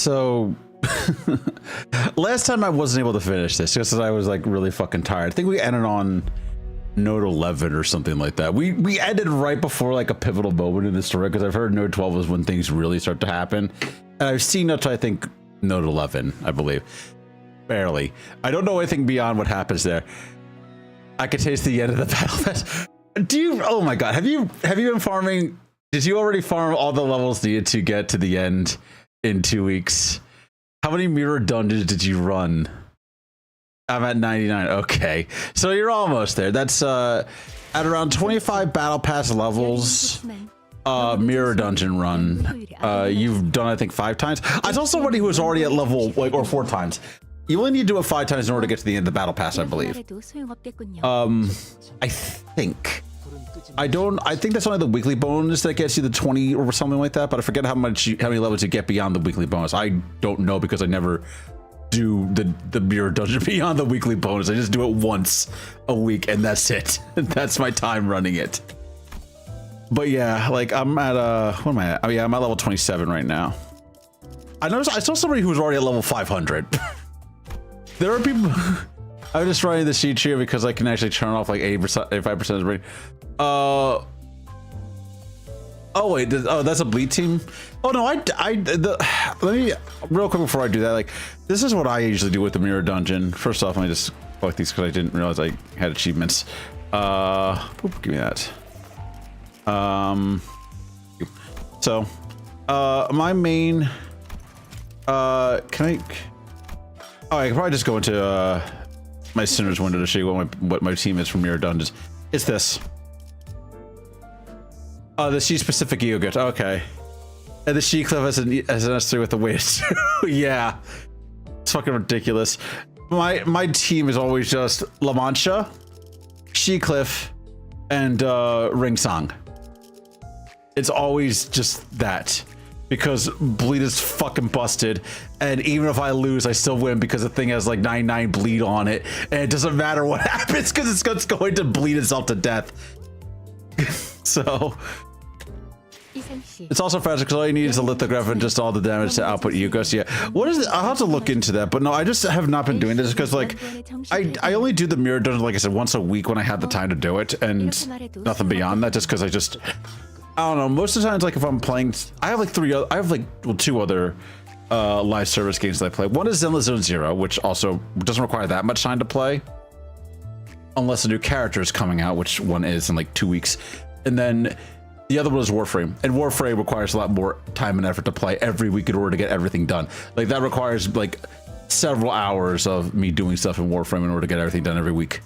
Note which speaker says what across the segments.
Speaker 1: So last time I wasn't able to finish this just because I was like really fucking tired. I think we ended on node 11 or something like that. We ended right before like a pivotal moment in the story because I've heard node 12 is when things really start to happen, and I've seen up to I think node 11, I believe. Barely. I don't know anything beyond what happens there. I could taste the end of the battle pass. Do you? Oh my god! Have you been farming? Did you already farm all the levels needed to get to the end in 2 weeks? How many mirror dungeons did you run? I'm at 99. Okay, so you're almost there. That's at around 25 battle pass levels. Mirror dungeon run. You've done I think 5 times. I saw somebody who was already at level like or 4 times. You only need to do it 5 times in order to get to the end of the battle pass, I believe. I think. I think that's only the weekly bonus that gets you the 20 or something like that, but I forget how many levels you get beyond the weekly bonus. I don't know because I never do the mirror dungeon beyond the weekly bonus. I just do it once a week and that's it. That's my time running it. But yeah, like I'm at what am I at? Oh yeah, I'm at level 27 right now. I saw somebody who was already at level 500. There are people. I'm just running the sheet here because I can actually turn off like 80%, 85% of the rate. Oh wait, that's a bleed team. Oh no, let me real quick before I do that. Like, this is what I usually do with the mirror dungeon. First off, let me just collect these because I didn't realize I had achievements. Give me that. So, my main. I can probably just go into my Sinners window to show you what my team is from Mirror Dungeons. It's this. The She specific yogurt. Okay. And the She Cliff has an S3 with the weight. Yeah. It's fucking ridiculous. My team is always just La Mancha, She Cliff, and Ring Song. It's always just that. Because bleed is fucking busted, and even if I lose, I still win because the thing has like 99 bleed on it, and it doesn't matter what happens because it's going to bleed itself to death. So it's also faster because all you need is a lithograph and just all the damage to output Yugos. Yeah, what is it? I'll have to look into that, but no, I just have not been doing this because like I only do the mirror dungeon like I said once a week when I have the time to do it, and nothing beyond that. Just because I don't know. Most of the times, like if I'm playing, I have like 2 other live service games that I play. One is Zenless Zone Zero, which also doesn't require that much time to play, unless a new character is coming out, which one is in like 2 weeks. And then the other one is Warframe, and Warframe requires a lot more time and effort to play every week in order to get everything done. Like that requires like several hours of me doing stuff in Warframe in order to get everything done every week.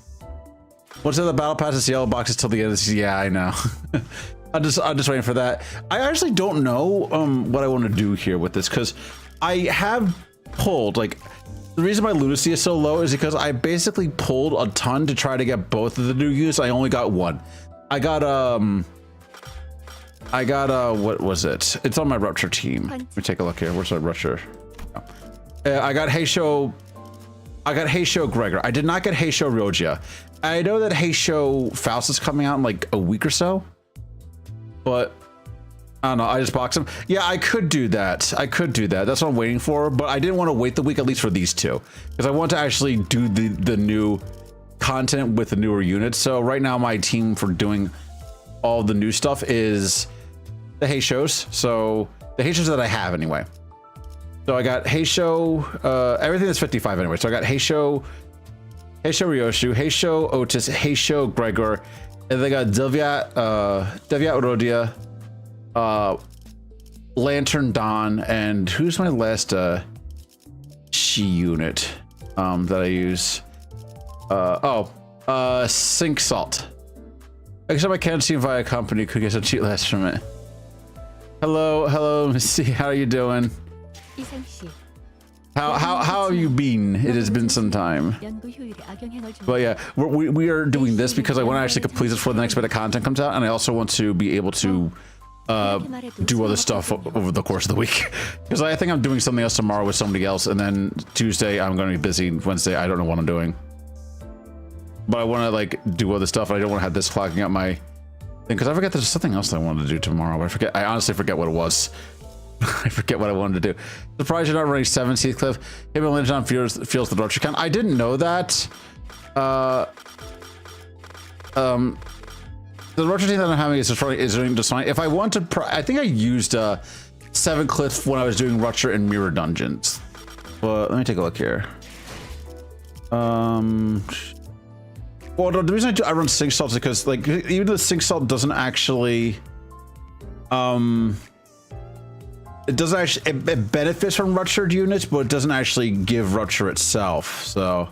Speaker 1: What's the other battle passes? Yellow boxes till the end of this? Yeah, I know. I'm just waiting for that. I actually don't know what I want to do here with this because I have pulled like the reason my lunacy is so low is because I basically pulled a ton to try to get both of the new use. I only got one. I got what was it? It's on my Rupture team. Let me take a look here. Where's my Rupture? Oh. I got Heisho Gregor. I did not get Heisho Ryoja. I know that Heisho Faust is coming out in like a week or so. But I don't know, I just boxed them. Yeah, I could do that. That's what I'm waiting for. But I didn't want to wait the week, at least for these 2. Because I want to actually do the new content with the newer units. So right now my team for doing all the new stuff is the Heishos. So the Heishos that I have anyway. So I got Heisho, everything that's 55 anyway. So I got Heisho Ryoshu, Heisho Otis, Heisho Gregor. And they got Deviat Orodia, Lantern Dawn, and who's my last She unit that I use? Sink Salt. Except I can't see via company, could get some cheat last from it. Hello, Missy, how are you doing? How have you been? It has been some time. But yeah, we are doing this because I want to actually complete this before the next bit of content comes out, and I also want to be able to do other stuff over the course of the week. Because I think I'm doing something else tomorrow with somebody else, and then Tuesday I'm going to be busy. Wednesday I don't know what I'm doing. But I want to like do other stuff. I don't want to have this clogging up my thing because I forget there's something else I wanted to do tomorrow. But I honestly forget what it was. I forget what I wanted to do. Surprised you're not running 17th cliff. Him and Lantern feels the Rupture count. I didn't know that. The Rupture team that I'm having is doing just fine. If I want to, I think I used 7 cliff when I was doing Rupture and Mirror Dungeons. But let me take a look here. Well, no, the reason I run Sync Salt is because, like, even though Sync Salt doesn't actually, it doesn't actually, it benefits from ruptured units, but it doesn't actually give rupture itself. So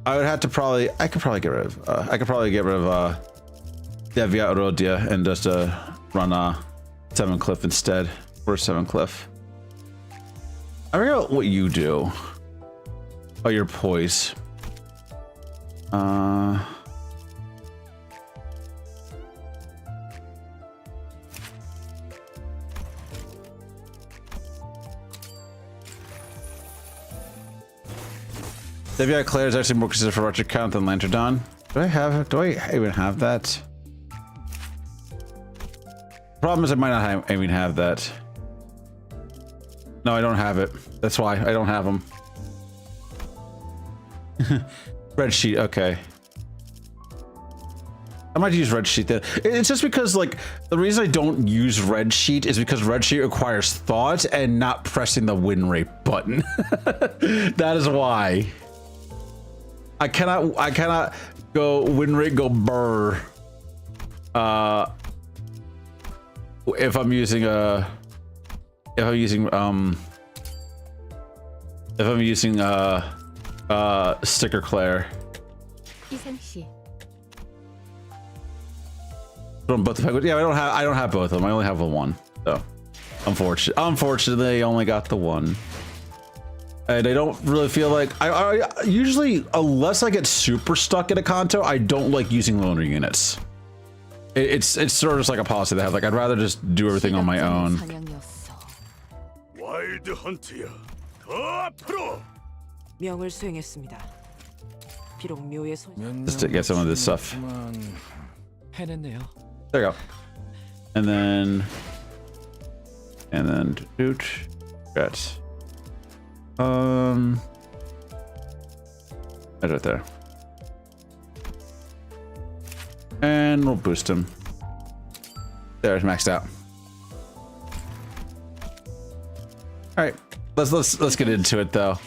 Speaker 1: I would have to probably, I could probably get rid of Devia Rodia and just run 7 cliff instead. Or 7 cliff. I figure out what you do. Oh, your poise. Devia Claire is actually more considered for Rupture count than Lantern. Do I even have that? Problem is I might not even have that. No, I don't have it. That's why I don't have them. Red sheet, okay. I might use red sheet then. It's just because, like, the reason I don't use red sheet is because red sheet requires thought and not pressing the win rate button. That is why. I cannot go win rate go burr. If I'm using Sticker Claire. From both the penguins. Yeah, I don't have both of them. I only have the one. So unfortunately, I only got the one. And I don't really feel like I usually, unless I get super stuck in a Canto, I don't like using loner units. It's sort of just like a policy that I have. Like, I'd rather just do everything on my own.
Speaker 2: 와일드 헌트야. 더 앞으로.
Speaker 3: 명을 수행했습니다. 비록 묘의 손.
Speaker 1: Just to get some of this stuff.
Speaker 4: 해냈네요.
Speaker 1: There you go. And then doot. Got right there. And we'll boost him. There, it's maxed out. All right, let's get into it though.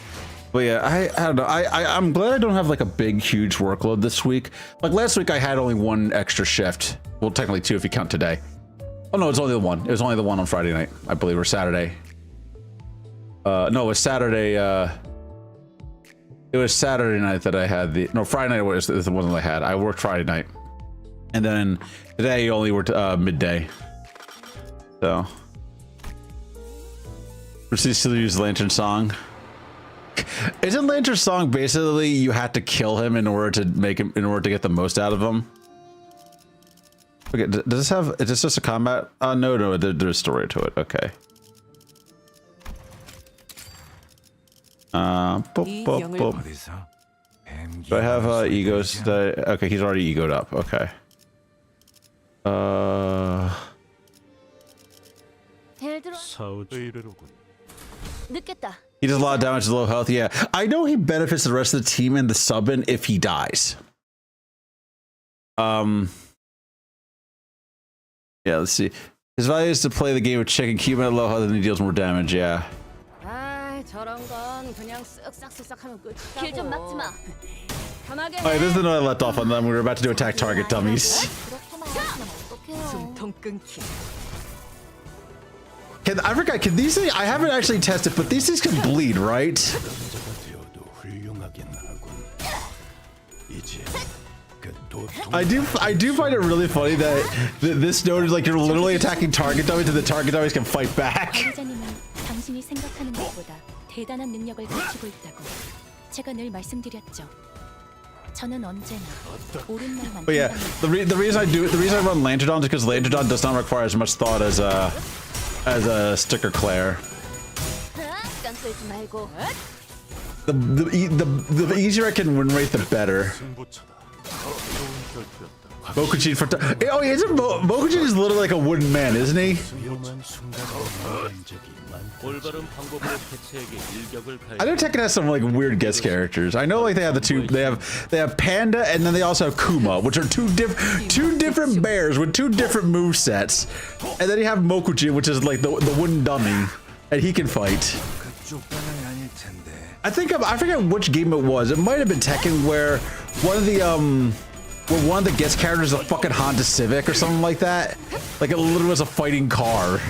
Speaker 1: But yeah, I don't know. I'm glad I don't have like a big, huge workload this week. Like last week, I had only 1 extra shift. Well, technically 2 if you count today. Oh no, it's only the 1. It was only the 1 on Friday night, I believe, or Saturday. No, it was Saturday. It was Saturday night that I had the. No, Friday night was the one that I had. I worked Friday night, and then today I only worked midday. So. Proceeds to use Lantern Song. Isn't Lantern Song basically you have to kill him in order to make him, in order to get the most out of him? Okay, does this have, is this just a combat? No, there's story to it. Okay. Boop, boop, boop. Do I have egos? Okay, he's already egoed up. Okay. He does a lot of damage to low health. Yeah, I know he benefits the rest of the team and the sub-in if he dies. Yeah, let's see. His value is to play the game with chicken, keep him at low health, and he deals more damage. Yeah. Alright, this is the note I left off on them. We were about to do attack target dummies. I forgot, can these things, I haven't actually tested, but these things can bleed, right? I do find it really funny that this note is like you're literally attacking target dummies and the target dummies can fight back. But yeah, the reason I run Lantern is because Lantern does not require as much thought as a Sticker Claire. The easier I can win rate, the better. Mokujin for oh, isn't Mokujin is literally like a wooden man, isn't he? I know Tekken has some like weird guest characters. I know like they have the two. They have Panda, and then they also have Kuma, which are two different bears with two different move sets. And then you have Mokujin, which is like the wooden dummy, and he can fight. I forget which game it was. It might have been Tekken, where one of the guest characters is a fucking Honda Civic or something like that. Like it literally was a fighting car.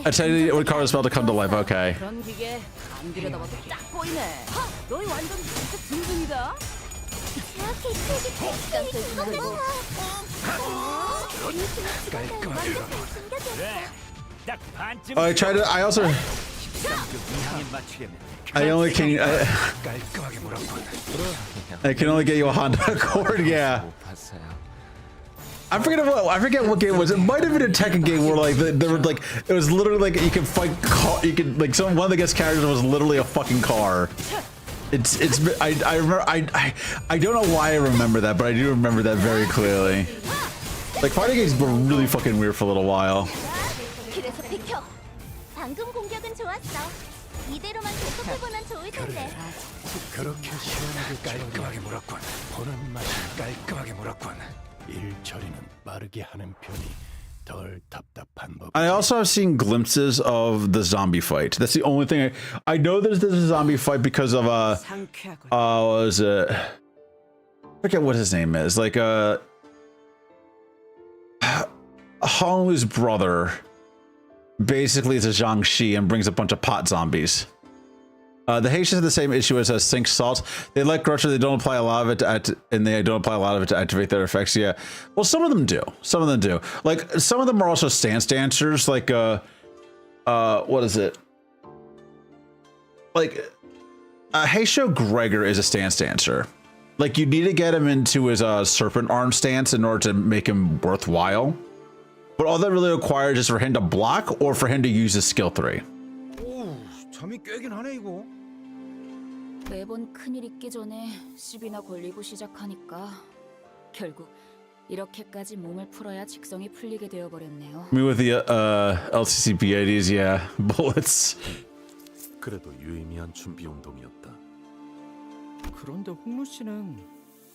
Speaker 1: I tell you what car is spelled to come to life. Okay. I tried to. I also. I can only get you a Honda Accord. Yeah. I forget what game it was. It might have been a Tekken game where like there were like it was literally like you can fight you could like one of the guest characters was literally a fucking car. I remember I don't know why I remember that, but I do remember that very clearly. Like fighting games were really fucking weird for a little while. I also have seen glimpses of the zombie fight. That's the only thing I know. There's a zombie fight because of what is it? I forget what his name is. Like Honglu's brother basically is a Jiangxi and brings a bunch of pot zombies. The Haitians have the same issue as sink salt. They like Grudge, they don't apply a lot of it to activate their effects. Yeah, well, some of them do. Some of them do. Like some of them are also stance dancers. Like what is it? Like Heisho Gregor is a stance dancer. Like you need to get him into his serpent arm stance in order to make him worthwhile. But all that really requires is for him to block or for him to use his skill 3.
Speaker 5: 잠이 깨긴 하네 이거.
Speaker 6: 매번 큰일 있기 전에 시비나 걸리고 시작하니까 결국 이렇게까지 몸을 풀어야 직성이 풀리게 되어 버렸네요.
Speaker 1: Me with the LCC B80s, yeah, bullets.
Speaker 2: 그래도 유의미한 준비 운동이었다.
Speaker 4: 그런데 홍루 씨는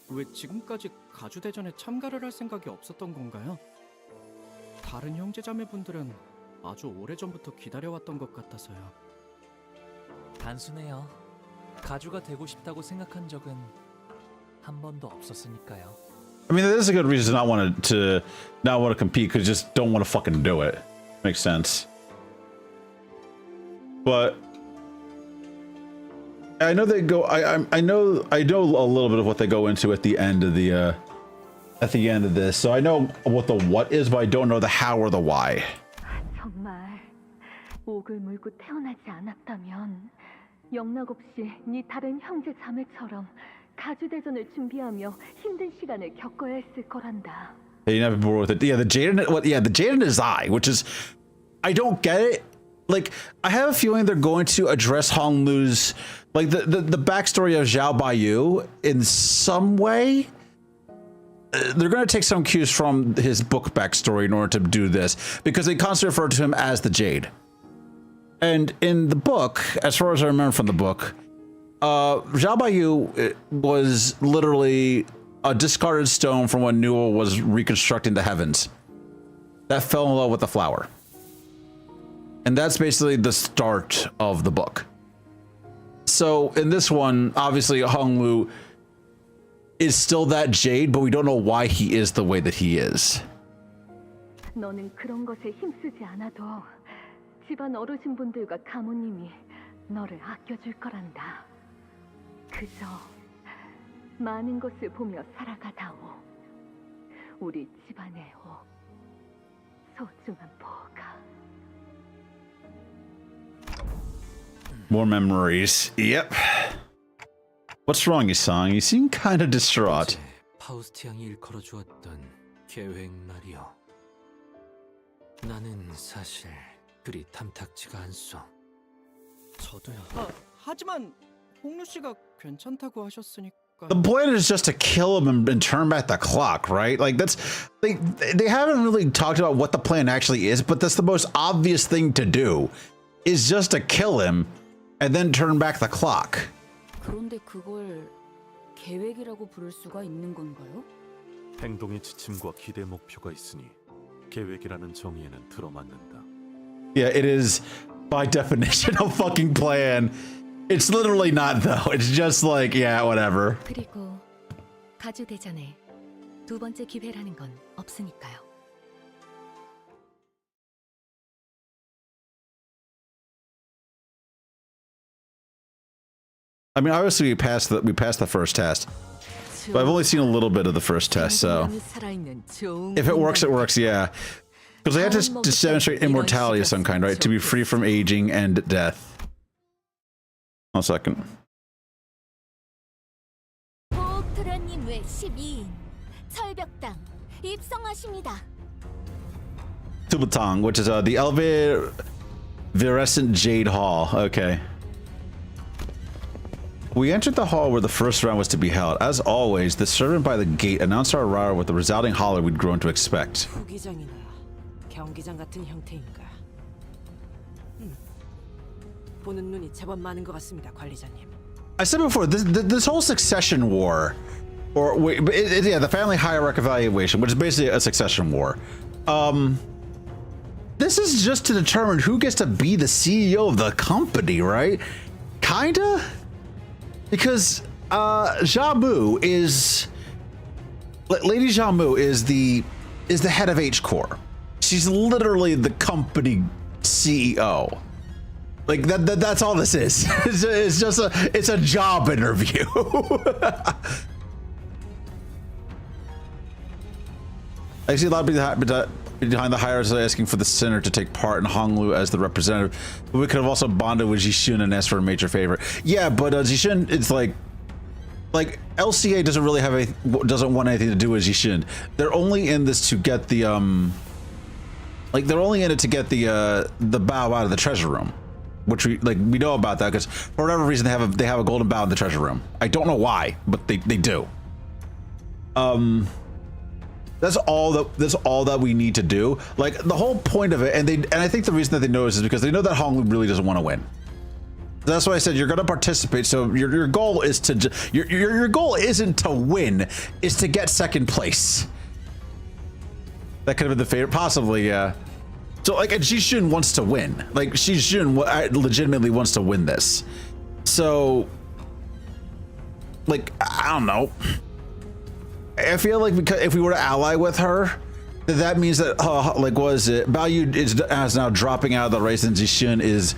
Speaker 4: 왜 지금까지 가주 대전에 참가를 할 생각이 없었던 건가요? 다른 형제자매분들은 아주 오래전부터 기다려왔던 것 같아서요.
Speaker 7: 단순해요. 가주가 되고 싶다고 생각한 적은 한 번도 없었으니까요.
Speaker 1: I mean, this is a good reason to not want to compete because you just don't want to fucking do it. Makes sense. But I know they go. I know a little bit of what they go into at the end of this. So I know what the what is, but I don't know the how or the why.
Speaker 8: 정말 옥을 물고 태어나지 않았다면 영락 없이 네 다른 형제 자매처럼 가주 대전을 준비하며 힘든 시간을 겪어야 했을 거란다.
Speaker 1: You never bore with it. Yeah, the Jaden is I, which is I don't get it. Like I have a feeling they're going to address Honglu's like the backstory of Zhao Baiyu in some way. They're going to take some cues from his book backstory in order to do this because they constantly refer to him as the Jade. And in the book, as far as I remember from the book, Zhao Baiyu was literally a discarded stone from when Newell was reconstructing the heavens that fell in love with the flower. And that's basically the start of the book. So in this one, obviously Honglu is still that Jade, but we don't know why he is the way that he is.
Speaker 8: 너는 그런 것에 힘쓰지 않아도 집안 어르신분들과 가모님이 너를 아껴줄 거란다. 그저 많은 것을 보며 살아가다오. 우리 집안의 옥, 소중한 보가.
Speaker 1: More memories. Yep. What's wrong, Isang? You seem kind of distraught.
Speaker 7: 파우스트 양이 일컬어 주었던 계획 말이요. 나는 사실 그리 탐탁지가 않소.
Speaker 4: 저도요. 하지만 홍루 씨가 괜찮다고 하셨으니까. 걸까?
Speaker 1: The plan is just to kill him and turn back the clock, right? Like they haven't really talked about what the plan actually is, but that's the most obvious thing to do, is just to kill him and then turn back the clock.
Speaker 6: 그런데 그걸 계획이라고 부를 수가 있는 건가요?
Speaker 2: 행동의 지침과 기대 목표가 있으니 계획이라는 정의에는 들어맞는다.
Speaker 1: Yeah, it is by definition a fucking plan. It's literally not though. It's just like, yeah, whatever.
Speaker 8: 그리고 가주 대전에 두 번째 기회라는 건 없으니까요.
Speaker 1: I mean, obviously we passed the first test, but I've only seen a little bit of the first test, so if it works, it works, yeah. Because they had to demonstrate immortality of some kind, right? To be free from aging and death. 1 second.
Speaker 9: 보호트라님 외 12인 철벽당 입성하십니다.
Speaker 1: Tubatong, which is the elevated virescent jade hall. Okay. We entered the hall where the first round was to be held. As always, the servant by the gate announced our arrival with the resounding holler we'd grown to expect.
Speaker 3: 후기장이나 경기장 같은 형태인가? 보는 눈이 제법 많은 것 같습니다, 관리자님.
Speaker 1: I said before, this whole succession war, or wait, yeah, the family hierarchy evaluation, which is basically a succession war. This is just to determine who gets to be the CEO of the company, right? Kinda? Because Jamu is Lady Jamu is the head of H Core. She's literally the company CEO. Like that's all this is. It's just a job interview. I see a lot of people behind the hires asking for the center to take part in Honglu as the representative, but we could have also bonded with Jishun and asked for a major favor. Yeah, but Jishun, it's like LCA doesn't really doesn't want anything to do with Jishun. They're only in this to get the they're only in it to get the bow out of the treasure room, which we know about that because for whatever reason they have a golden bow in the treasure room. I don't know why, but they do. That's all that we need to do. Like the whole point of it, and I think the reason that they know is because they know that Honglu really doesn't want to win. That's why I said you're going to participate. So your goal is to your goal isn't to win, is to get second place. That could have been the favorite, possibly, yeah. So like, and Jishun wants to win. Like Jishun legitimately wants to win this. So, like, I don't know. I feel like because if we were to ally with her, that means that Baoyu is now dropping out of the race, and Jishun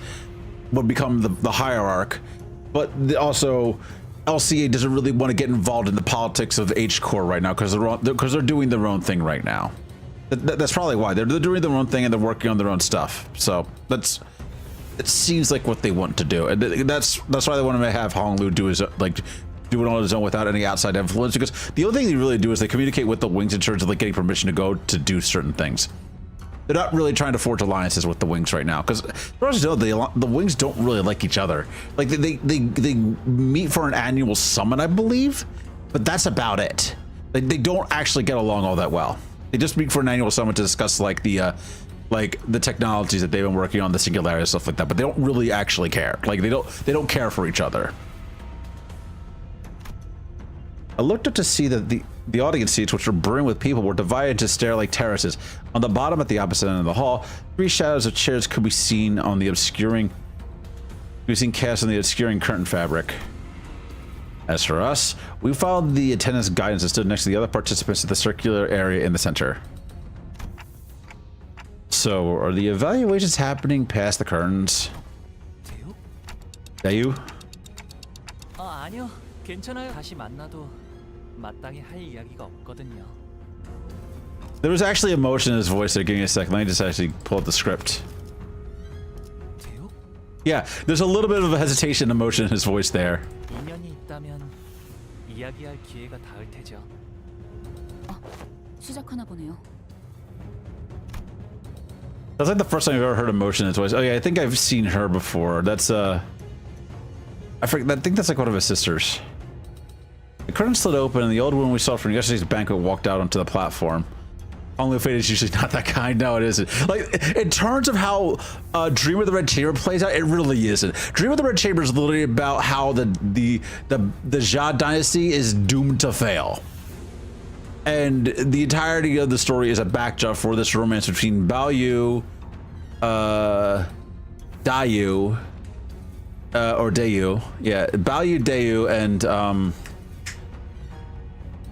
Speaker 1: would become the hierarch. But also, LCA doesn't really want to get involved in the politics of H Core right now because they're doing their own thing right now. That's probably why they're doing their own thing and they're working on their own stuff. So it seems like what they want to do, and that's why they want to have Honglu do it on his own without any outside influence, because the only thing they really do is they communicate with the wings in terms of like getting permission to go to do certain things. They're not really trying to forge alliances with the wings right now, because the wings don't really like each other. Like they meet for an annual summon, I believe, but that's about it. They don't actually get along all that well. They just meet for an annual summon to discuss like the technologies that they've been working on, the singularity, stuff like that, but they don't really actually care. Like they don't care for each other. I looked up to see that the audience seats, which were brimming with people, were divided into stair-like terraces. On the bottom, at the opposite end of the hall, 3 shadows of chairs could be seen cast on the obscuring curtain fabric. As for us, we followed the attendant's guidance and stood next to the other participants in the circular area in the center. So, are the evaluations happening past the curtains? 대유?
Speaker 7: 아니요. 괜찮아요. 다시 만나도 마땅히 할 이야기가 없거든요.
Speaker 1: There was actually emotion in his voice there. Give me a second. Let me just actually pull up the script. Yeah, there's a little bit of a hesitation, emotion in his voice there.
Speaker 7: 인연이 있다면 이야기할 기회가 닿을 테죠.
Speaker 6: 시작하나 보네요.
Speaker 1: That's like the first time I've ever heard emotion in his voice. Oh yeah, I think I've seen her before. That's I think that's like one of his sisters. curtain slid open, and the old woman we saw from yesterday's banquet walked out onto the platform. Only fate is usually not that kind. No, it isn't. Like, in terms of how Dream of the Red Chamber plays out, it really isn't. Dream of the Red Chamber is literally about how the Jia dynasty is doomed to fail. And the entirety of the story is a backdrop for this romance between Dayu, or Dayu, yeah, Dayu, and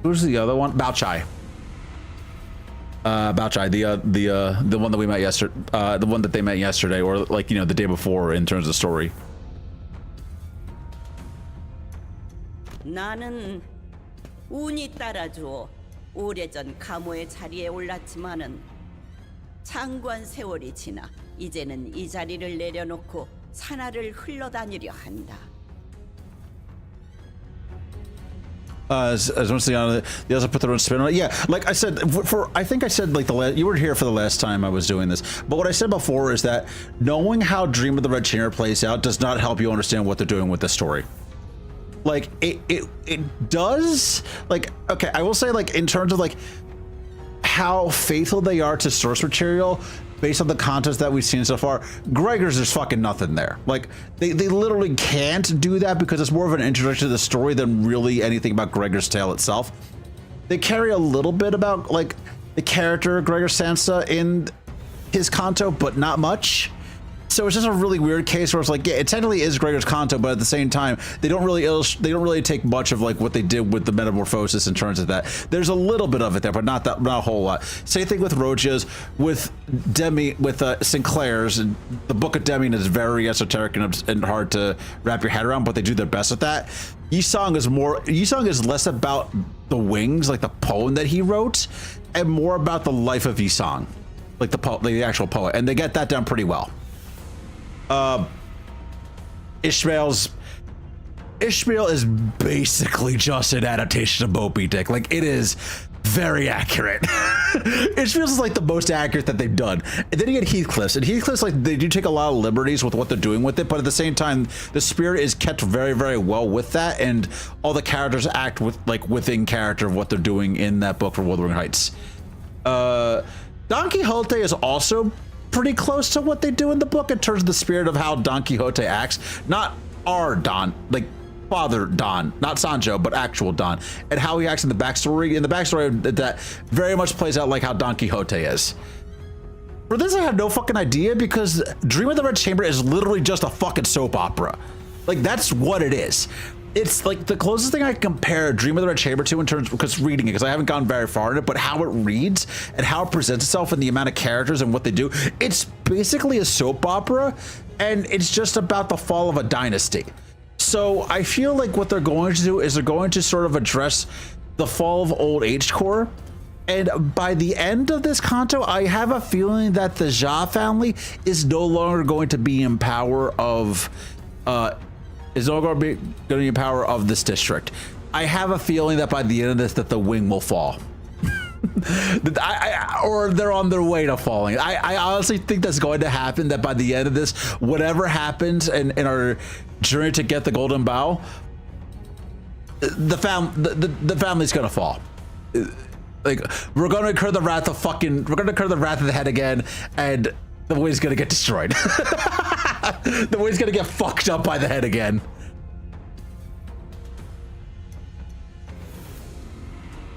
Speaker 1: who's the other one? Baochai. Baochai, the one that we met yesterday, the one that they met yesterday, or like, you know, the day before in terms of story.
Speaker 10: 나는 운이 따라주어 오래전 가모의 자리에 올랐지만은 장관 세월이 지나 이제는 이 자리를 내려놓고 산하를 흘러다니려 한다.
Speaker 1: As once the other put their own spin on it. Yeah, like I said, I think I said like you were here for the last time I was doing this. But what I said before is that knowing how Dream of the Red Chamber plays out does not help you understand what they're doing with the story. Like it does. Like, okay, I will say, like, in terms of like how faithful they are to source material based on the content that we've seen so far, Gregor's, there's fucking nothing there. Like, they literally can't do that because it's more of an introduction to the story than really anything about Gregor's tale itself. They carry a little bit about, like, the character Gregor Sansa in his Canto, but not much. So it's just a really weird case where it's like, yeah, it technically is Gregor's Canto, but at the same time, they don't really take much of like what they did with the metamorphosis in terms of that. There's a little bit of it there, but not a whole lot. Same thing with Roja's, with Sinclair's. The Book of Demi is very esoteric and hard to wrap your head around, but they do their best at that. Yisong is less about the wings, like the poem that he wrote, and more about the life of Yisong, like the actual poet, and they get that done pretty well. Ishmael is basically just an adaptation of Moby Dick. Like, it is very accurate. Ishmael's is like the most accurate that they've done. And then you get Heathcliff's, and Heathcliff's, like, they do take a lot of liberties with what they're doing with it, but at the same time, the spirit is kept very, very well with that, and all the characters act with, like, within character of what they're doing in that book for Wuthering Heights. Don Quixote is also pretty close to what they do in the book in terms of the spirit of how Don Quixote acts. Not our Don, like Father Don, not Sancho, but actual Don, and how he acts in the backstory. In the backstory, that very much plays out like how Don Quixote is. For this, I have no fucking idea, because Dream of the Red Chamber is literally just a fucking soap opera. Like, that's what it is. It's like the closest thing I can compare Dream of the Red Chamber to in terms, because reading it, because I haven't gone very far in it, but how it reads and how it presents itself and the amount of characters and what they do. It's basically a soap opera, and it's just about the fall of a dynasty. So I feel like what they're going to do is they're going to sort of address the fall of Old Age Core. And by the end of this Canto, I have a feeling that the Jia family is no longer going to be in power of is no longer going to be in power of this district. I have a feeling that by the end of this, that the wing will fall. Or they're on their way to falling. I honestly think that's going to happen, that by the end of this, whatever happens in our journey to get the Golden Bough, the family's going to fall. Like, we're going to incur the wrath of the head again, and the wing's going to get destroyed. The wing's going to get fucked up by the head again.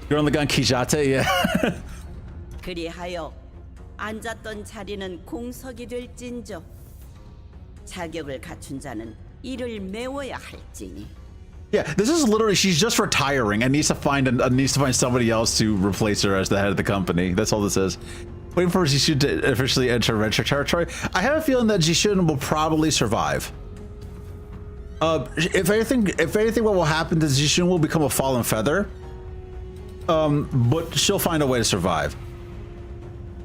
Speaker 1: You're on the gun, Kijate, yeah.
Speaker 10: 그리하여 앉았던 자리는 공석이 될진저 자격을 갖춘 자는 이를 메워야 할지니.
Speaker 1: Yeah, this is literally, she's just retiring and needs to find somebody else to replace her as the head of the company. That's all this is. Waiting for Jishun to officially enter Red territory. I have a feeling that Jishun will probably survive. If anything, what will happen is Jishun will become a fallen feather. But she'll find a way to survive.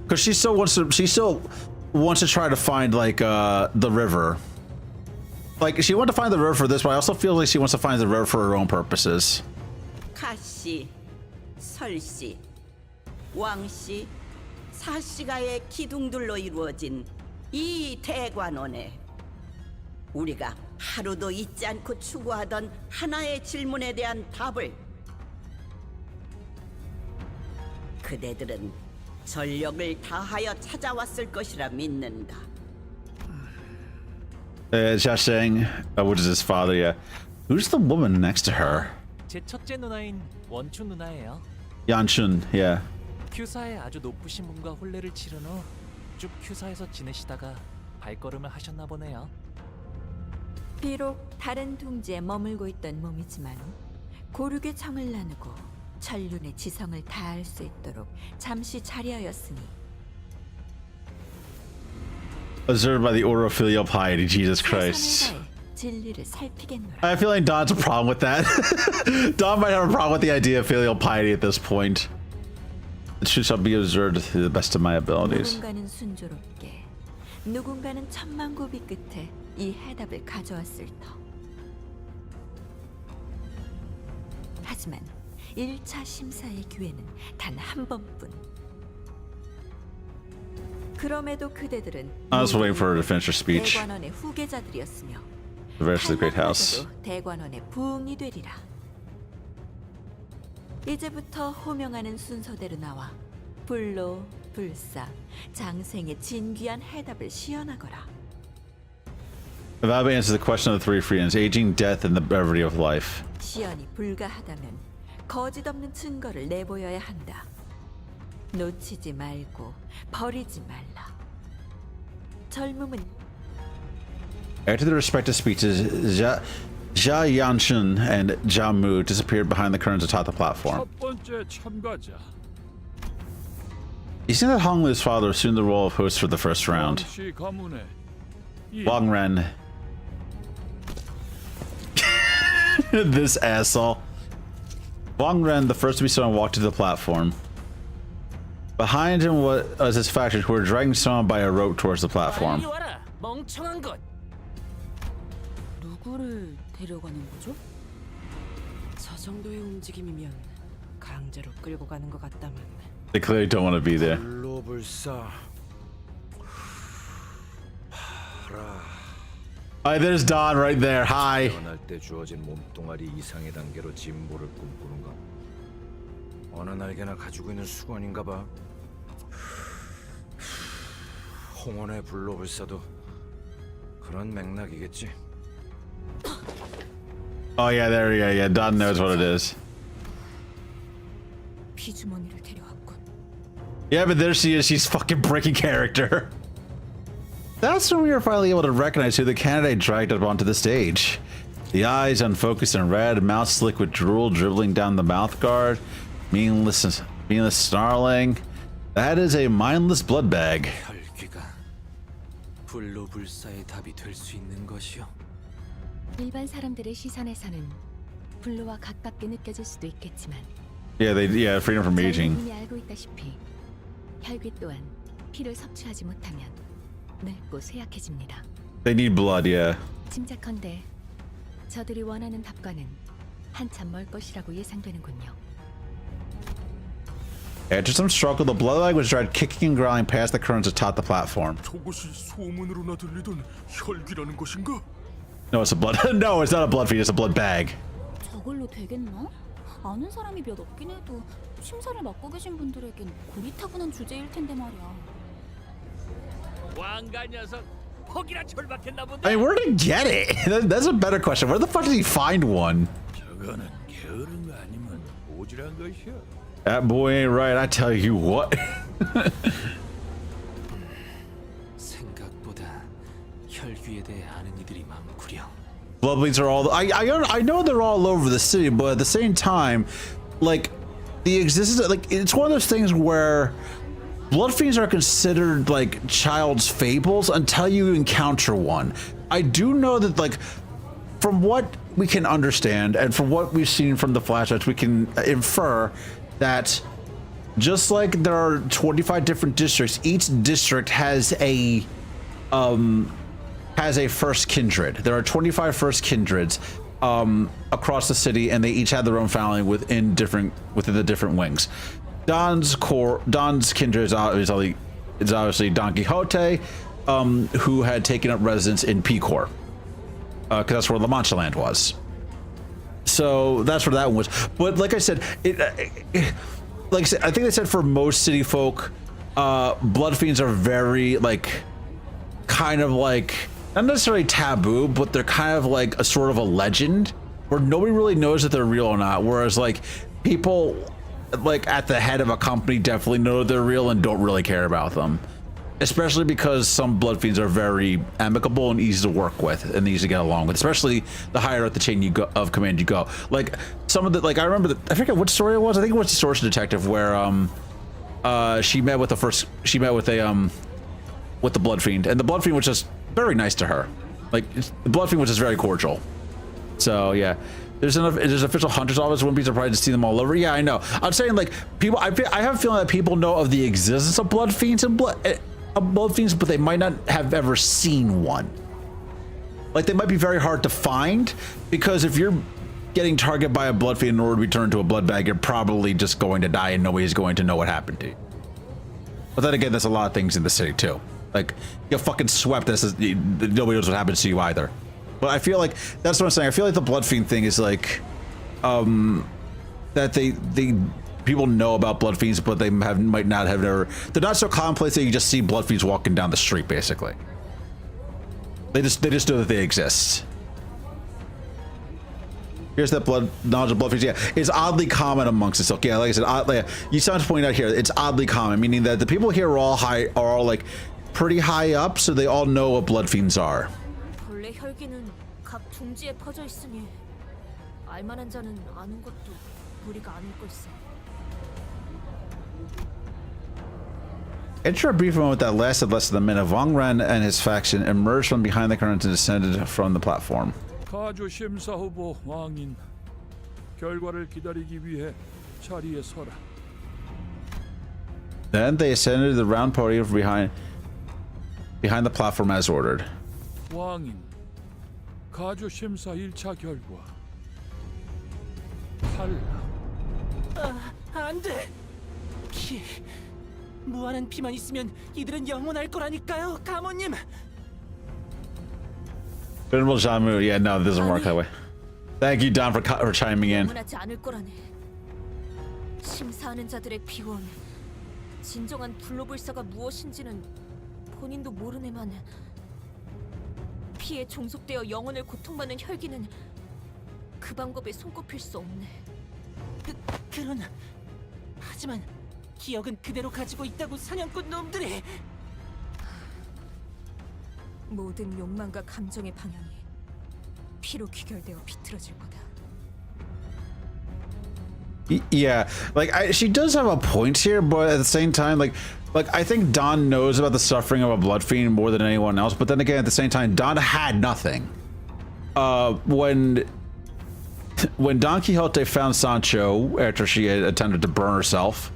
Speaker 1: Because she still wants to try to find, like, the river. Like, she wanted to find the river for this, but I also feel like she wants to find the river for her own purposes.
Speaker 10: 가씨, 설씨, 왕씨, 사씨가의 기둥들로 이루어진 이 대관원에 우리가 하루도 잊지 않고 추구하던 하나의 질문에 대한 답을 그대들은 전력을 다하여 찾아왔을 것이라 믿는다.
Speaker 1: Jiasheng, which is his father, yeah. Who's the woman next to her?
Speaker 7: 제 첫째 누나인 원추 누나예요.
Speaker 1: Yanchun, yeah.
Speaker 7: 큐사의 아주 높으신 분과 혼례를 치른 후 쭉 큐사에서 지내시다가 발걸음을 하셨나 보네요.
Speaker 11: 비록 다른 둥지에 머물고 있던 몸이지만 고륙의 정을 나누고 천륜의 지성을 다할 수 있도록 잠시 자리하였으니
Speaker 1: Observed by the order of filial piety, Jesus Christ.
Speaker 11: 최선을 다해 진리를 살피겠노라.
Speaker 1: I feel like Don's a problem with that. Don might have a problem with the idea of filial piety at this point. It shall be observed to the best of my abilities.
Speaker 11: 누군가는 순조롭게, 누군가는 천만고비 끝에 이 해답을 가져왔을 터. 하지만 1차 심사의 기회는 단 한 번뿐. 그럼에도 그대들은
Speaker 1: I was waiting for her to finish her speech.
Speaker 11: 대관원의 후계자들이었으며
Speaker 1: The rest of the great house.
Speaker 11: 탈락하고도 대관원의 부흥이 되리라. 이제부터 호명하는 순서대로 나와 불로, 불사, 장생의 진귀한 해답을 시연하거라.
Speaker 1: The Bible answers the question of the three freedoms: aging, death, and the brevity of life.
Speaker 11: 시연이 불가하다면 거짓 없는 증거를 내보여야 한다. 놓치지 말고 버리지 말라. 젊음은
Speaker 1: After the respective speeches, Jia Yanshun and Jia Mu disappeared behind the curtains atop the platform.
Speaker 12: 첫 번째 참가자
Speaker 1: You see that Hong Lu's father assumed the role of host for the first round.
Speaker 12: 시 가문의 이
Speaker 1: Wang Ren. This asshole. Wang Ren, the first to be summoned, walked to the platform. Behind him was his factors, who were dragging someone by a rope towards the platform.
Speaker 7: 빨리 와라, 멍청한 것.
Speaker 6: 누구를 데려가는 거죠?
Speaker 3: 저 정도의 움직임이면 강제로 끌고 가는 것 같다만.
Speaker 1: They clearly don't want to be there.
Speaker 5: 불로불사 파라.
Speaker 1: Hi, there's Don right there. Hi.
Speaker 5: 태어날 때 주어진 몸뚱아리 이상의 단계로 진보를 꿈꾸는가? 어느 날개나 가지고 있는 수건인가 봐. 홍원의 불로불사도 그런 맥락이겠지.
Speaker 1: Oh yeah, there we go. Yeah, Don knows what it is.
Speaker 6: 피주머니를 데려왔군.
Speaker 1: Yeah, but there she is. She's fucking breaking character. That's when we were finally able to recognize who the candidate dragged up onto the stage. The eyes unfocused and red, mouth slick with drool dribbling down the mouth guard, meaningless snarling. That is a mindless blood bag.
Speaker 13: 혈귀가 불로불사의 답이 될 수 있는 것이요.
Speaker 6: 일반 사람들의 시선에서는 불로와 가깝게 느껴질 수도 있겠지만
Speaker 1: Yeah, freedom from
Speaker 6: 저희는
Speaker 1: aging.
Speaker 6: 이미 알고 있다시피 혈귀 또한 피를 섭취하지 못하면 늙고 쇠약해집니다.
Speaker 1: They need blood, yeah.
Speaker 6: 짐작컨대 저들이 원하는 답과는 한참 멀 것이라고 예상되는군요.
Speaker 1: After some struggle, the blood bag was dragged kicking and growling past the curtains atop the platform.
Speaker 12: 저것이 소문으로나 들리던 혈귀라는 것인가?
Speaker 1: No, it's a blood. No, it's not a blood feed. It's a blood bag.
Speaker 6: 저걸로 되겠나? 아는 사람이 몇 없긴 해도 심사를 맡고 계신 분들에겐 고리타분한 주제일 텐데 말이야.
Speaker 7: 왕가 녀석 혹이나 절박했나 보다.
Speaker 1: I mean, where did he get it? That's a better question. Where the fuck did he find one?
Speaker 12: 저거는 게으른 거 아니면 오지랖 것이야.
Speaker 1: That boy ain't right. I tell you what.
Speaker 13: 생각보다 혈귀에 대해 아는 이들이 많구려.
Speaker 1: Blood bleeds are all. I know they're all over the city, but at the same time, like the existence, like it's one of those things where blood fiends are considered like child's fables until you encounter one. I do know that, like, from what we can understand and from what we've seen from the flashbacks, we can infer that just like there are 25 different districts, each district has a first kindred. There are 25 first kindreds across the city, and they each have their own family within the different wings. Don's kindred is obviously Don Quixote, who had taken up residence in Picor, because that's where La Mancha land was. So that's where that one was. But like I said, like I said, I think they said for most city folk, blood fiends are very like, kind of like, not necessarily taboo, but they're kind of like a sort of a legend where nobody really knows if they're real or not. Whereas like people like at the head of a company definitely know they're real and don't really care about them. Especially because some blood fiends are very amicable and easy to work with and easy to get along with, especially the higher up the chain you go of command you go. Like some of the, like I remember I forget what story it was. I think it was Distortion Detective where she met with the blood fiend, and the blood fiend was just very nice to her. Like the blood fiend was just very cordial. So yeah. There's official hunters office. Wouldn't be surprised to see them all over. Yeah, I know. I'm saying like people. I have a feeling that people know of the existence of blood fiends and blood fiends, but they might not have ever seen one. Like they might be very hard to find because if you're getting targeted by a blood fiend in order to be turned into a blood bag, you're probably just going to die and nobody's going to know what happened to you. But then again, there's a lot of things in the city too. Like you get fucking swept. Nobody knows what happens to you either. But I feel like that's what I'm saying. I feel like the blood fiend thing is like, that they people know about blood fiends, but they might not have ever. They're not so commonplace that you just see blood fiends walking down the street. Basically, they just know that they exist. Here's that knowledge of blood fiends. Yeah, it's oddly common amongst us. Okay, like I said, oddly, you sound to point out here, it's oddly common, meaning that the people here are all like pretty high up, so they all know what blood fiends are.
Speaker 9: 본래 혈기는 각 둥지에 퍼져 있으니 알만한 자는 아는 것도 무리가 아닐 걸세.
Speaker 1: Enter a brief moment that lasted less than a minute. Wang Ren and his faction emerged from behind the curtains and descended from the platform.
Speaker 12: 가주 심사 후보 왕인 결과를 기다리기 위해 자리에 서라.
Speaker 1: Then they ascended to the round podium behind the platform as ordered.
Speaker 12: 왕인 가주 심사 1차 결과 탈락.
Speaker 7: 안 돼. 피. 무한한 피만 있으면 이들은 영원할 거라니까요, 가모님.
Speaker 1: Venerable Jamu, yeah, no, it doesn't work that way. Thank you, Don, for chiming in.
Speaker 9: 영원하지 않을 거라네. 심사하는 자들의 비원, 진정한 불로불사가 무엇인지는 본인도 모르네만 피에 종속되어 영혼을 고통받는 혈기는 그 방법에 손꼽힐 수 없네.
Speaker 7: 그런 하지만 기억은 그대로 가지고 있다고 사냥꾼 놈들이.
Speaker 9: 모든 욕망과 감정의 방향이 피로 귀결되어 비틀어질 거다.
Speaker 1: Yeah, like she does have a point here, but at the same time, like I think Don knows about the suffering of a blood fiend more than anyone else. But then again, at the same time, Don had nothing. When Don Quixote found Sancho after she had attempted to burn herself,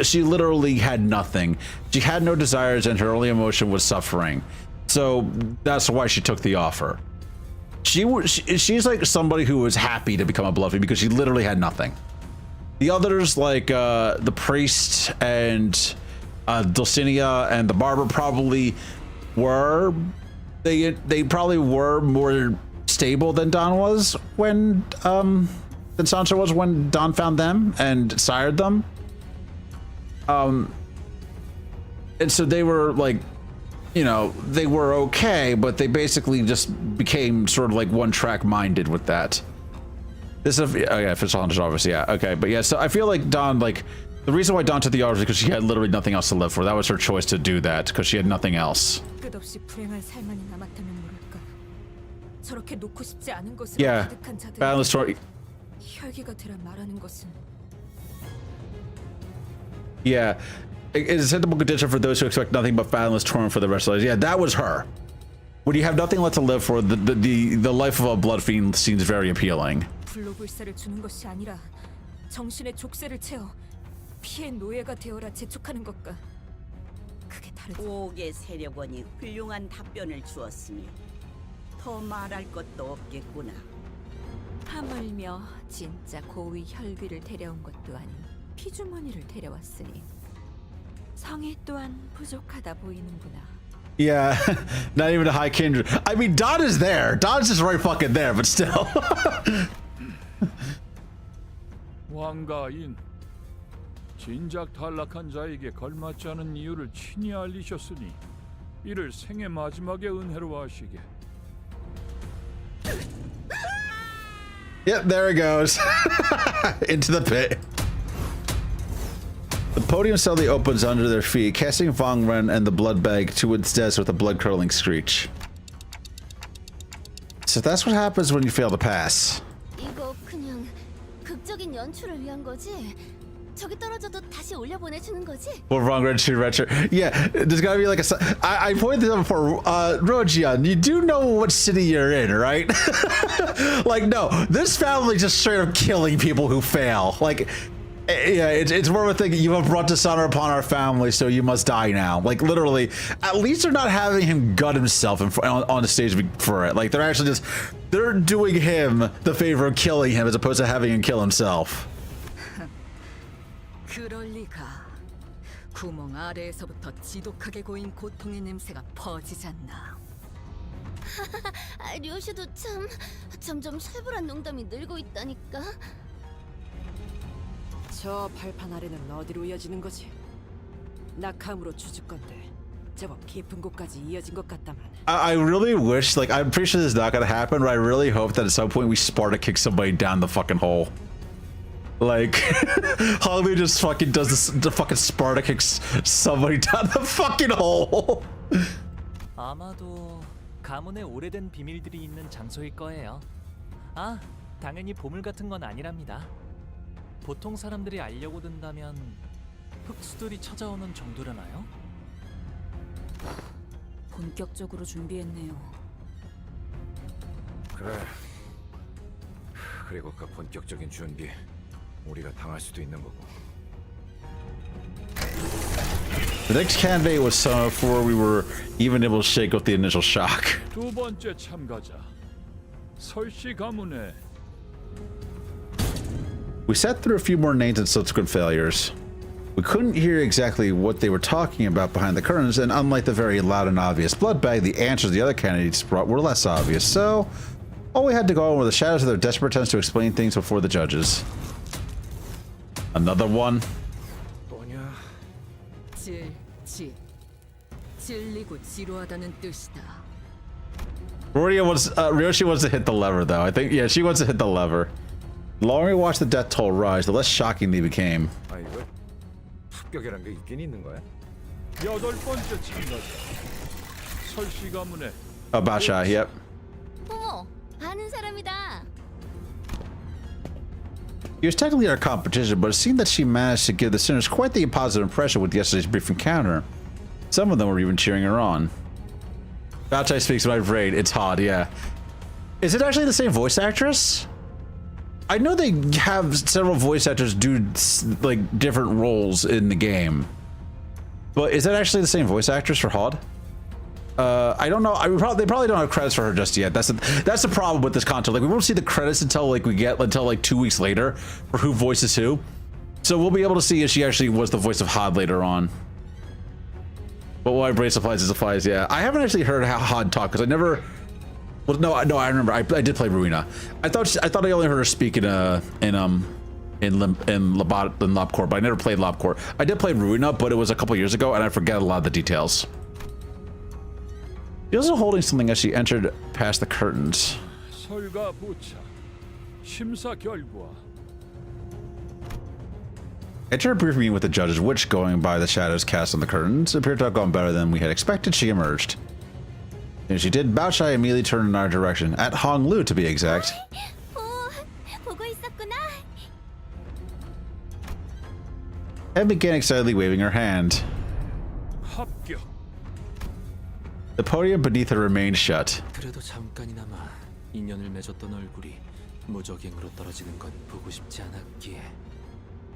Speaker 1: she literally had nothing. She had no desires, and her only emotion was suffering. So that's why she took the offer. She's like somebody who was happy to become a blood fiend because she literally had nothing. The others, like the priest and Dulcinea and the barber, probably were they probably were more stable than Don was when than Sancho was when Don found them and sired them. And so they were like, you know, they were okay, but they basically just became sort of like one-track minded with that. This is, oh yeah, official hunter's office, yeah, okay, but yeah, so I feel like Don, like, the reason why Don took the offer is because she had literally nothing else to live for. That was her choice to do that, because she had nothing else.
Speaker 9: 끝없이 불행한 삶만이 남았다면 모를까. 저렇게 놓고 싶지 않은 것으로
Speaker 1: Yeah,
Speaker 9: 가득한 자들.
Speaker 1: Boundless Story.
Speaker 9: 혈기가 되라 말하는 것은.
Speaker 1: Yeah, it is a acceptable condition for those who expect nothing but fathomless torment for the rest of their lives. Yeah, that was her. When you have nothing left to live for, the life of a blood fiend seems very appealing.
Speaker 9: 불로불사를 주는 것이 아니라 정신의 족쇄를 채워 피의 노예가 되어라 재촉하는 것과 그게 다르다.
Speaker 10: 옥의 세력원이 훌륭한 답변을 주었으니 더 말할 것도 없겠구나.
Speaker 11: 하물며 진짜 고위 혈귀를 데려온 것도 아닌 피주머니를 데려왔으니 성의 또한 부족하다 보이는구나.
Speaker 1: Yeah, not even a high kindred. I mean, Don is there. Don's just right fucking there, but still.
Speaker 12: 왕가인 진작 탈락한 자에게 걸맞지 않은 이유를 친히 알리셨으니 이를 생애 마지막의 은혜로 하시게.
Speaker 1: Yep, there it goes. Into the pit. The podium suddenly opens under their feet, casting Vong Ren and the blood bag to its death with a blood-curdling screech. So that's what happens when you fail to pass.
Speaker 14: 이거 그냥 극적인 연출을 위한 거지? 저기 떨어져도 다시 올려보내주는 거지?
Speaker 1: Well, Vong Ren should retro. Yeah, there's gotta be like a. I pointed this out before. Rojian, you do know what city you're in, right? Like, no, this family just straight up killing people who fail. Like, yeah, it's more of a thing. You have brought dishonor upon our family, so you must die now. Like, literally, at least they're not having him gut himself on the stage for it. Like, they're actually just, they're doing him the favor of killing him as opposed to having him kill himself.
Speaker 3: 그럴 리가. 구멍 아래에서부터 지독하게 고인 고통의 냄새가 퍼지잖나.
Speaker 14: 료슈도 참 점점 살벌한 농담이 늘고 있다니까.
Speaker 3: 저 발판 아래는 어디로 이어지는 거지? 낙함으로 추측 건데 제법 깊은 곳까지 이어진 것 같다만.
Speaker 1: I really wish, like, I'm pretty sure this is not gonna happen, but I really hope that at some point we Sparta kick somebody down the fucking hole. Like, Honglu just fucking does this, the fucking Sparta kicks somebody down the fucking hole.
Speaker 7: 아마도 가문에 오래된 비밀들이 있는 장소일 거예요. 아, 당연히 보물 같은 건 아니랍니다. 보통 사람들이 알려고 든다면 흑수들이 찾아오는 정도려나요?
Speaker 6: 본격적으로 준비했네요.
Speaker 5: 그래. 그리고 그 본격적인 준비 우리가 당할 수도 있는 거고.
Speaker 1: The next candidate was summoned before we were even able to shake off the initial shock.
Speaker 12: 두 번째 참가자 설씨 가문의.
Speaker 1: We sat through a few more names and subsequent failures. We couldn't hear exactly what they were talking about behind the curtains, and unlike the very loud and obvious blood bag, the answers the other candidates brought were less obvious, so all we had to go on were the shadows of their desperate attempts to explain things before the judges. Another one?
Speaker 5: 뭐냐?
Speaker 3: 질리고 지루하다는 뜻이다.
Speaker 1: Ryoshi wants to hit the lever, though. I think, yeah, she wants to hit the lever. The longer we watch the death toll rise, the less shocking they became.
Speaker 5: 아 이거 합격이란 게 있긴 있는 거야?
Speaker 12: 여덟 번째 참가자 설씨 가문의.
Speaker 1: Basha, yep.
Speaker 14: 어머, 아는 사람이다.
Speaker 1: He was technically our competition, but it seemed that she managed to give the sinners quite the positive impression with yesterday's brief encounter. Some of them were even cheering her on. Bachai speaks my brain. It's hot, yeah. Is it actually the same voice actress? I know they have several voice actors do like different roles in the game, but is that actually the same voice actress for Hod? I don't know. They probably don't have credits for her just yet. That's the problem with this content. Like, we won't see the credits until like 2 weeks later for who voices who. So we'll be able to see if she actually was the voice of Hod later on. But why brace applies, it applies. Yeah, I haven't actually heard how Hod talk because I never. Well, no, I remember. I did play Ruina. I thought I only heard her speak in Lobcore, but I never played Lobcore. I did play Ruina, but it was a couple years ago, and I forget a lot of the details. She was also holding something as she entered past the curtains.
Speaker 12: 설과 부차 심사 결과.
Speaker 1: After a brief meeting with the judges, which, going by the shadows cast on the curtains, appeared to have gone better than we had expected, she emerged. As she did, Baochai immediately turned in our direction, at Honglu to be exact.
Speaker 14: 보고 있었구나.
Speaker 1: And began excitedly waving her hand.
Speaker 12: 합격.
Speaker 1: The podium beneath her remained shut.
Speaker 13: 그래도 잠깐이나마 인연을 맺었던 얼굴이 무적행으로 떨어지는 건 보고 싶지 않았기에.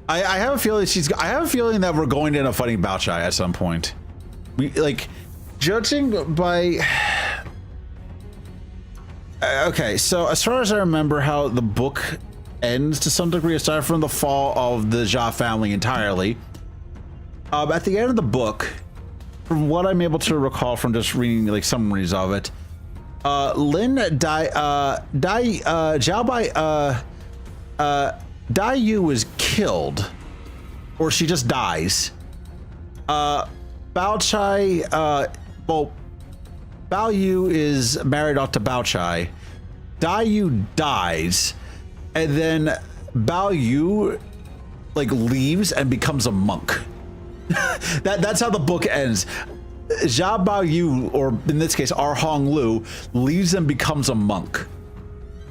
Speaker 1: I have a feeling I have a feeling that we're going to end up fighting Baochai at some point. We like judging by. Okay, so as far as I remember, how the book ends to some degree, aside from the fall of the Jia family entirely. At the end of the book, from what I'm able to recall from just reading like summaries of it, Dai Yu was killed, or she just dies. Bao Chai, well, Bao Yu is married off to Bao Chai. Dai Yu dies, and then Bao Yu like leaves and becomes a monk. That's how the book ends. Jia Bao Yu, or in this case, R Hong Lu, leaves and becomes a monk.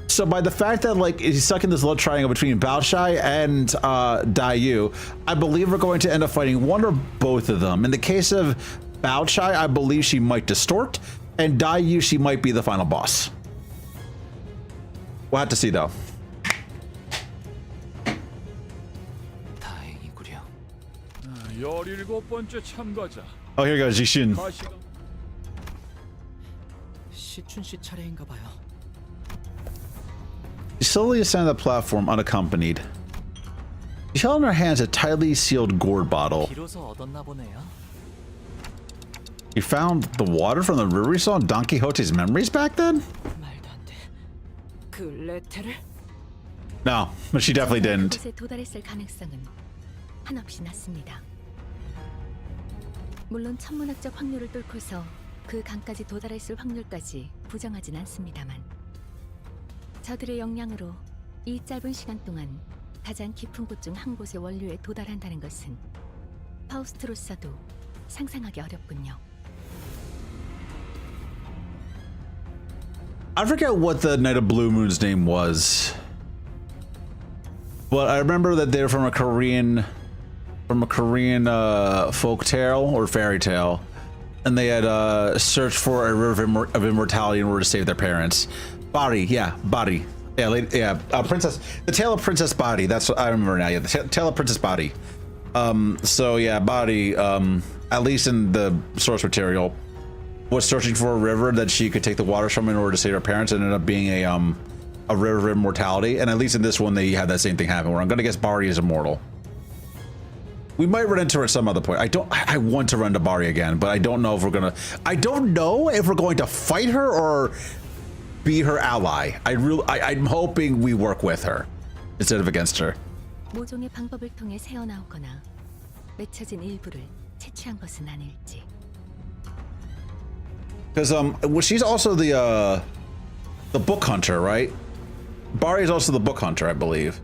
Speaker 1: So by the fact that like he's stuck in this love triangle between Bao Chai and Dai Yu, I believe we're going to end up fighting one or both of them. In the case of Bao Chai, I believe she might distort, and Dai Yu, she might be the final boss. We'll have to see though.
Speaker 13: 다행이구려.
Speaker 12: 17번째 참가자.
Speaker 1: Oh, here goes Jishin.
Speaker 4: 시춘 씨 차례인가 봐요.
Speaker 1: She slowly ascended the platform unaccompanied. She held in her hands a tightly sealed gourd bottle.
Speaker 7: 비로소 얻었나 보네요.
Speaker 1: You found the water from the river we saw in Don Quixote's memories back then?
Speaker 3: 말도 안 돼. 그 레테를?
Speaker 1: No, but she definitely didn't.
Speaker 8: 그곳에 도달했을 가능성은 한없이 낮습니다. 물론 천문학적 확률을 뚫고서 그 강까지 도달했을 확률까지 부정하진 않습니다만 저들의 역량으로 이 짧은 시간 동안 가장 깊은 곳 중 한 곳의 원료에 도달한다는 것은 파우스트로서도 상상하기 어렵군요.
Speaker 1: I forget what the Night of Blue Moon's name was, but I remember that they're from a Korean folk tale or fairy tale, and they had searched for a river of immortality in order to save their parents. Bari, yeah, Bari, yeah, Princess. The Tale of Princess Bari. That's what I remember now. Yeah, the Tale of Princess Bari. So yeah, Bari, at least in the source material, was searching for a river that she could take the waters from in order to save her parents, and ended up being a river of immortality. And at least in this one, they had that same thing happen, where I'm gonna guess Bari is immortal. We might run into her at some other point. I want to run to Bari again, but I don't know if we're going to fight her or be her ally. I'm hoping we work with her instead of against her.
Speaker 8: 모종의 방법을 통해 새어나오거나 맺혀진 일부를 채취한 것은 아닐지.
Speaker 1: Because well, she's also the book hunter, right? Bari is also the book hunter, I believe.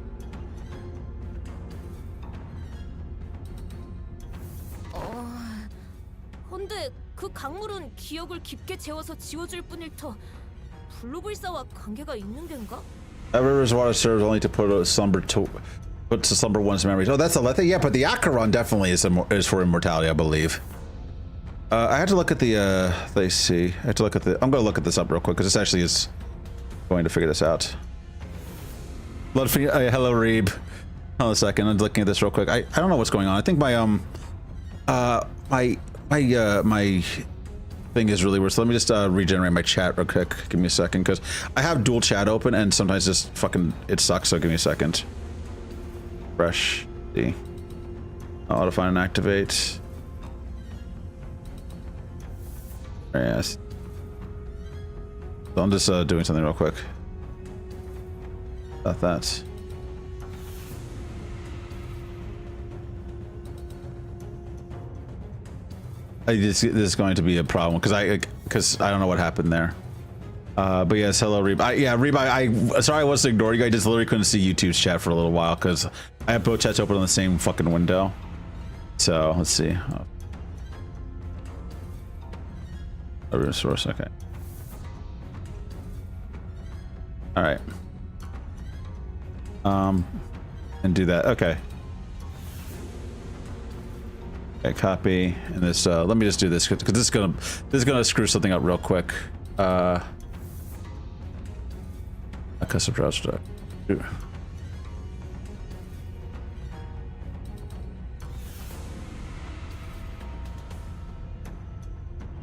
Speaker 9: 근데 그 강물은 기억을 깊게 재워서 지워줄 뿐일 터 블루불사와 관계가 있는 겐가?
Speaker 1: That river's water serves only to put to slumber one's memories. Oh, that's a Lethe? Yeah, but the Acheron definitely is for immortality, I believe. I had to look at the, let's see. I had to look at I'm going to look at this up real quick, because this actually is going to figure this out. Hello, Reeb. Hold on a second, I'm looking at this real quick. I don't know what's going on. I think my thing is really weird. So let me just regenerate my chat real quick. Give me a second, because I have dual chat open, and sometimes just fucking, it sucks, so give me a second. Fresh. See. Auto find and activate. Yes. So I'm just doing something real quick. About that. This is going to be a problem because I don't know what happened there. But yes, hello Reeb. Reeb, I sorry I was ignoring you. I just literally couldn't see YouTube's chat for a little while because I have both chats open on the same fucking window. So let's see. Source, okay. All right. And do that. Okay. Okay, copy, and this. Let me just do this because this is gonna screw something up real quick. A custom browser.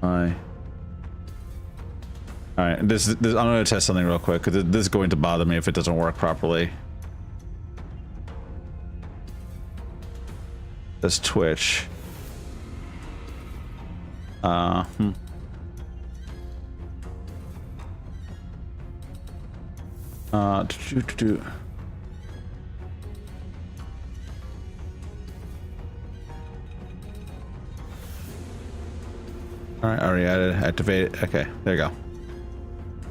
Speaker 1: Hi. All right, this I'm gonna test something real quick because this is going to bother me if it doesn't work properly. That's Twitch. All right, already added, activate it. Okay, there you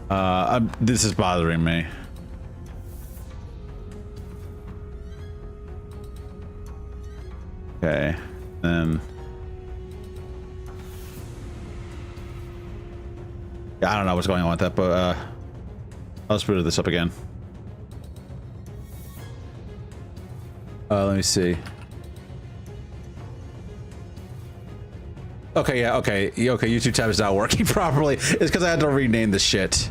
Speaker 1: go. This is bothering me. Okay, then. Yeah, I don't know what's going on with that, but I'll just boot this up again. Let me see. Okay, yeah, okay. Okay, YouTube tab is not working properly. It's because I had to rename the shit.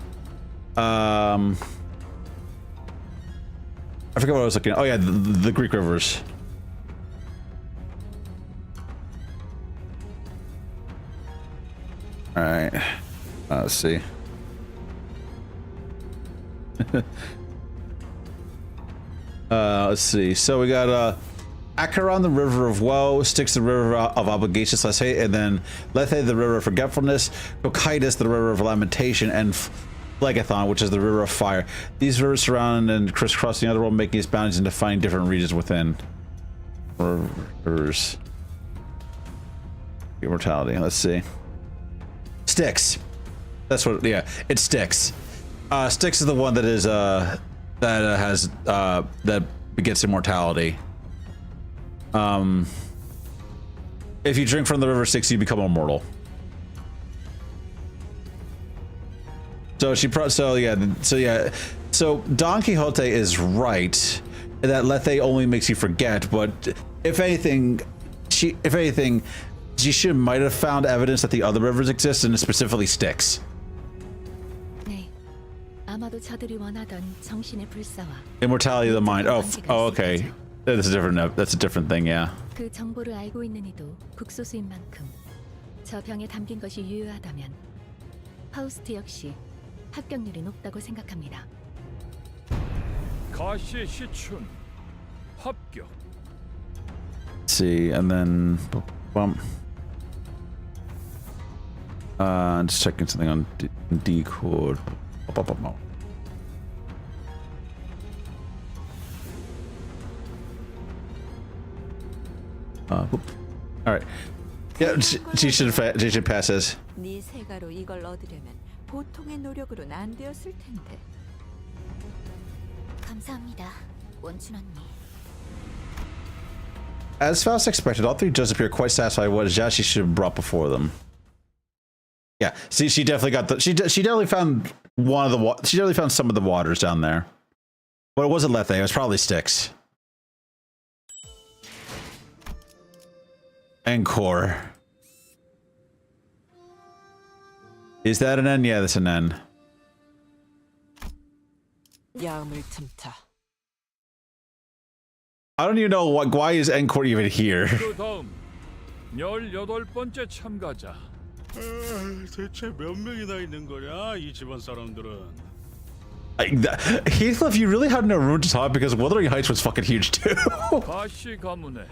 Speaker 1: I forget what I was looking at. Oh yeah, the Greek rivers. All right. Let's see. Let's see. So we got Acheron, the river of woe, Styx, the river of obligations, let's say, and then Lethe, the river of forgetfulness, Cocytus, the river of lamentation, and Phlegethon, which is the river of fire. These rivers surround and crisscross the otherworld, making its boundaries and defining different regions within. Rivers. Immortality. Let's see. Styx. That's what. Yeah, it's Styx. Styx is the one that is that begets immortality. If you drink from the river Styx, you become immortal. So So Don Quixote is right that Lethe only makes you forget, but if anything, she might have found evidence that the other rivers exist, and specifically Styx.
Speaker 8: 네, 아마도 저들이 원하던 정신의 불사와
Speaker 1: Immortality of the mind. Oh, okay. That's a different. That's a different thing. Yeah.
Speaker 8: 그 정보를 알고 있는 이도 극소수인 만큼 저 병에 담긴 것이 유효하다면 파우스트 역시 합격률이 높다고 생각합니다.
Speaker 12: 가시의 시춘 합격.
Speaker 1: Let's see, and then just checking something on decode. All right. Yeah, she should pass this.
Speaker 11: 네 세가로 이걸 얻으려면 보통의 노력으로는 안 되었을 텐데.
Speaker 14: 감사합니다, 원춘 언니.
Speaker 1: As Faust expected, all three judges appear quite satisfied with what Jashi should have brought before them. Yeah, see, she definitely got the. She definitely found one of the. She definitely found some of the waters down there. But it wasn't Lethe. It was probably Styx. Encore. Is that an N? Yeah, that's an N.
Speaker 3: 야음을 틈타.
Speaker 1: I don't even know why is Encore even here.
Speaker 12: 그 다음 18번째 참가자.
Speaker 15: 대체 몇 명이나 있는 거냐 이 집안 사람들은?
Speaker 1: Heathcliff, you really had no room to talk because Wuthering Heights was fucking huge too.
Speaker 12: 가시 가문의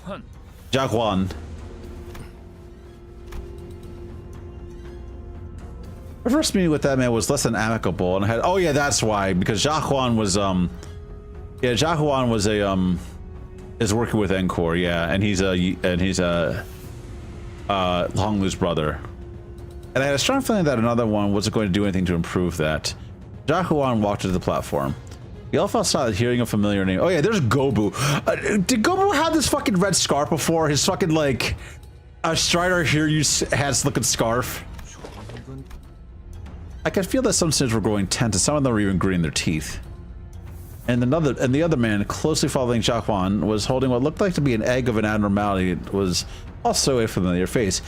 Speaker 12: 환.
Speaker 1: Jack Juan. My first meeting with that man was less than amicable, and I had. Oh yeah, that's why, because Jack Juan was yeah, Jack Juan was is working with Encore, yeah, and he's Honglu's brother, and I had a strong feeling that another one wasn't going to do anything to improve that. Jack Juan walked to the platform. He all felt silent, hearing a familiar name. Oh yeah, there's Gobu. Did Gobu have this fucking red scarf before? His fucking like a Strider here has looking scarf. I could feel that some students were growing tense, and some of them were even gritting their teeth. And the other man, closely following Jacques Juan, was holding what looked like to be an egg of an abnormality. It was also a familiar face.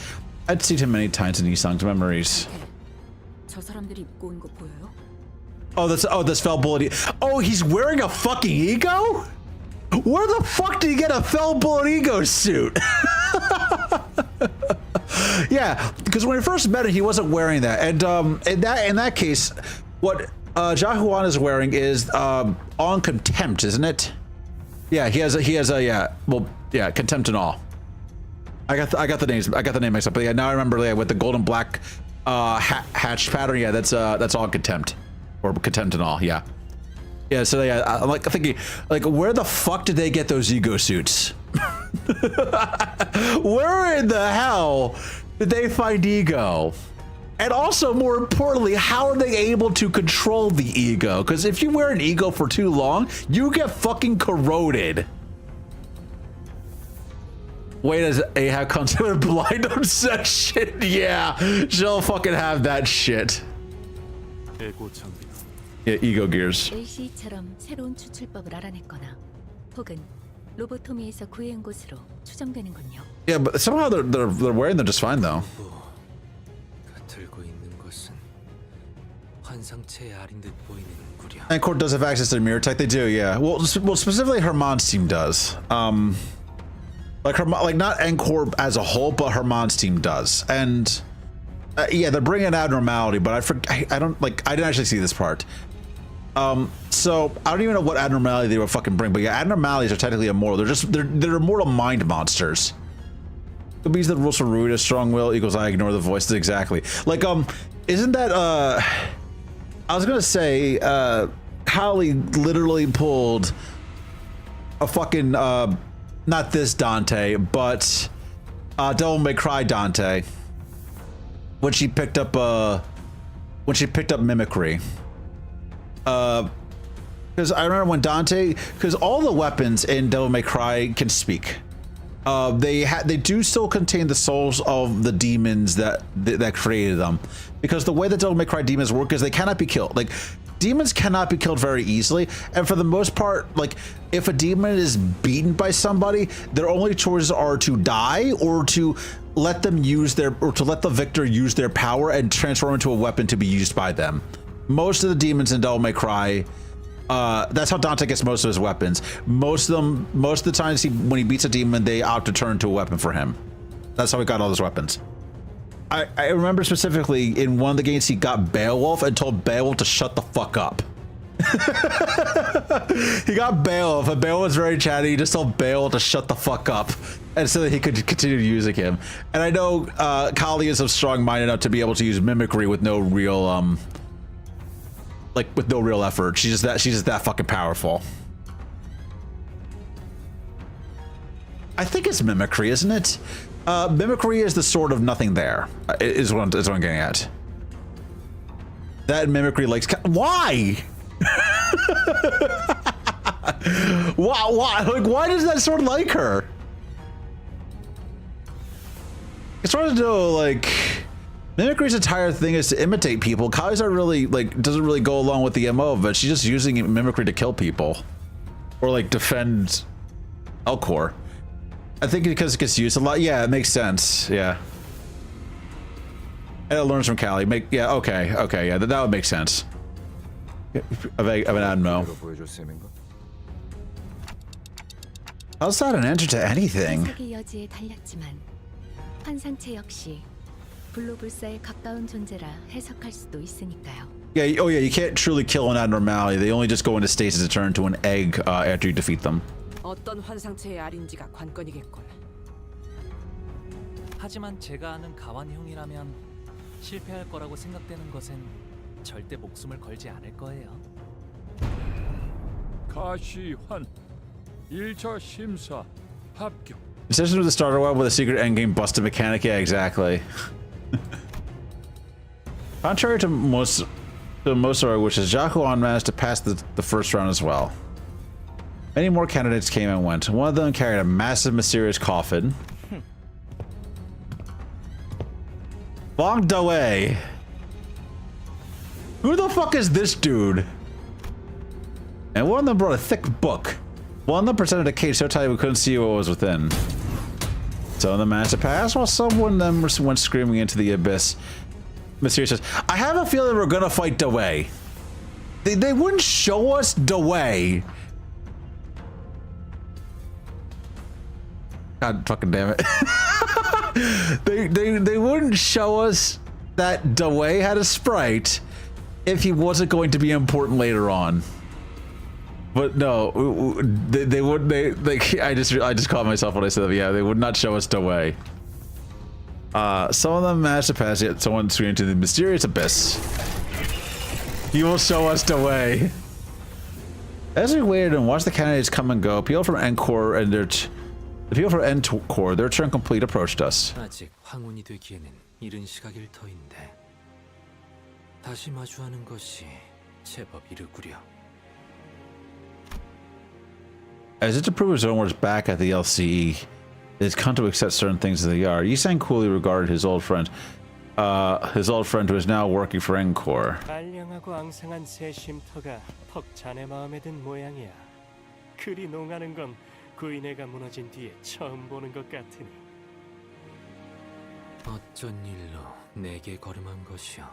Speaker 1: I'd seen him many times in Isang's memories.
Speaker 6: 저 사람들이 입고 온 거 보여요?
Speaker 1: Oh, that's Fell Bullet. Oh, he's wearing a fucking ego? Where the fuck did he get a Fell Bullet ego suit? Yeah, because when we first met him, he wasn't wearing that, and in that case, what Jacques Juan is wearing is on contempt, isn't it? Yeah, he has a yeah, well, yeah, contempt and all. I got the name mixed up, but yeah, now I remember, yeah, with the golden black hatched pattern, yeah, that's all contempt, or contempt and all, yeah. Yeah, so yeah, I'm like thinking, like, where the fuck did they get those ego suits? Where in the hell did they find ego? And also, more importantly, how are they able to control the ego? Because if you wear an ego for too long, you get fucking corroded. Wait as Ahab comes in with blind obsession. Yeah, she'll fucking have that shit. Yeah, ego gears.
Speaker 6: AC처럼 새로운 추출법을 알아냈거나 혹은 로보토미에서 구해온 곳으로 추정되는군요.
Speaker 1: Yeah, but somehow they're wearing them just fine though.
Speaker 13: 들고 있는 것은 환상체에 아린 듯 보이는구려.
Speaker 1: And Court does have access to the mirror tech. They do, yeah. Well, specifically Herman's team does. Like not Encore as a whole, but Herman's team does. And yeah, they're bringing abnormality, but I didn't actually see this part. So I don't even know what abnormality they would fucking bring, but yeah, abnormalities are technically immortal. They're immortal mind monsters. It means the rules for Ruida, strong will equals I ignore the voices exactly. Like isn't that I was gonna say Holly literally pulled a fucking not this Dante, but Devil May Cry Dante when she picked up mimicry. Because I remember when Dante, because all the weapons in Devil May Cry can speak. They do still contain the souls of the demons that created them, because the way that Devil May Cry demons work is they cannot be killed. Like demons cannot be killed very easily, and for the most part, like if a demon is beaten by somebody, their only choices are to die or to let them let the victor use their power and transform into a weapon to be used by them. Most of the demons in Devil May Cry, that's how Dante gets most of his weapons. Most of the times when he beats a demon, they opt to turn into a weapon for him. That's how he got all those weapons. I remember specifically in one of the games he got Beowulf and told Beowulf to shut the fuck up. He got Beowulf, and Beowulf was very chatty. He just told Beowulf to shut the fuck up, and so that he could continue using him. And I know Kali is of strong-minded enough to be able to use mimicry with no real with no real effort. She's just that fucking powerful. I think it's mimicry, isn't it? Mimicry is the sort of nothing there, is what I'm getting at. That mimicry likes... Why? Why? Like, why does that sword like her? It's hard to know, like... Mimicry's entire thing is to imitate people. Kali's not really, doesn't really go along with the MO, but she's just using mimicry to kill people. Or, defend Elcor. I think because it gets used a lot. Yeah, it makes sense. Yeah. And it learns from Kali. Okay, yeah, that would make sense. Of an Admo. How's that an answer to anything? Yeah, oh yeah, you can't truly kill an abnormality. They only just go into stasis to turn into an egg after you defeat them.
Speaker 3: 어떤 환상체의 알인지가 관건이겠군.
Speaker 7: 하지만 제가 아는 가완형이라면 실패할 거라고 생각되는 것엔 절대 목숨을 걸지 않을 거예요.
Speaker 12: 가시환 1차 심사 합격.
Speaker 1: Essentially with the starter web with a secret endgame busted mechanic. Yeah, exactly. Contrary to most of our wishes, Jakuan managed to pass the first round as well. Many more candidates came and went. One of them carried a massive, mysterious coffin. Bong Dawei. Who the fuck is this dude? And one of them brought a thick book. One of them presented a cage so tight we couldn't see what was within. Some of them managed to pass, while some of them went screaming into the abyss. Mysterious says, I have a feeling we're gonna fight Dawei. They wouldn't show us Dawei. God fucking damn it. they wouldn't show us that Dawei had a sprite if he wasn't going to be important later on. But no, they would. I just caught myself when I said that. Yeah, they would not show us Dawei. Some of them managed to pass it. Someone screamed to the mysterious abyss. You will show us Dawei. As we waited and watched the candidates come and go, people from Encore and their The people from Encore, their turn complete, approached us.
Speaker 13: 아직 황혼이 되기에는 이른 시각일 터인데 다시 마주하는 것이 제법 이르구려.
Speaker 1: As if to prove his own words back at the LCE, his Canto accepts certain things as they are. Yisan coolly regarded his old friend who is now working for Encore.
Speaker 16: 알량하고 앙상한 새 쉼터가 턱 자네 마음에 든 모양이야. 그리 농하는 건 구인회가 무너진 뒤에 처음 보는 것 같으니.
Speaker 13: 어쩐 일로 내게 걸음한 것이여.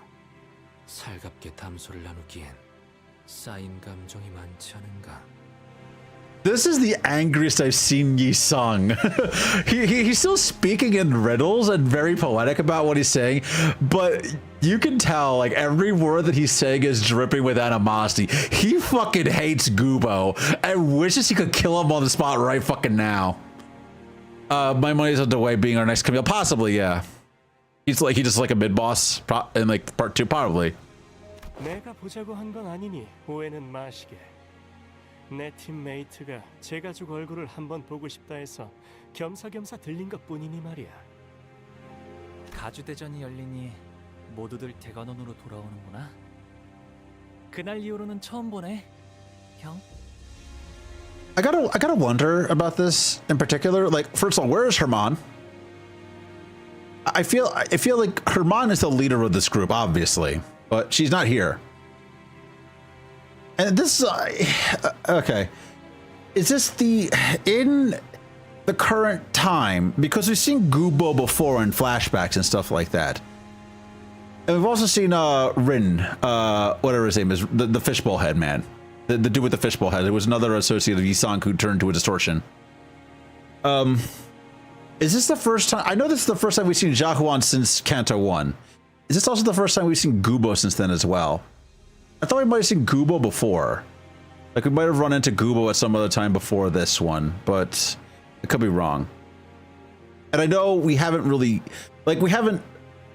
Speaker 13: 살갑게 담소를 나누기엔 쌓인 감정이 많지 않은가.
Speaker 1: This is the angriest I've seen Yi Sung. He's still speaking in riddles and very poetic about what he's saying, but you can tell like every word that he's saying is dripping with animosity. He fucking hates Gubo and wishes he could kill him on the spot right fucking now. My money's on the way being our next Camille. Possibly, yeah. He's just like a mid-boss in like part 2, probably.
Speaker 16: 내가 보자고 한 건 아니니 오해는 마시게. 내 팀메이트가 제 가족 얼굴을 한번 보고 싶다 해서 겸사겸사 들린 것뿐이니 말이야.
Speaker 7: 가주 대전이 열리니 모두들 대관원으로 돌아오는구나. 그날 이후로는 처음 보네, 형.
Speaker 1: I gotta wonder about this in particular. Like, first of all, where is Herman? I feel like Herman is the leader of this group, obviously, but she's not here. And this okay. Is this in the current time? Because we've seen Gubo before in flashbacks and stuff like that. And we've also seen Rin, whatever his name is, the fishbowl head man. The dude with the fishbowl head. It was another associate of Yisang who turned to a distortion. Is this the first time? I know this is the first time we've seen Jahuan since Canto 1. Is this also the first time we've seen Gubo since then as well? I thought we might have seen Gubo before. Like, we might have run into Gubo at some other time before this one, but it could be wrong. And I know we haven't really, like, we haven't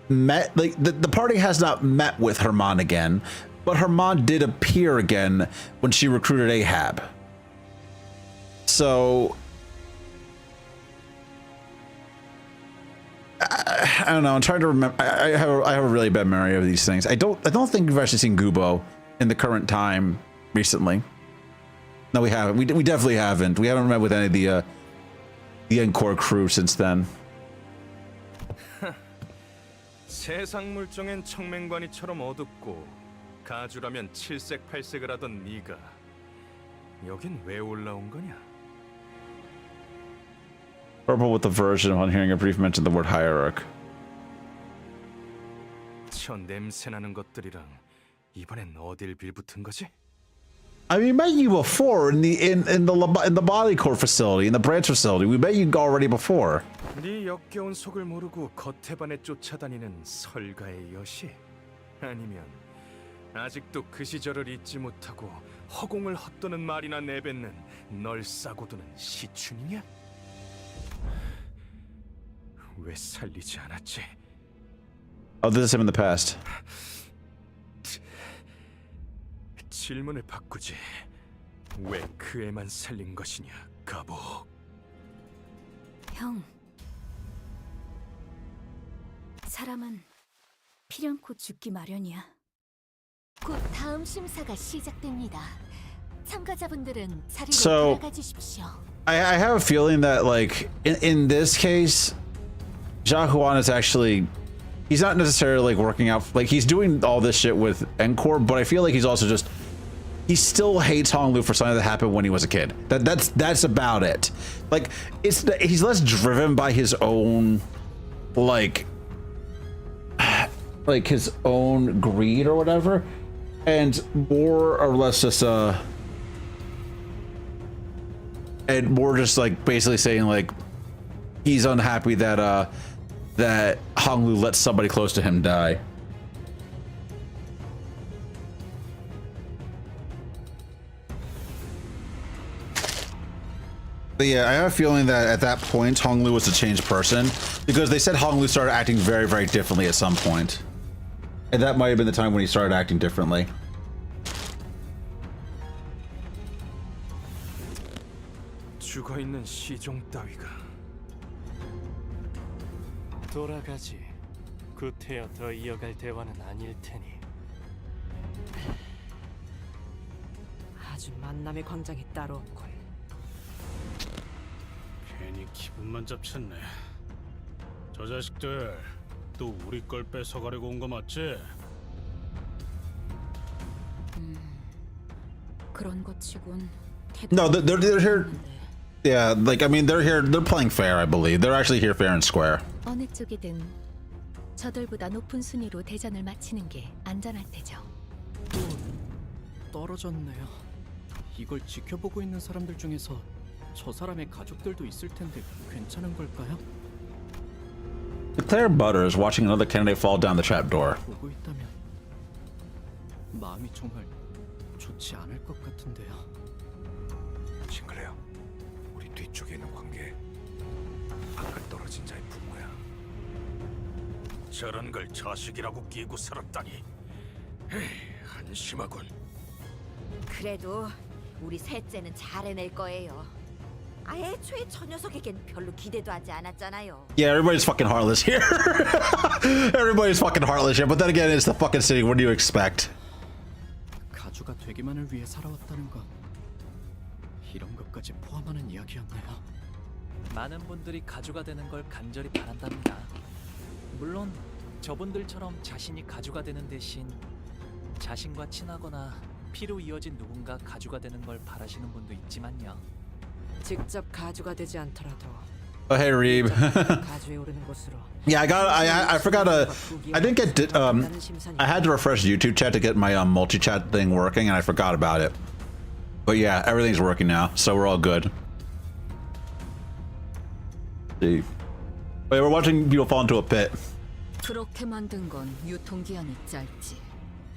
Speaker 1: met, like, the party has not met with Herman again, but Herman did appear again when she recruited Ahab. So I don't know. I'm trying to remember. I have a really bad memory of these things. I don't think we've actually seen Gubo in the current time recently. No, we haven't. We definitely haven't. We haven't met with any of the Encore crew since then.
Speaker 5: 세상 물정엔 청맹관이처럼 어둡고 가주라면 칠색팔색을 하던 네가 여긴 왜 올라온 거냐?
Speaker 1: Purple with the version on hearing a brief mention of the word hierarch.
Speaker 5: 저 냄새나는 것들이랑 이번엔 어딜 빌붙은 거지?
Speaker 1: I mean, we met you before in the body core facility, in the branch facility. We met you already before.
Speaker 5: 네 역겨운 속을 모르고 겉에반에 쫓아다니는 설가의 여시? 아니면 아직도 그 시절을 잊지 못하고 허공을 헛도는 말이나 내뱉는 널 싸고 두는 시춘이냐? 왜 살리지 않았지?
Speaker 1: Oh, this is him in the past.
Speaker 5: 질문을 바꾸지. 왜 그 애만 살린 것이냐, 가보.
Speaker 6: 형, 사람은 필연코 죽기 마련이야.
Speaker 14: 곧 다음 심사가 시작됩니다. 참가자분들은 자리로
Speaker 1: So,
Speaker 14: 돌아가 주십시오.
Speaker 1: I have a feeling that, like, in this case, Jahuan is actually, he's not necessarily like working out, like he's doing all this shit with Encore, but I feel like he's also just, he still hates Honglu for something that happened when he was a kid. That's about it. Like, he's less driven by his own, like his own greed or whatever, and more or less just and more just like basically saying like he's unhappy that that Honglu let somebody close to him die. But yeah, I have a feeling that at that point Honglu was a changed person, because they said Honglu started acting very, very differently at some point. And that might have been the time when he started acting differently.
Speaker 5: 죽어 있는 시종 따위가
Speaker 16: 돌아가지. 구태여 더 이어갈 대화는 아닐 테니.
Speaker 3: 아주 만남의 광장이 따로 없군.
Speaker 15: 괜히 기분만 잡쳤네. 저 자식들 또 우리 걸 뺏어가려고 온 거 맞지?
Speaker 6: 그런 것 치곤
Speaker 1: No, they're here. Yeah, like I mean, they're here. They're playing fair, I believe. They're actually here fair and square.
Speaker 8: 어느 쪽이든 저들보다 높은 순위로 대전을 마치는 게 안전할 테죠.
Speaker 4: 떨어졌네요. 이걸 지켜보고 있는 사람들 중에서 저 사람의 가족들도 있을 텐데 괜찮은 걸까요?
Speaker 1: Claire Butters watching another candidate fall down the trapdoor.
Speaker 4: 보고 있다면 마음이 정말 좋지 않을 것 같은데요.
Speaker 17: 싱클레어, 우리 뒤쪽에 있는 관계 아까 떨어진 자의 부모야.
Speaker 5: 저런 걸 자식이라고 끼고 살았다니. 에이, 한심하군.
Speaker 11: 그래도 우리 셋째는 잘 해낼 거예요. 애초에 저 녀석에겐 별로 기대도 하지 않았잖아요.
Speaker 1: Yeah, everybody's fucking heartless here. Everybody's fucking heartless here. But then again, it's the fucking city. What do you expect?
Speaker 4: 가주가 되기만을 위해 살아왔다는 건 이런 것까지 포함하는 이야기였나요?
Speaker 7: 많은 분들이 가주가 되는 걸 간절히 바란답니다. 물론 저분들처럼 자신이 가주가 되는 대신 자신과 친하거나 피로 이어진 누군가 가주가 되는 걸 바라시는 분도 있지만요.
Speaker 3: 직접 가주가 되지 않더라도
Speaker 1: Oh, hey, Reeb.
Speaker 3: 가주에 오르는 곳으로.
Speaker 1: Yeah, I forgot I didn't get I had to refresh YouTube chat to get my multi-chat thing working, and I forgot about it. But yeah, everything's working now, so we're all good. See. Wait, we're watching people fall into a pit.
Speaker 6: 그렇게 만든 건 유통기한이 짧지.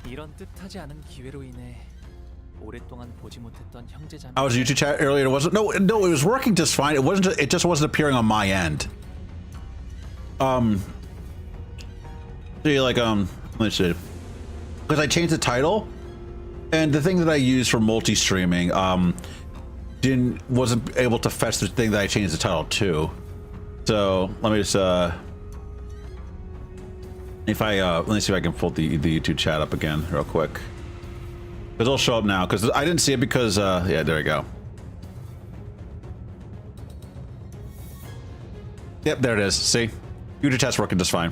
Speaker 7: 이런 뜻하지 않은 기회로 인해 오랫동안 보지 못했던 형제자매.
Speaker 1: I was YouTube chat earlier. It wasn't. No, it was working just fine. It wasn't. It just wasn't appearing on my end. See, like let's see, because I changed the title, and the thing that I use for multi-streaming wasn't able to fetch the thing that I changed the title to. So let me just let me see if I can pull the YouTube chat up again real quick. Because it'll show up now, because I didn't see it because, yeah, there we go. Yep, there it is. See? YouTube chat's working just fine.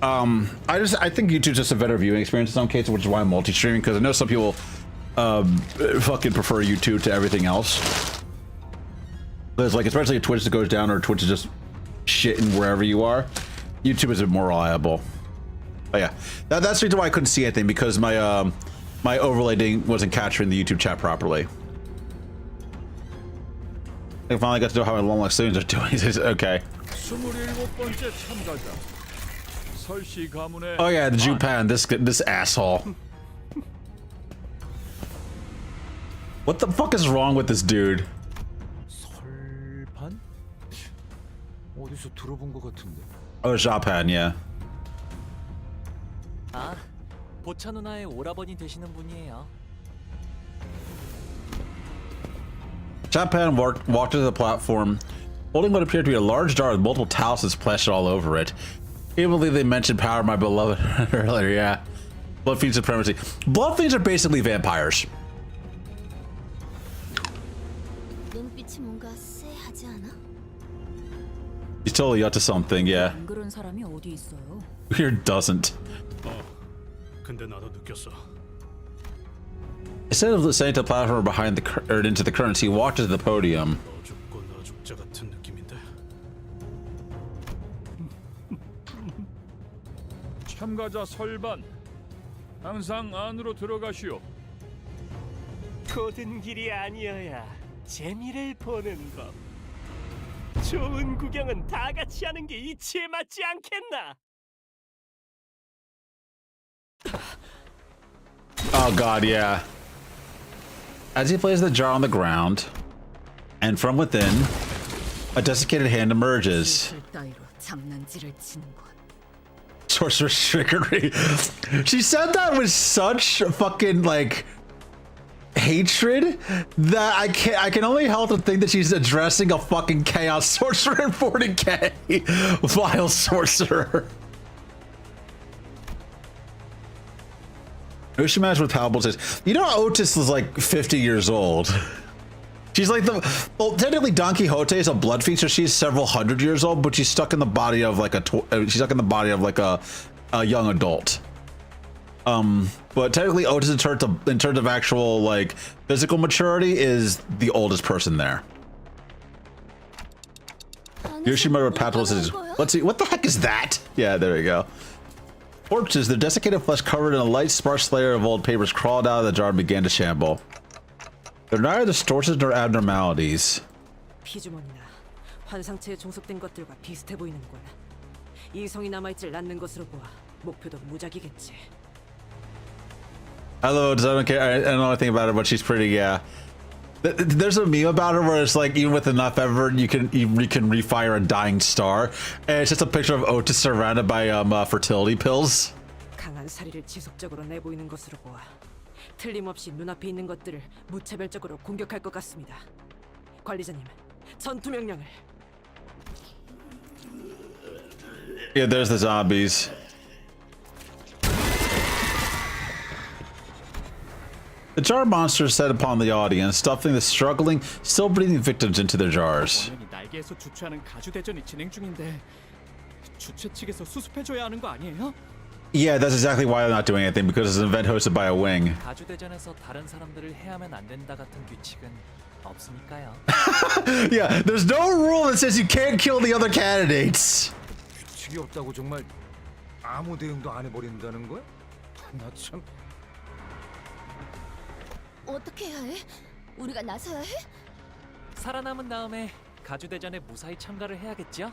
Speaker 1: I think YouTube's just a better viewing experience in some cases, which is why I'm multi-streaming, because I know some people fucking prefer YouTube to everything else. There's like, especially if Twitch goes down or Twitch is just shitting wherever you are, YouTube is more reliable. But yeah, that's the reason why I couldn't see anything, because my my overlay wasn't capturing the YouTube chat properly. I finally got to know how my long students are doing. Okay.
Speaker 12: 27번째 참가자. 설씨 가문의
Speaker 1: Oh yeah, the Jupan, this asshole. What the fuck is wrong with this dude?
Speaker 17: 설반? 어디서 들어본 것 같은데.
Speaker 1: Oh, Japan, yeah.
Speaker 7: 아, 보차 누나의 오라버니 되시는 분이에요.
Speaker 1: Japan walked to the platform, holding what appeared to be a large jar with multiple talismans splashed all over it. Can't believe they mentioned Power My Beloved earlier, yeah. Blood Fiend Supremacy. Blood Fiends are basically vampires.
Speaker 14: 눈빛이 뭔가 쎄하지 않아?
Speaker 1: He's totally up to something, yeah.
Speaker 6: 안 그런 사람이 어디 있어요?
Speaker 1: Here doesn't.
Speaker 15: 근데 나도 느꼈어.
Speaker 1: Instead of listening to the platform behind or into the currents, he walked to the podium.
Speaker 15: 너 죽고 나 죽자 같은 느낌인데.
Speaker 12: 참가자 설반. 항상 안으로 들어가시오.
Speaker 16: 고든 길이 아니어야 재미를 보는 법. 좋은 구경은 다 같이 하는 게 이치에 맞지 않겠나?
Speaker 1: Oh god, yeah. As he places the jar on the ground, and from within, a desiccated hand emerges. Sorcerer's trickery. She said that with such fucking like hatred that I can only help to think that she's addressing a fucking chaos sorcerer in 40k. Vile sorcerer. Ocean match with palpable says, you know, Otis is like 50 years old. She's like technically Don Quixote is a blood fiend, so she's several hundred years old, but she's stuck in the body of like a young adult. But technically Otis in terms of actual like physical maturity is the oldest person there. Yoshimura Patel says, let's see, what the heck is that? Yeah, there we go. Corpses, their desiccated flesh covered in a light, sparse layer of old papers crawled out of the jar and began to shamble. They're neither distortions nor abnormalities.
Speaker 3: 피주머니나 환상체에 종속된 것들과 비슷해 보이는군. 이성이 남아있질 않는 것으로 보아 목표도 무작위겠지.
Speaker 1: Hello, I don't care. I don't know anything about her, but she's pretty. Yeah. There's a meme about her where it's like even with enough effort, you can refire a dying star, and it's just a picture of Otis surrounded by fertility pills.
Speaker 3: 강한 사리를 지속적으로 내보이는 것으로 보아 틀림없이 눈앞에 있는 것들을 무차별적으로 공격할 것 같습니다. 관리자님, 전투 명령을.
Speaker 1: Yeah, there's the zombies. The jar monster set upon the audience, stuffing the struggling, still breathing victims into their jars.
Speaker 4: 날개에서 주최하는 가주 대전이 진행 중인데 주최 측에서 수습해줘야 하는 거 아니에요?
Speaker 1: Yeah, that's exactly why they're not doing anything, because it's an event hosted by a wing.
Speaker 7: 가주 대전에서 다른 사람들을 해하면 안 된다 같은 규칙은 없으니까요.
Speaker 1: Yeah, there's no rule that says you can't kill the other candidates.
Speaker 17: 규칙이 없다고 정말 아무 대응도 안 해버린다는 거야? 나 참.
Speaker 14: 어떻게 해야 해? 우리가 나서야 해?
Speaker 7: 살아남은 다음에 가주 대전에 무사히 참가를 해야겠죠?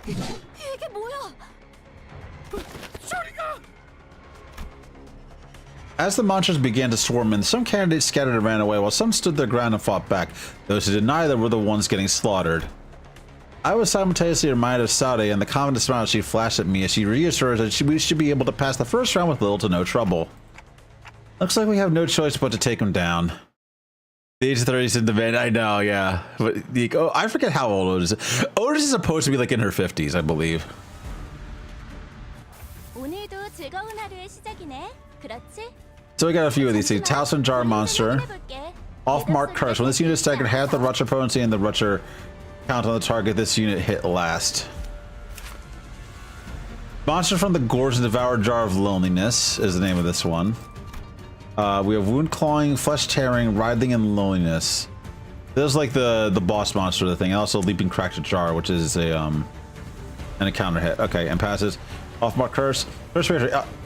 Speaker 14: 이게 뭐야?
Speaker 1: As the monsters began to swarm in, some candidates scattered and ran away, while some stood their ground and fought back. Those who did neither were the ones getting slaughtered. I was simultaneously reminded of Sade and the confident smile she flashed at me as she reassured that we should be able to pass the first round with little to no trouble. Looks like we have no choice but to take him down. The age of 30 is in the band. I know, yeah. But I forget how old Otis is. Otis is supposed to be like in her 50s, I believe.
Speaker 14: 오늘도 즐거운 하루의 시작이네. 그렇지?
Speaker 1: So we got a few of these things. Talisman Jar Monster. Off-mark curse. When this unit staggered half the Rupture potency and the Rupture count on the target, this unit hit last. Monster from the Gorge and Devoured Jar of Loneliness is the name of this one. We have Wound Clawing, Flesh Tearing, Writhing, and Loneliness. This is like the boss monster of the thing. And also Leaping Cracked Jar, which is a an encounter hit. Okay, and passes. Off-mark curse. First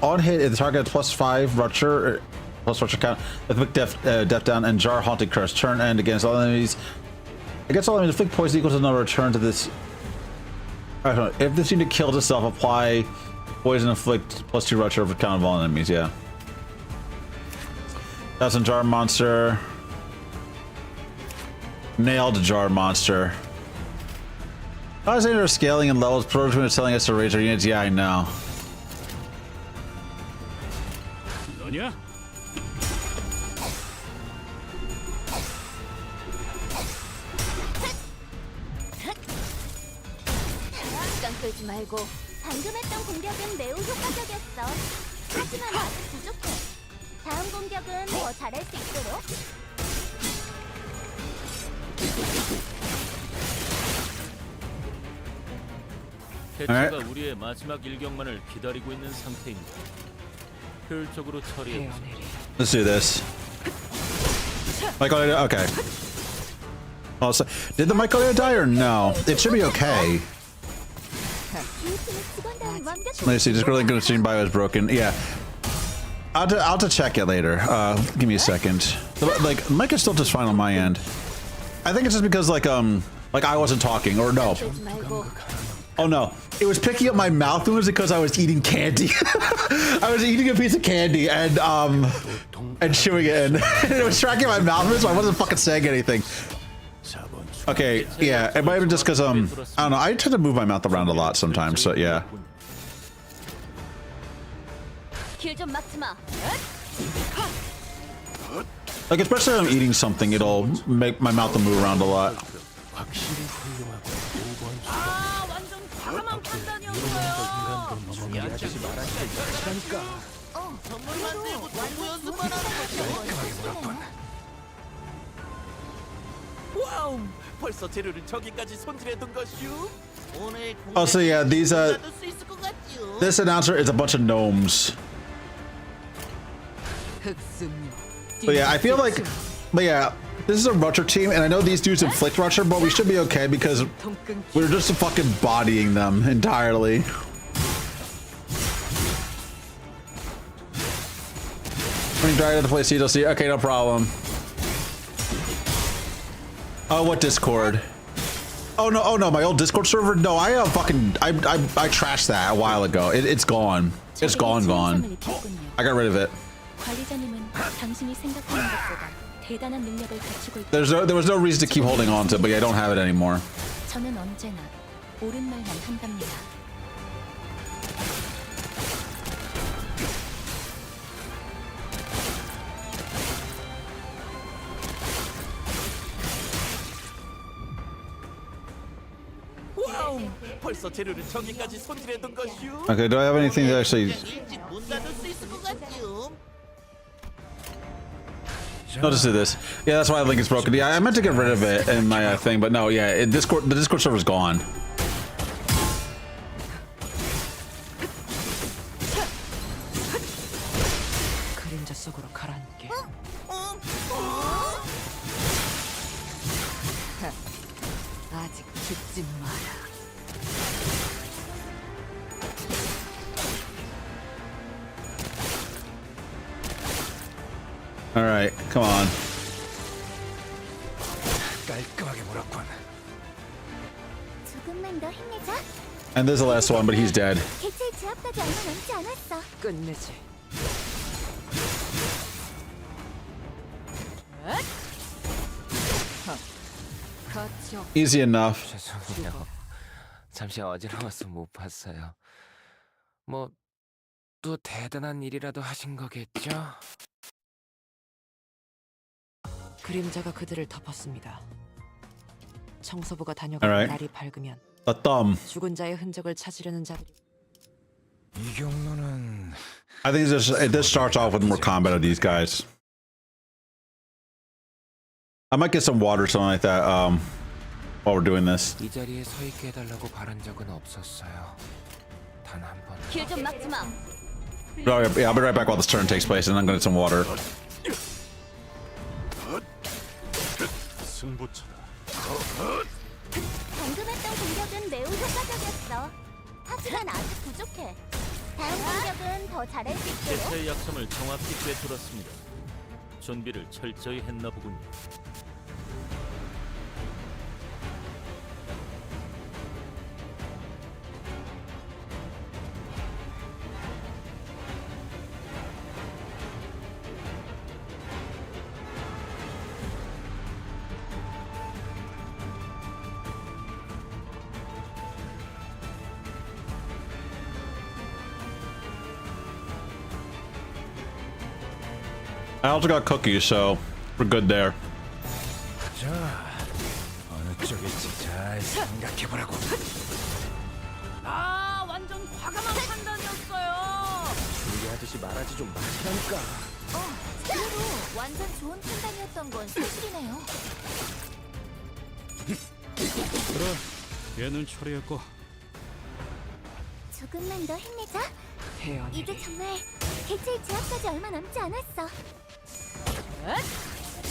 Speaker 1: on hit, the target +5 Rupture, plus Rupture count, with death down, and Jar Haunted Curse. Turn end against all enemies. Against all enemies, inflict poison equal to the number. Return to this. I don't know. If this unit kills itself, apply poison, inflict +2 Rupture over count of all enemies. Yeah. That's a Jar Monster. Nailed Jar Monster. I was saying they're scaling in levels. Prototype is telling us to raise our units. Yeah, I know.
Speaker 15: 너냐?
Speaker 14: 시간 끌지 말고 방금 했던 공격은 매우 효과적이었어. 하지만 아직 부족해. 다음 공격은 더 잘할 수 있도록.
Speaker 18: 대체가 우리의 마지막 일격만을 기다리고 있는 상태입니다. 효율적으로 처리해.
Speaker 1: Let's do this. Michael, okay. Also, did the Michael die or no? It should be okay. Let's see, just really good machine bio is broken. Yeah. I'll have to check it later. Give me a second. Like, mic is still just fine on my end. I think it's just because like I wasn't talking, or no. Oh no, it was picking up my mouth moves because I was eating candy. I was eating a piece of candy and chewing it in. It was tracking my mouth moves, so I wasn't fucking saying anything. Okay, yeah, it might have been just because I don't know, I tend to move my mouth around a lot sometimes, so yeah. Like, especially when I'm eating something, it'll make my mouth move around a lot.
Speaker 15: 확실히 훌륭하고 5번
Speaker 9: 아, 완전 과감한 판단이었어요.
Speaker 15: 넘어가지 말아야니까.
Speaker 9: 선물 만들고 농구 연습만 하는
Speaker 7: 와우, 벌써 재료를 저기까지 손질해둔 것이오. 오늘
Speaker 1: Oh, so yeah, these this announcer is a bunch of gnomes. But yeah, I feel like, but yeah, this is a Rusher team, and I know these dudes inflict Rusher, but we should be okay because we're just fucking bodying them entirely. Bring Dry to play CDLC. Okay, no problem. Oh, what Discord? Oh no, my old Discord server? No, I trashed that a while ago. It's gone. It's gone. I got rid of it. There was no reason to keep holding on to it, but yeah, I don't have it anymore.
Speaker 8: 저는 언제나 옳은 말만 한답니다.
Speaker 7: 와우, 벌써 재료를 저기까지 손질해둔 것이오.
Speaker 1: Okay, do I have anything that actually?
Speaker 7: 문 닫을 수 있을 것 같지요.
Speaker 1: No, just do this. Yeah, that's why the link is broken. Yeah, I meant to get rid of it in my thing, but no, yeah, the Discord server is gone.
Speaker 3: 그림자 속으로 가라앉게. 아직 죽지 마라.
Speaker 1: All right, come on.
Speaker 17: 깔끔하게 몰았군.
Speaker 14: 조금만 더 힘내자.
Speaker 1: And there's the last one, but he's dead.
Speaker 14: 개체 제압까지 얼마 남지 않았어.
Speaker 3: 끝내지.
Speaker 1: Easy enough.
Speaker 13: 죄송해요. 잠시 어지러워서 못 봤어요. 뭐 또 대단한 일이라도 하신 거겠죠?
Speaker 3: 그림자가 그들을 덮었습니다. 청소부가 다녀간
Speaker 1: Alright.
Speaker 3: 날이 밝으면
Speaker 1: A thumb.
Speaker 3: 죽은 자의 흔적을 찾으려는 자들이
Speaker 17: 이 경로는
Speaker 1: I think this starts off with more combat of these guys. I might get some water or something like that while we're doing this.
Speaker 13: 이 자리에 서 있게 해달라고 바란 적은 없었어요. 단 한 번.
Speaker 14: 길 좀 막지 마.
Speaker 1: Oh, yeah, I'll be right back while this turn takes place, and I'm gonna get some water.
Speaker 2: 승부처다.
Speaker 14: 방금 했던 공격은 매우 효과적이었어. 하지만 아직 부족해. 다음 공격은 더 잘할 수 있도록.
Speaker 18: 제차의 약점을 정확히 꿰뚫었습니다. 준비를 철저히 했나 보군요.
Speaker 1: I also got cookies, so we're good there.
Speaker 17: 자, 어느 쪽일지 잘 생각해보라고.
Speaker 9: 아, 완전 과감한 판단이었어요.
Speaker 16: 준비하듯이 말하지 좀 마시라니까.
Speaker 14: 그래도 완전 좋은 판단이었던 건 사실이네요.
Speaker 15: 그래, 얘는 처리했고.
Speaker 14: 조금만 더 힘내자.
Speaker 3: 해연이
Speaker 14: 이제 정말 개체의 제압까지 얼마 남지 않았어.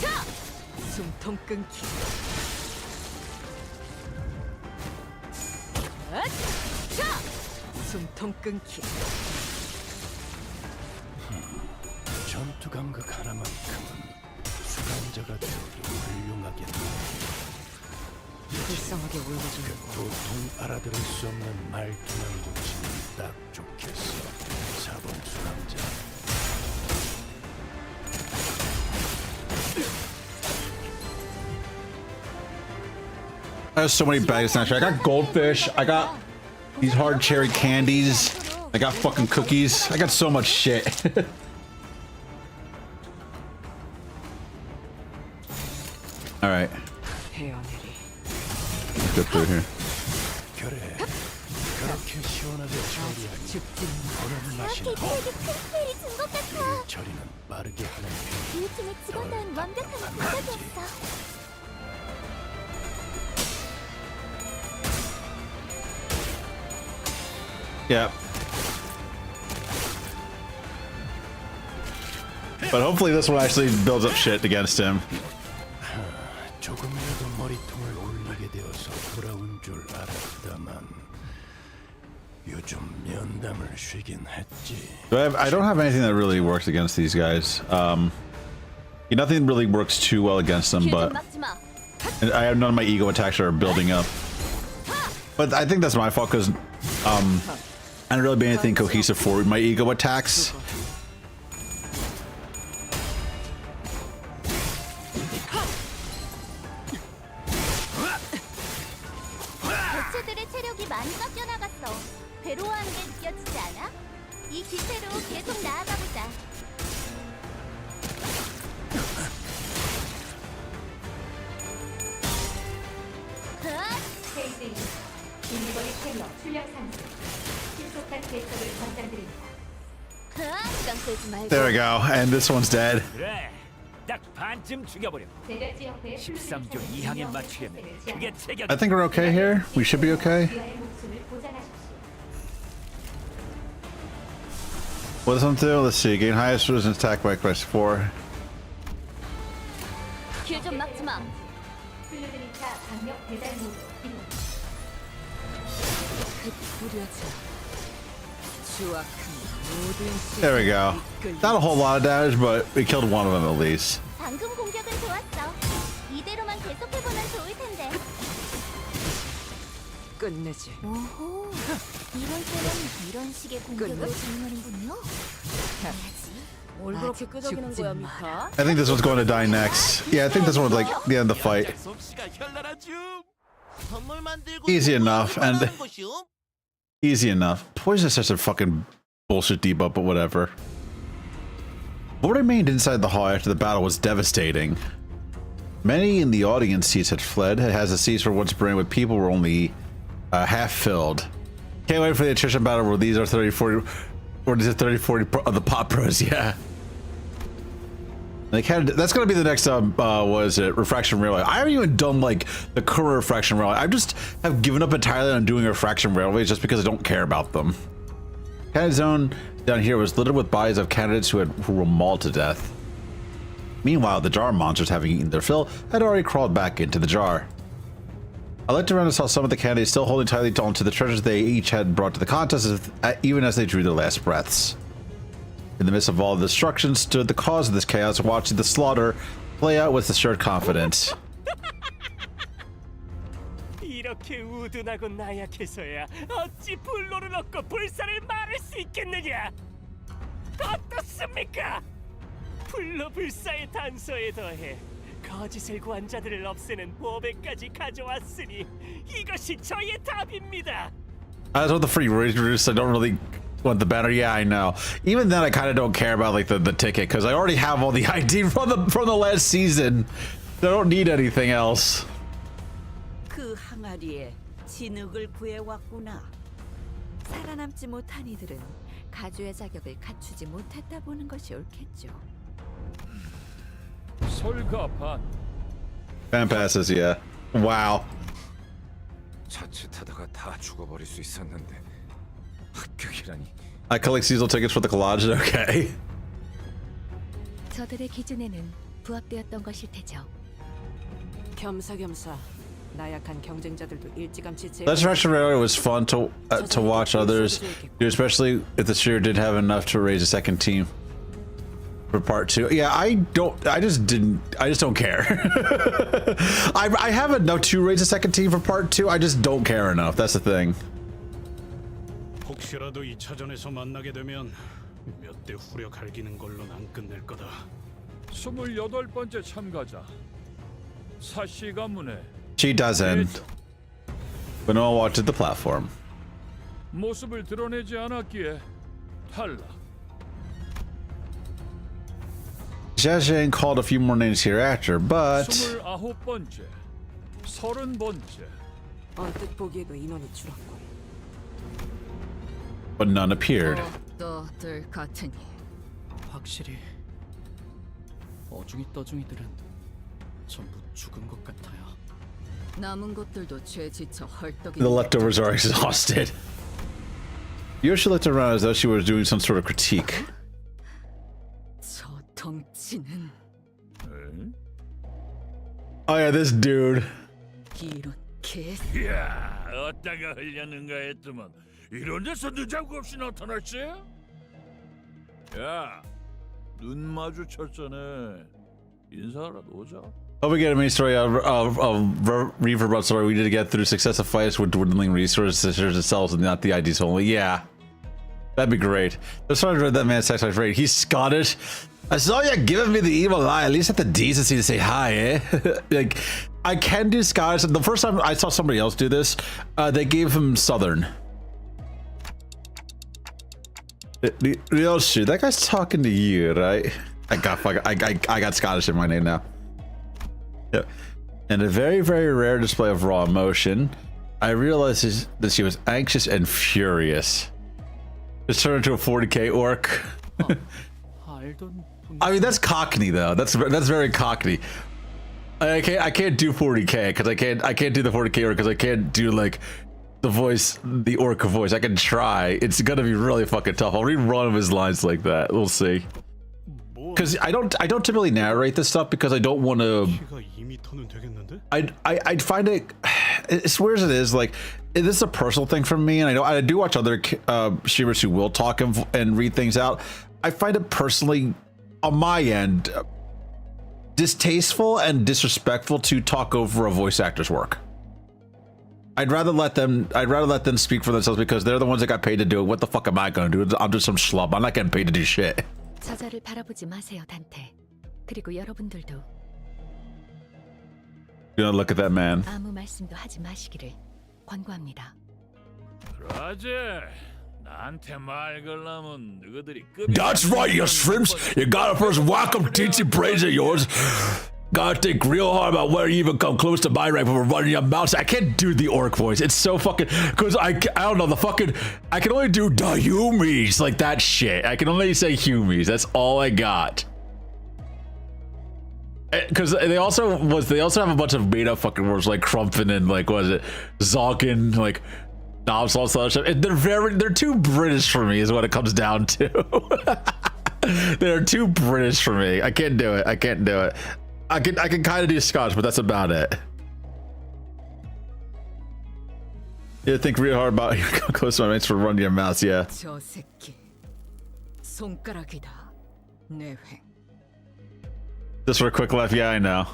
Speaker 3: 자! 숨통 끊기. 자! 숨통 끊기.
Speaker 15: 전투 감각 하나만큼은 수감자가 되어도 훌륭하겠네.
Speaker 3: 불쌍하게 울고주는 거.
Speaker 15: 도통 알아들을 수 없는 말투만 고치면 딱 좋겠어. 4번 수감자.
Speaker 1: I have so many bags of snacks. I got goldfish. I got these hard cherry candies. I got fucking cookies. I got so much shit. All right.
Speaker 3: 헤어내리.
Speaker 1: Let's go through here.
Speaker 15: 그래. 그렇게 시원하게 처리하니 보는 맛이
Speaker 14: 되게 큰 스케일이 든 것 같아.
Speaker 15: 처리는 빠르게 하는
Speaker 14: 이 팀의 직원다운 완벽한 공격이었어.
Speaker 1: Yep. But hopefully this one actually builds up shit against him.
Speaker 15: 조금이라도 머리통을 올리게 되어서 돌아온 줄 알았다만 요즘 면담을 쉬긴 했지.
Speaker 1: I don't have anything that really works against these guys. Nothing really works too well against them, but I have none of my ego attacks are building up. But I think that's my fault because I don't really be anything cohesive for my ego attacks.
Speaker 14: 개체들의 체력이 많이 깎여 나갔어. 괴로워하는 게 느껴지지 않아? 이 기세로 계속 나아가 보자.
Speaker 8: 인리버리 캐리어 출력 상승. 신속한 대처를 권장드립니다.
Speaker 14: 시간 끌지 말고.
Speaker 1: There we go, and this one's dead.
Speaker 19: 그래, 딱 반쯤 죽여버려. 13조 2항에 맞추려면 그게 체격.
Speaker 1: I think we're okay here. We should be okay. What does something do? Let's see. Gain highest resistance attack by quest 4.
Speaker 14: 길 좀 막지 마.
Speaker 8: 플루드니까 강력 배달 모드 이동.
Speaker 1: There we go. Not a whole lot of damage, but we killed one of them at least.
Speaker 14: 방금 공격은 좋았어. 이대로만 계속해보면 좋을 텐데.
Speaker 3: 끝내지.
Speaker 14: 오호. 이런 때는 이런 식의 공격으로 진행하는군요. 해야지.
Speaker 3: 뭘 그렇게 끄적이는 거야, 미카?
Speaker 1: I think this one's going to die next. Yeah, I think this one's like the end of the fight. Easy enough, and easy enough. Poison is such a fucking bullshit debuff, but whatever. What remained inside the hall after the battle was devastating. Many in the audience seats had fled, as the seats were once brimming with people were only half filled. Can't wait for the attrition battle where these are 30-40, or these are 30-40 of the pop pros, yeah. Like, that's gonna be the next what is it, refraction railway. I haven't even done like the current refraction railway. I just have given up entirely on doing refraction railways just because I don't care about them. Candidate zone down here was littered with bodies of candidates who were mauled to death. Meanwhile, the jar monsters, having eaten their fill, had already crawled back into the jar. I looked around and saw some of the candidates still holding tightly onto the treasures they each had brought to the contest, even as they drew their last breaths. In the midst of all the destruction stood the cause of this chaos, watching the slaughter play out with assured confidence.
Speaker 16: 이렇게 우둔하고 나약해서야 어찌 불로를 얻고 불사를 말할 수 있겠느냐? 어떻습니까? 불로 불사의 단서에 더해 거짓을 구한 자들을 없애는 보배까지 가져왔으니 이것이 저의 답입니다.
Speaker 1: I just want the free roost. I don't really want the banner. Yeah, I know. Even then, I kind of don't care about like the ticket because I already have all the ID from the last season. I don't need anything else.
Speaker 10: 그 항아리에 진흙을 구해왔구나.
Speaker 11: 살아남지 못한 이들은 가주의 자격을 갖추지 못했다 보는 것이 옳겠죠.
Speaker 12: 설가판.
Speaker 1: Fan passes, yeah. Wow.
Speaker 17: 자칫하다가 다 죽어버릴 수 있었는데 합격이라니.
Speaker 1: I collect seasonal tickets for the collage. Okay.
Speaker 6: 저들의 기준에는 부합되었던 것일 테죠.
Speaker 3: 겸사겸사 나약한 경쟁자들도 일찌감치 제.
Speaker 1: That Refraction Railway was fun to watch others do, especially if the studio did have enough to raise a second team for part 2. Yeah, I just don't care. I have enough to raise a second team for part 2. I just don't care enough. That's the thing.
Speaker 15: 혹시라도 2차전에서 만나게 되면 몇 대 후려 갈기는 걸로는 안 끝낼 거다.
Speaker 12: 28번째 참가자 사씨 가문의
Speaker 1: She doesn't. But no one watches the platform.
Speaker 12: 모습을 드러내지 않았기에 탈락.
Speaker 1: Zhang called a few more names hereafter, but
Speaker 12: 29번째, 30번째.
Speaker 3: 언뜻 보기에도 인원이 줄었고.
Speaker 1: but none appeared.
Speaker 6: 너들 같으니
Speaker 4: 확실히 어중이 떠중이들은 전부 죽은 것 같아요.
Speaker 6: 남은 것들도 죄 지쳐 헐떡이.
Speaker 1: The leftovers are exhausted. Yoshi looked around as though she was doing some sort of critique.
Speaker 6: 저 덩치는
Speaker 1: Oh yeah, this dude.
Speaker 6: 이런 개.
Speaker 12: 이야, 어디다가 흘렸는가 했더만 이런 데서 늦장구 없이 나타났지? 야, 눈 마주쳤잖아. 인사하러 오자.
Speaker 1: Oh, we get a main story of Reverb story. We need to get through successive fights with dwindling resources themselves and not the IDs only. Yeah. That'd be great. Let's try to read that man's text life rate. He's Scottish. I saw you giving me the evil eye. At least have the decency to say hi, eh? Like, I can do Scottish. The first time I saw somebody else do this, they gave him Southern. Real shit. That guy's talking to you, right? I got Scottish in my name now. Yep. And a very, very rare display of raw emotion, I realized that she was anxious and furious. Just turned into a 40k orc. I mean, that's Cockney though. That's very Cockney. I can't do 40k because I can't do the 40k orc because I can't do like the orc voice. I can try. It's gonna be really fucking tough. I'll read one of his lines like that. We'll see. Because I don't typically narrate this stuff because I don't want to. I'd find it as weird as it is. Like, this is a personal thing for me, and I do watch other streamers who will talk and read things out. I find it personally, on my end, distasteful and disrespectful to talk over a voice actor's work. I'd rather let them speak for themselves because they're the ones that got paid to do it. What the fuck am I gonna do? I'm just some schlub. I'm not getting paid to do shit.
Speaker 8: 저자를 바라보지 마세요, 단테. 그리고 여러분들도
Speaker 1: You know, look at that man.
Speaker 8: 아무 말씀도 하지 마시기를 권고합니다.
Speaker 12: 라제, 나한테 말 걸라면 너희들이
Speaker 1: That's right, you shrimps. You gotta first whack them teensy brains of yours. Gotta think real hard about whether you even come close to my rank before running your mouth. I can't do the orc voice. It's so fucking because I don't know I can only do the humies like that shit. I can only say humies. That's all I got. Because they also have a bunch of made up fucking words like crumpin and like what is it, Zalkin, like knobs, all that stuff. And they're too British for me is what it comes down to. They're too British for me. I can't do it. I can kind of do Scotch, but that's about it. You think real hard about you come close to my mates for running your mouth, yeah.
Speaker 6: 저 새끼 손가락이다. 내 횡.
Speaker 1: Just for a quick laugh, yeah, I know.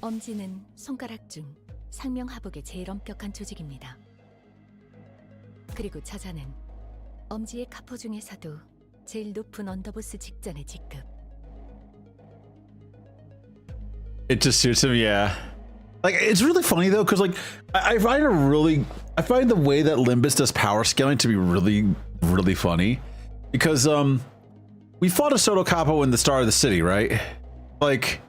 Speaker 8: 엄지는 손가락 중 상명하복의 제일 엄격한 조직입니다. 그리고 저자는 엄지의 카포 중에서도 제일 높은 언더보스 직전의 직급.
Speaker 1: It just suits him, yeah. Like, it's really funny though, because like I find the way that Limbus does power scaling to be really, really funny. Because we fought a Soto Capo in the Star of the City, right? Like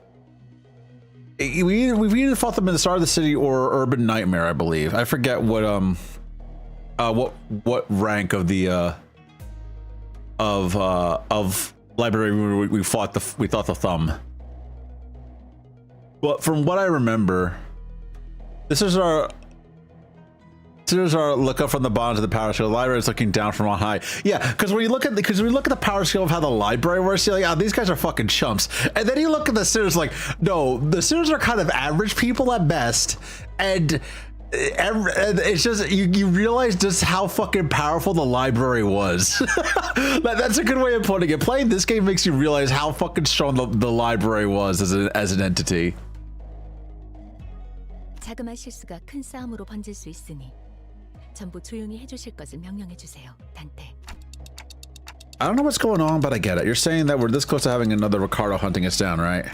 Speaker 1: we either fought them in the Star of the City or Urban Nightmare, I believe. I forget what rank of the of library we thought the thumb. Well, from what I remember, this is our look up from the bottom to the power scale. The library is looking down from on high. Yeah, because when you look at the power scale of how the library works, you're like, oh, these guys are fucking chumps. And then you look at the sinners, like, no, the sinners are kind of average people at best, and it's just you realize just how fucking powerful the library was. That's a good way of putting it. Playing this game makes you realize how fucking strong the library was as an entity.
Speaker 8: 자그마한 실수가 큰 싸움으로 번질 수 있으니 전부 조용히 해주실 것을 명령해 주세요, 단테.
Speaker 1: I don't know what's going on, but I get it. You're saying that we're this close to having another Ricardo hunting us down, right?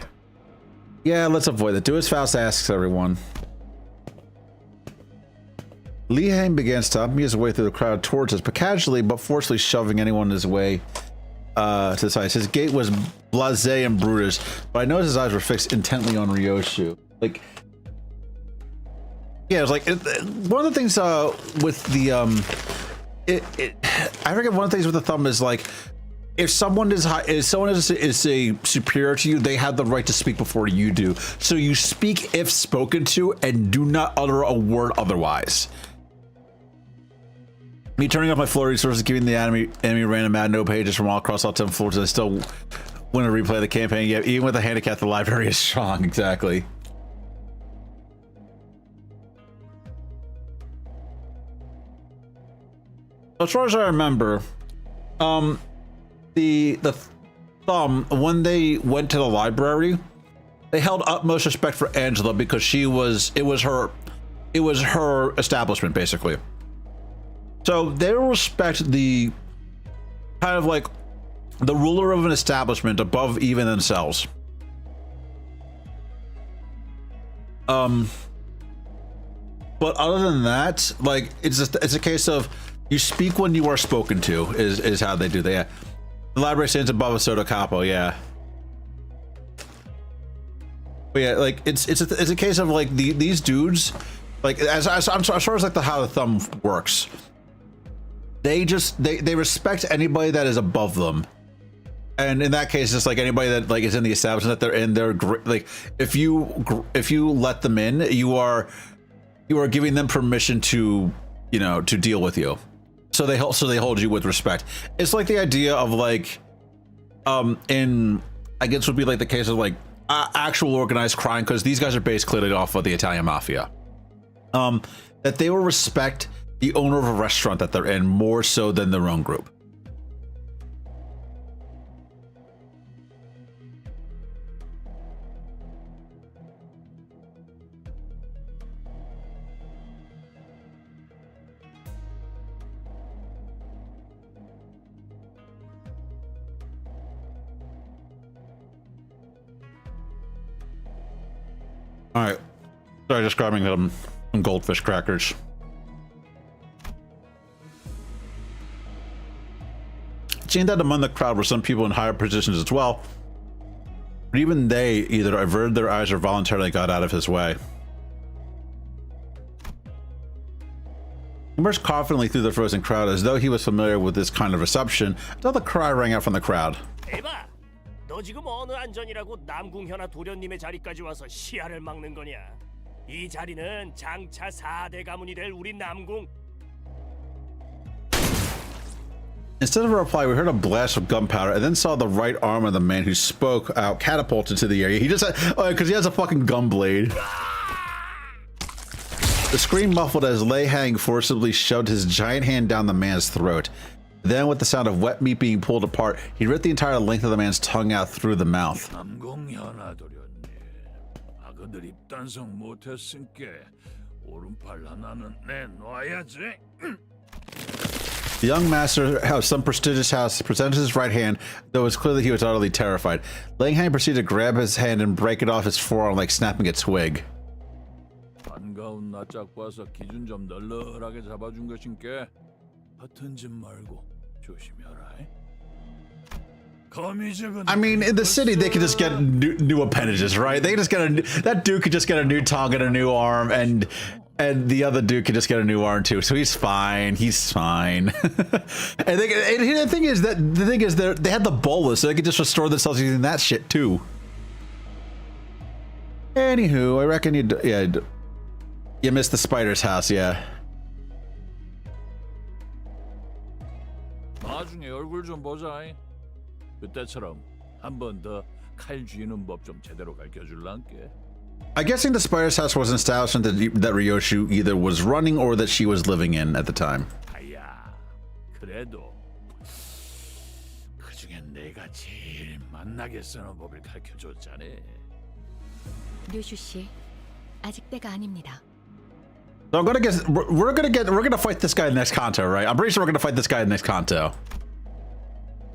Speaker 1: Yeah, let's avoid it. Do as Faust asks everyone. Li Hang began stomping his way through the crowd towards us, but casually but forcefully shoving anyone in his way. to the side. His gait was blasé and brutish, but I noticed his eyes were fixed intently on Ryoshu. Like, yeah, it was like one of the things with the I forget one of the things with the thumb is like, if someone is a superior to you, they have the right to speak before you do. So you speak if spoken to, and do not utter a word otherwise. Me turning off my floor resources, giving the enemy random ad no pages from all across all 10 floors, and I still want to replay the campaign. Yeah, even with a handicap, the library is strong. Exactly. As far as I remember, the thumb, when they went to the library, they held utmost respect for Angela because it was her establishment, basically. So they will respect the kind of like the ruler of an establishment above even themselves. But other than that, like, it's a case of you speak when you are spoken to is how they do that. Yeah. The library stands above a soda capo, yeah. But yeah, like it's a case of like these dudes, like as far as like how the thumb works, they respect anybody that is above them, and in that case, just like anybody that like is in the establishment that they're in, they're like if you let them in, you are giving them permission to to deal with you. So they hold you with respect. It's like the idea of like, in I guess would be like the case of like actual organized crime, because these guys are based clearly off of the Italian mafia. That they will respect the owner of a restaurant that they're in more so than their own group. All right, sorry, just grabbing some goldfish crackers. It seemed that among the crowd were some people in higher positions as well, but even they either averted their eyes or voluntarily got out of his way. He marched confidently through the frozen crowd as though he was familiar with this kind of reception, until the cry rang out from the crowd.
Speaker 16: 에바, 너 지금 어느 안전이라고 남궁 현아 도련님의 자리까지 와서 시야를 막는 거냐? 이 자리는 장차 4대 가문이 될 우리 남궁.
Speaker 1: Instead of a reply, we heard a blast of gunpowder and then saw the right arm of the man who spoke out catapult into the area. He just had, because he has a fucking gun blade. The scream muffled as Lei Hang forcibly shoved his giant hand down the man's throat. Then, with the sound of wet meat being pulled apart, he ripped the entire length of the man's tongue out through the mouth. The young master of some prestigious house presented his right hand, though it was clear that he was utterly terrified. Lei Hang proceeded to grab his hand and break it off his forearm like snapping a twig.
Speaker 12: 반가운 낯짝 봐서 기준 좀 널널하게 잡아준 것인께 허튼 짓 말고 조심해라.
Speaker 1: I mean, in the city, they could just get new appendages, right? They could just get that dude could just get a new tongue and a new arm, and the other dude could just get a new arm too. So he's fine. He's fine. And the thing is they had the bolus, so they could just restore themselves using that shit too. Anywho, I reckon you missed the spider's house, yeah.
Speaker 12: 나중에 얼굴 좀 보자. 그때처럼 한 번 더 칼 쥐는 법 좀 제대로 가르쳐 줄란께.
Speaker 1: I'm guessing the spider's house was an establishment that Ryoshu either was running or that she was living in at the time.
Speaker 12: 아야, 그래도 그중엔 내가 제일 만나게 쓰는 법을 가르쳐 줬잖아.
Speaker 6: 류슈 씨, 아직 때가 아닙니다.
Speaker 1: So we're gonna fight this guy in the next Canto, right? I'm pretty sure we're gonna fight this guy in the next Canto.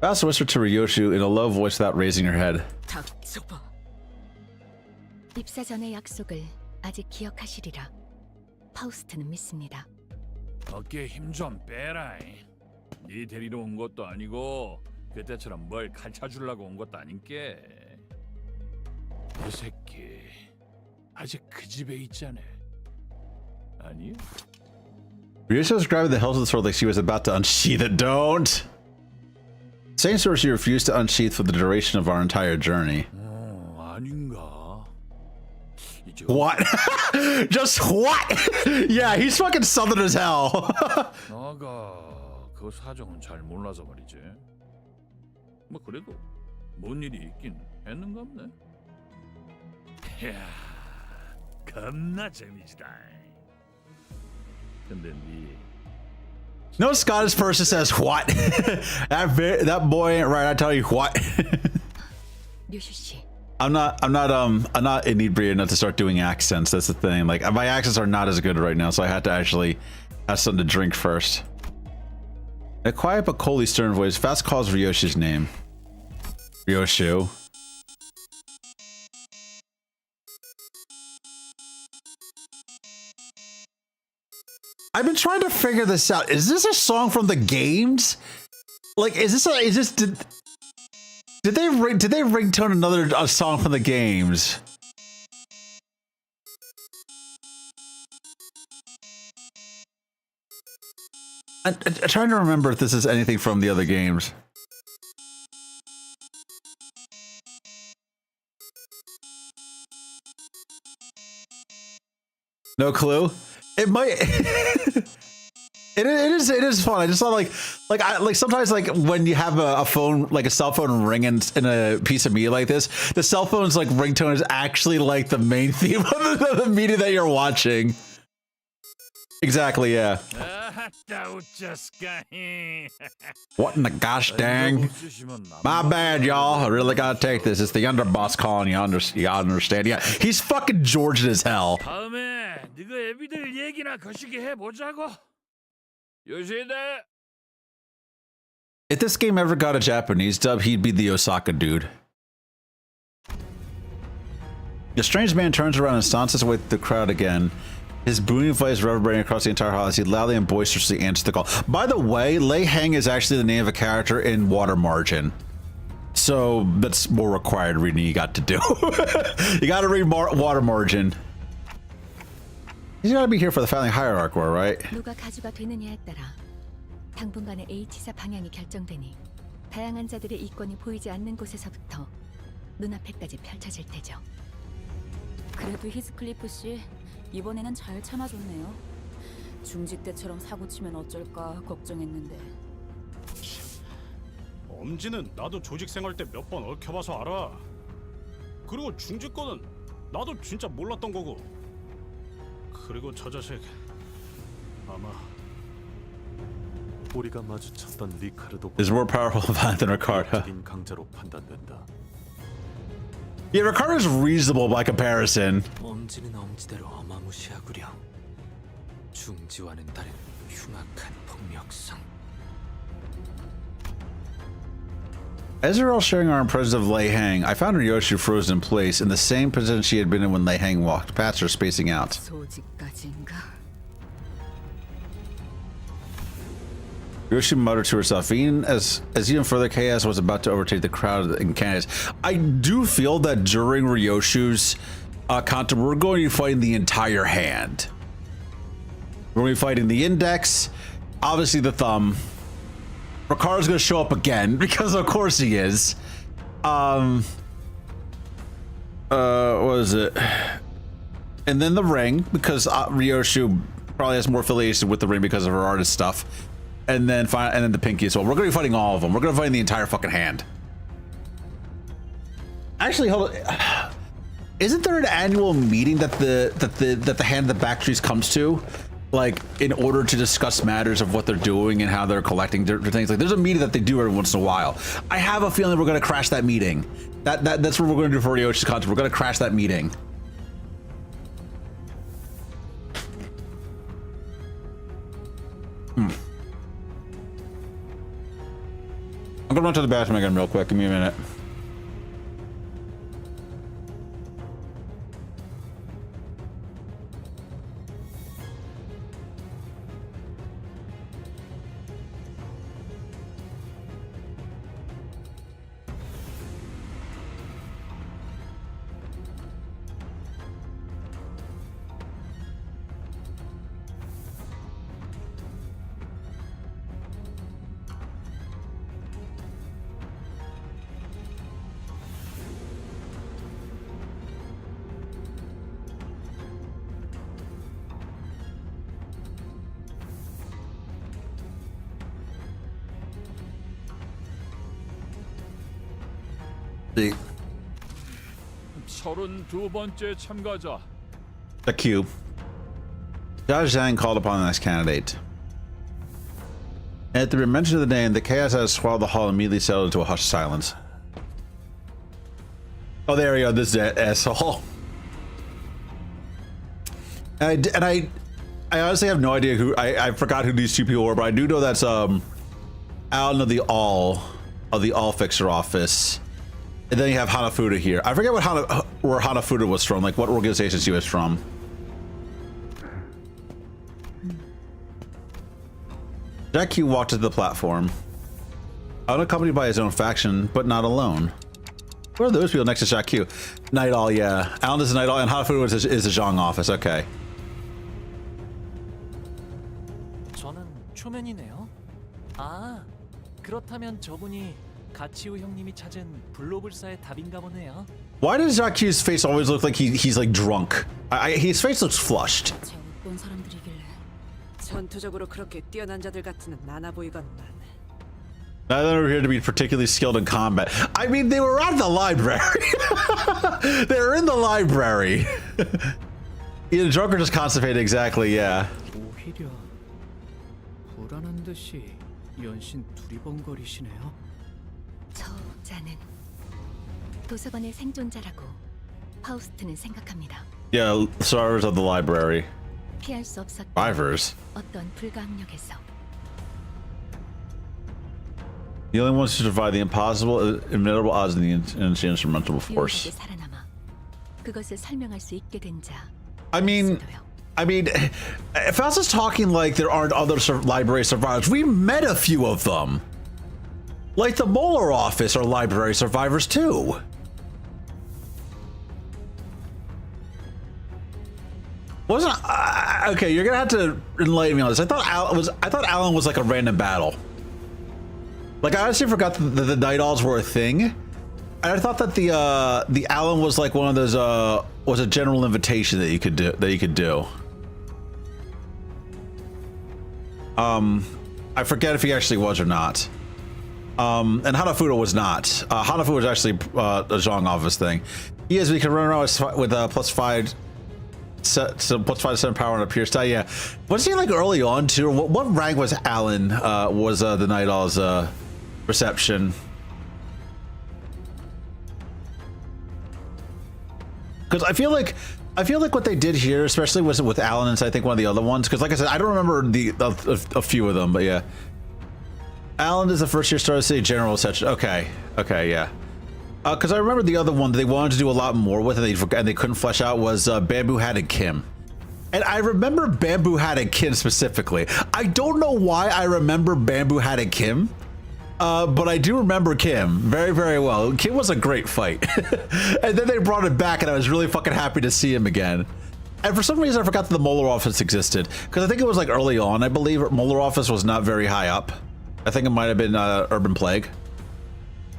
Speaker 1: I also whispered to Ryoshu in a low voice without raising her head.
Speaker 6: 입사 전의 약속을 아직 기억하시리라. 파우스트는 믿습니다.
Speaker 12: 어깨에 힘 좀 빼라. 네 데리러 온 것도 아니고 그때처럼 뭘 가르쳐 주려고 온 것도 아닌게. 이 새끼 아직 그 집에 있잖아. 아니요?
Speaker 1: Ryosha was grabbing the hilt of the sword like she was about to unsheath it. Don't! Same sword she refused to unsheath for the duration of our entire journey.
Speaker 12: 아닌가?
Speaker 1: What? Just what? Yeah, he's fucking southern as hell.
Speaker 12: 나가 그 사정은 잘 몰라서 말이지. 뭐 그래도 뭔 일이 있긴 했는갑네. 이야, 겁나 재미지다. 근데 네
Speaker 1: No Scottish person says what? that boy ain't right. I tell you what.
Speaker 6: 류슈 씨,
Speaker 1: I'm not inebriated enough to start doing accents. That's the thing. Like my accents are not as good right now, so I had to actually have something to drink first. A quiet but coldly stern voice fast calls Ryoshi's name. Ryoshu. I've been trying to figure this out. Is this a song from the games? Like, did they ringtone a song from the games? I'm trying to remember if this is anything from the other games. No clue. It might. It is fun. I just thought like sometimes like when you have a phone, like a cell phone ring in a piece of media like this, the cell phone's like ringtone is actually like the main theme of the media that you're watching. Exactly, yeah. What in the gosh dang? My bad, y'all. I really gotta take this. It's the underboss calling. You understand? Yeah, he's fucking Georgian as hell.
Speaker 12: 다음에 네가 애비들 얘기나 거시기 해보자고. 요시다.
Speaker 1: If this game ever got a Japanese dub, he'd be the Osaka dude. The strange man turns around and stomps away the crowd again. His booming voice reverberating across the entire hall as he loudly and boisterously answers the call. By the way, Lei Hang is actually the name of a character in Water Margin. So that's more required reading you got to do. You got to read Water Margin. He's got to be here for the family hierarchy, right?
Speaker 6: 누가 가주가 되느냐에 따라 당분간의 H사 방향이 결정되니 다양한 자들의 이권이 보이지 않는 곳에서부터 눈앞에까지 펼쳐질 테죠. 그래도 히스클리프 씨 이번에는 잘 참아줬네요. 중직 때처럼 사고 치면 어쩔까 걱정했는데.
Speaker 15: 엄지는 나도 조직 생활 때 몇 번 얽혀봐서 알아. 그리고 중직 거는 나도 진짜 몰랐던 거고. 그리고 저 자식 아마
Speaker 2: 우리가 마주쳤던 리카르도
Speaker 1: is more powerful than Ricardo.
Speaker 2: 강자로 판단된다.
Speaker 1: Yeah, Ricardo is reasonable by comparison.
Speaker 13: 엄지는 엄지대로 어마무시하구려. 중지와는 다른 흉악한 폭력성.
Speaker 1: As they're all sharing our impressions of Lei Hang, I found Ryoshi frozen in place in the same position she had been in when Lei Hang walked past her, spacing out.
Speaker 6: 소집까지인가?
Speaker 1: Ryoshi muttered to herself, even as even further chaos was about to overtake the crowd in candidates. I do feel that during Ryoshu's Canto, we're going to be fighting the entire hand. We're going to be fighting the index, obviously the thumb. Ricardo's going to show up again, because of course he is. What is it? And then the ring, because Ryoshu probably has more affiliation with the ring because of her artist stuff. And then the pinky as well. We're going to be fighting all of them. We're going to fight the entire fucking hand. Actually, hold on. Isn't there an annual meeting that the hand of the back trees comes to, like in order to discuss matters of what they're doing and how they're collecting different things? Like, there's a meeting that they do every once in a while. I have a feeling we're going to crash that meeting. That's what we're going to do for Ryoshi's content. We're going to crash that meeting. I'm gonna run to the bathroom again real quick. Give me a minute. The
Speaker 12: 32번째 참가자.
Speaker 1: The cube. Jia Zhang called upon the next candidate. At the mention of the name, the chaos that swallowed the hall immediately settled into a hushed silence. Oh, there we go. This is asshole. And I honestly have no idea who. I forgot who these two people were, but I do know that's Alan of the All Fixer office, and then you have Hanafuda here. I forget where Hanafuda was from, like what organization she was from. Jack Q walked to the platform, unaccompanied by his own faction, but not alone. Where are those people next to Jack Q? Night Owl, yeah. Alan is a Night Owl, and Hanafuda is the Zhang office. Okay.
Speaker 7: 저는 초면이네요. 아, 그렇다면 저분이 가치우 형님이 찾은 불로불사의 답인가 보네요.
Speaker 1: Why does Jack Q's face always look like he's like drunk? His face looks flushed.
Speaker 3: 어떤 사람들이길래 전투적으로 그렇게 뛰어난 자들 같지는 않아 보이건만.
Speaker 1: Neither are here to be particularly skilled in combat. I mean, they were at the library. They were in the library. Either drunk or just constipated, exactly, yeah.
Speaker 4: 오히려 불안한 듯이 연신 두리번거리시네요.
Speaker 6: 저자는 도서관의 생존자라고 파우스트는 생각합니다.
Speaker 1: Yeah, survivors of the library.
Speaker 6: 피할 수 없었던
Speaker 1: Survivors?
Speaker 6: 어떤 불가항력에서
Speaker 1: The only ones who survive the impossible, inimitable odds in the insurmountable force.
Speaker 6: 유일하게 살아남아 그것을 설명할 수 있게 된 자.
Speaker 1: I mean, if I was just talking like there aren't other library survivors, we met a few of them. Like the Molar office are library survivors too. Wasn't okay? You're gonna have to enlighten me on this. I thought Alan was like a random battle. Like I honestly forgot that the Night Owls were a thing, and I thought that the Alan was like one of those was a general invitation that you could do. I forget if he actually was or not. And Hanafuda was not. Hanafuda was actually a Zhang office thing. He is. We can run around with +5 to 7 power and a pierce die. Yeah, was he like early on too? What rank was Alan? Was the Night Owl's reception? Because I feel like what they did here, especially was with Alan and I think one of the other ones. Because like I said, I don't remember a few of them, but yeah. Alan is the first year Star City General Reception. Okay, yeah. Because I remember the other one that they wanted to do a lot more with, and they couldn't flesh out was Bamboo Hatted Kim. And I remember Bamboo Hatted Kim specifically. I don't know why I remember Bamboo Hatted Kim, but I do remember Kim very, very well. Kim was a great fight. And then they brought it back, and I was really fucking happy to see him again. And for some reason, I forgot that the Molar office existed. Because I think it was like early on, I believe Molar office was not very high up. I think it might have been Urban Plague.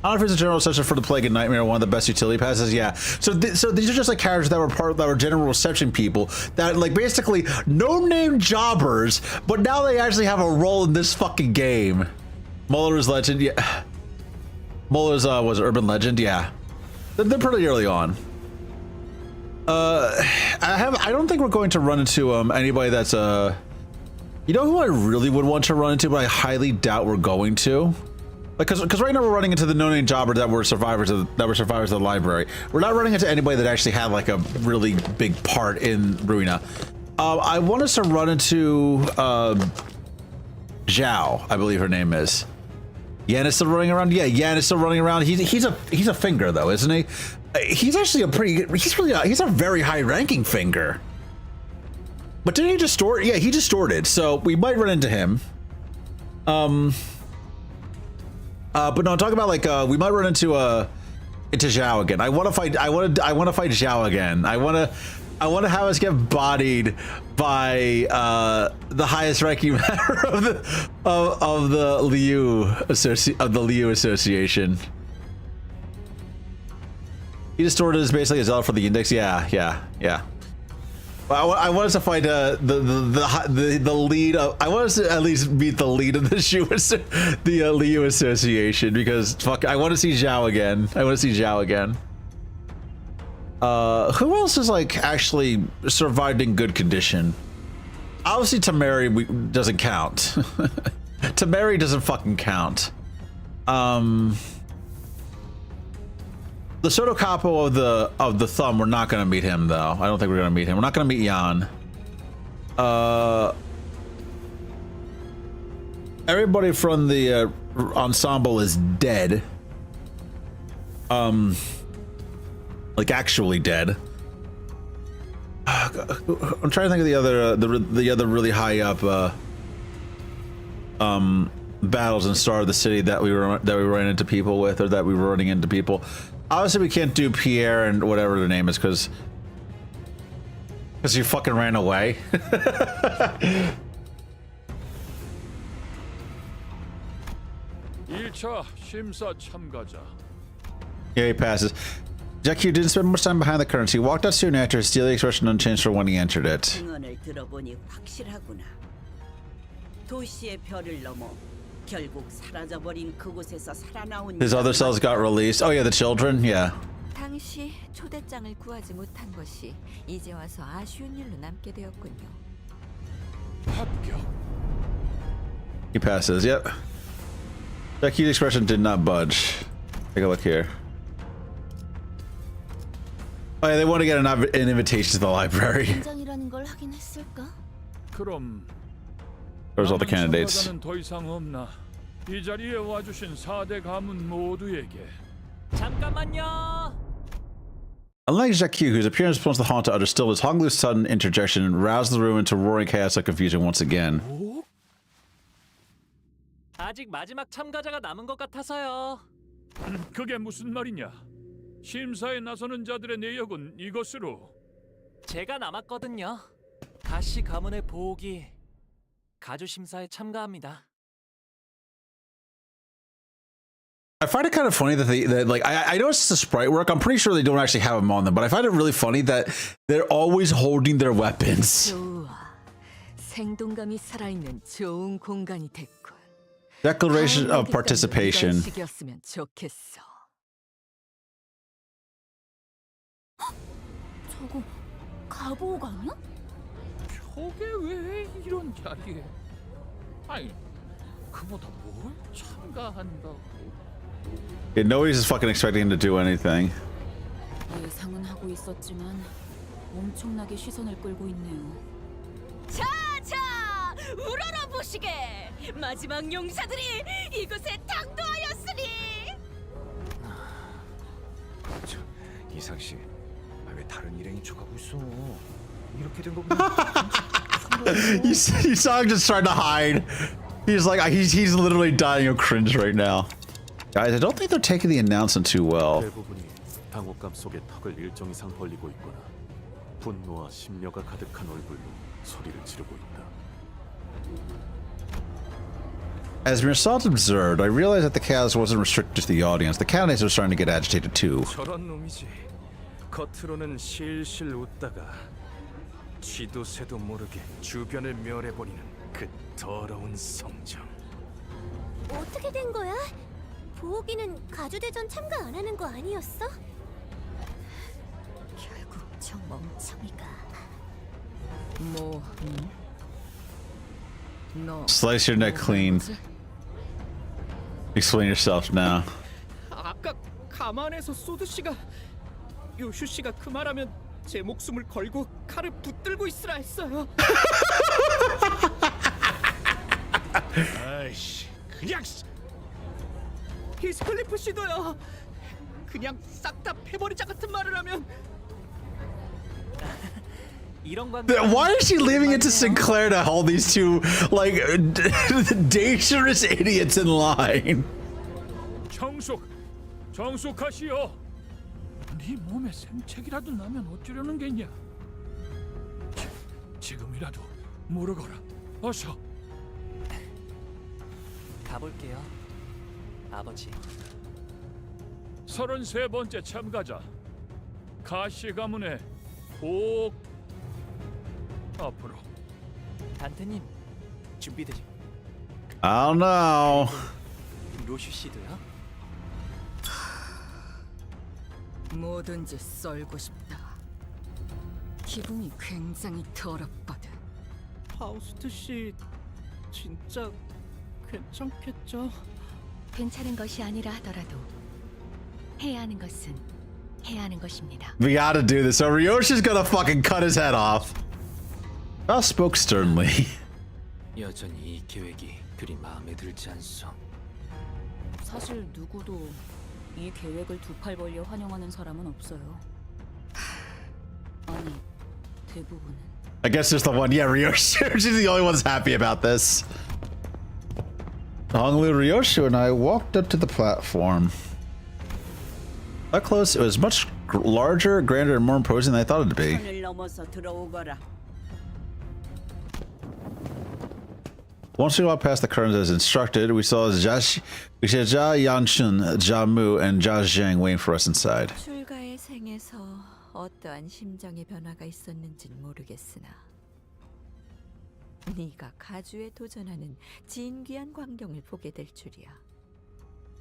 Speaker 1: I don't know if it's a general reception for the Plague and Nightmare, one of the best utility passes. Yeah. So these are just like characters that were general reception people that like basically no-name jobbers, but now they actually have a role in this fucking game. Muller's Legend, yeah. Muller's was Urban Legend, yeah. They're pretty early on. I don't think we're going to run into anybody that's you know who I really would want to run into, but I highly doubt we're going to. Like, because right now we're running into the no-name jobber that were survivors of the library. We're not running into anybody that actually had like a really big part in Ruina. I want us to run into Zhao, I believe her name is. Yan is still running around. Yeah, Yan is still running around. He's a finger though, isn't he? He's actually he's a very high-ranking finger. But didn't he distort? Yeah, he distorted. So we might run into him. But no, I'm talking about like we might run into Zhao again. I want to fight Zhao again. I want to have us get bodied by the highest ranking member of the Liu Association. He distorted is basically a zealot for the index. Yeah. I wanted to fight the lead of. I wanted to at least meet the lead of the Liu Association because fuck, I want to see Zhao again. Who else is like actually survived in good condition? Obviously, Tamari doesn't count. Tamari doesn't fucking count. The Soto Capo of the Thumb, we're not gonna meet him though. I don't think we're gonna meet him. We're not gonna meet Jan. Everybody from the ensemble is dead. Like actually dead. I'm trying to think of the other really high up battles in Star of the City that we ran into people with, or that we were running into people. Obviously, we can't do Pierre and whatever their name is because you fucking ran away. Yeah, he passes. Jackie didn't spend much time behind the curtains. He walked out soon after, his steely expression unchanged from when he entered it.
Speaker 10: 증언을 들어보니 확실하구나. 도시의 별을 넘어 결국 사라져버린 그곳에서 살아나온.
Speaker 1: His other cells got released. Oh yeah, the children. Yeah.
Speaker 11: 당시 초대장을 구하지 못한 것이 이제 와서 아쉬운 일로 남게 되었군요.
Speaker 1: He passes. Yep. Jackie's expression did not budge. Take a look here. Oh yeah, they want to get an invitation to the library.
Speaker 14: 현장이라는 걸 하긴 했을까?
Speaker 12: 그럼
Speaker 1: There's all the candidates.
Speaker 12: 더 이상 없나? 이 자리에 와주신 4대 가문 모두에게.
Speaker 7: 잠깐만요.
Speaker 1: Unlike Jacques, whose appearance prompts the haunt to utter stillness, Hong Lu's sudden interjection roused the room into roaring chaos and confusion once again.
Speaker 7: 아직 마지막 참가자가 남은 것 같아서요.
Speaker 12: 그게 무슨 말이냐? 심사에 나서는 자들의 내역은 이것으로.
Speaker 7: 제가 남았거든요. 가시 가문의 보옥이 가주 심사에 참가합니다.
Speaker 1: I find it kind of funny that I know it's just a sprite work. I'm pretty sure they don't actually have them on them, but I find it really funny that they're always holding their weapons.
Speaker 8: 좋아. 생동감이 살아있는 좋은 공간이 됐군.
Speaker 1: Declaration of participation.
Speaker 8: 시기였으면 좋겠어.
Speaker 14: 저거 가보옥 아니야?
Speaker 12: 저게 왜 이런 자리에? 아니, 그보다 뭘 참가한다고?
Speaker 1: Yeah, nobody's just fucking expecting him to do anything.
Speaker 8: 예상은 하고 있었지만 엄청나게 시선을 끌고 있네요.
Speaker 9: 자, 우러러 보시게. 마지막 용사들이 이곳에 당도하였으니.
Speaker 17: 이상 씨, 왜 다른 일행이 척하고 있어? 이렇게 된 거 보면
Speaker 1: He's just trying to hide. He's like he's literally dying of cringe right now. Guys, I don't think they're taking the announcement too well.
Speaker 2: 대부분이 당혹감 속에 턱을 일정 이상 벌리고 있거나 분노와 심려가 가득한 얼굴로 소리를 지르고 있다.
Speaker 1: As Mirsad observed, I realized that the chaos wasn't restricted to the audience. The candidates were starting to get agitated too.
Speaker 5: 저런 놈이지. 겉으로는 실실 웃다가 쥐도 새도 모르게 주변을 멸해버리는 그 더러운 성정.
Speaker 14: 어떻게 된 거야? 보옥이는 가주대전 참가 안 하는 거 아니었어? 결국 저 멍청이가
Speaker 8: 너
Speaker 1: Slice your neck clean. Explain yourself now.
Speaker 4: 아까 가만에서 소드 씨가 요슈 씨가 그 말하면 제 목숨을 걸고 칼을 붙들고 있으라 했어요.
Speaker 15: 아이씨, 그냥
Speaker 4: 히스클리프 씨도요. 그냥 싹 다 패버리자 같은 말을 하면.
Speaker 7: 이런 관.
Speaker 1: Why is she leaving it to Sinclair to hold these two like dangerous idiots in line?
Speaker 12: 정숙하시오. 네 몸에 생책이라도 나면 어쩌려는 겠냐? 지금이라도 물어거라. 어서.
Speaker 7: 가볼게요, 아버지.
Speaker 12: 33번째 참가자 가시 가문의 보옥 앞으로.
Speaker 7: 단테님 준비되죠?
Speaker 1: I don't know.
Speaker 7: 로슈 씨도요?
Speaker 3: 뭐든지 썰고 싶다. 기분이 굉장히 더럽거든.
Speaker 4: 파우스트 씨 진짜 괜찮겠죠?
Speaker 6: 괜찮은 것이 아니라 하더라도 해야 하는 것은 해야 하는 것입니다.
Speaker 1: We gotta do this, or Ryoshi's gonna fucking cut his head off. I spoke sternly.
Speaker 13: 여전히 이 계획이 그리 마음에 들지 않소.
Speaker 9: 사실 누구도 이 계획을 두 팔 벌려 환영하는 사람은 없어요. 아니, 대부분은.
Speaker 1: I guess there's the one. Yeah, Ryoshi. She's the only one that's happy about this. Honglu, Ryoshi, and I walked up to the platform. That close, it was much larger, grander, and more imposing than I thought it'd be.
Speaker 10: 선을 넘어서 들어오거라.
Speaker 1: Once we walked past the curtains as instructed, we saw Jia Yanshun, Jia Mu, and Jia Zhang waiting for us inside.
Speaker 11: 출가의 생에서 어떠한 심정의 변화가 있었는진 모르겠으나 네가 가주에 도전하는 진귀한 광경을 보게 될 줄이야.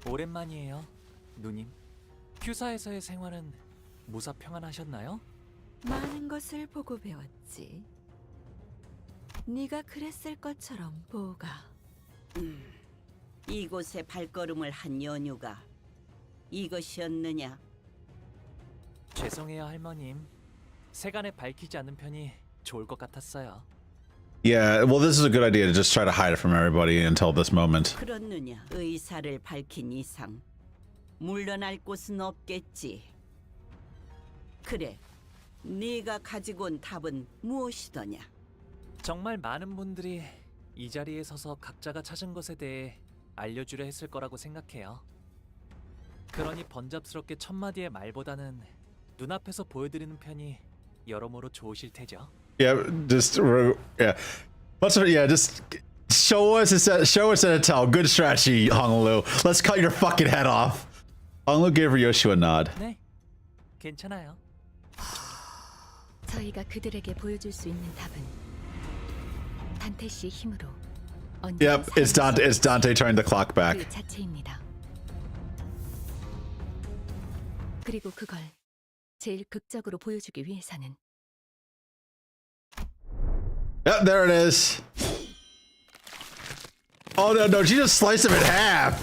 Speaker 7: 오랜만이에요, 누님. 큐사에서의 생활은 무사 평안하셨나요?
Speaker 11: 많은 것을 보고 배웠지. 네가 그랬을 것처럼 보가.
Speaker 10: 이곳에 발걸음을 한 연유가 이것이었느냐?
Speaker 7: 죄송해요, 할머님. 세간에 밝히지 않는 편이 좋을 것 같았어요.
Speaker 1: Yeah, well, this is a good idea to just try to hide it from everybody until this moment.
Speaker 10: 그렇느냐? 의사를 밝힌 이상 물러날 곳은 없겠지. 그래, 네가 가지고 온 답은 무엇이더냐?
Speaker 7: 정말 많은 분들이 이 자리에 서서 각자가 찾은 것에 대해 알려주려 했을 거라고 생각해요. 그러니 번잡스럽게 첫마디의 말보다는 눈앞에서 보여드리는 편이 여러모로 좋으실 테죠.
Speaker 1: Yeah, just yeah. Just show us and tell. Good strategy, Honglu. Let's cut your fucking head off. Honglu gave Ryoshi a nod.
Speaker 7: 네, 괜찮아요.
Speaker 6: 저희가 그들에게 보여줄 수 있는 답은 단테 씨의 힘으로 언제나
Speaker 1: Yep, it's Dante trying to clock back.
Speaker 6: 그 자체입니다. 그리고 그걸 제일 극적으로 보여주기 위해서는
Speaker 1: Yep, there it is. Oh no, she just sliced him in half.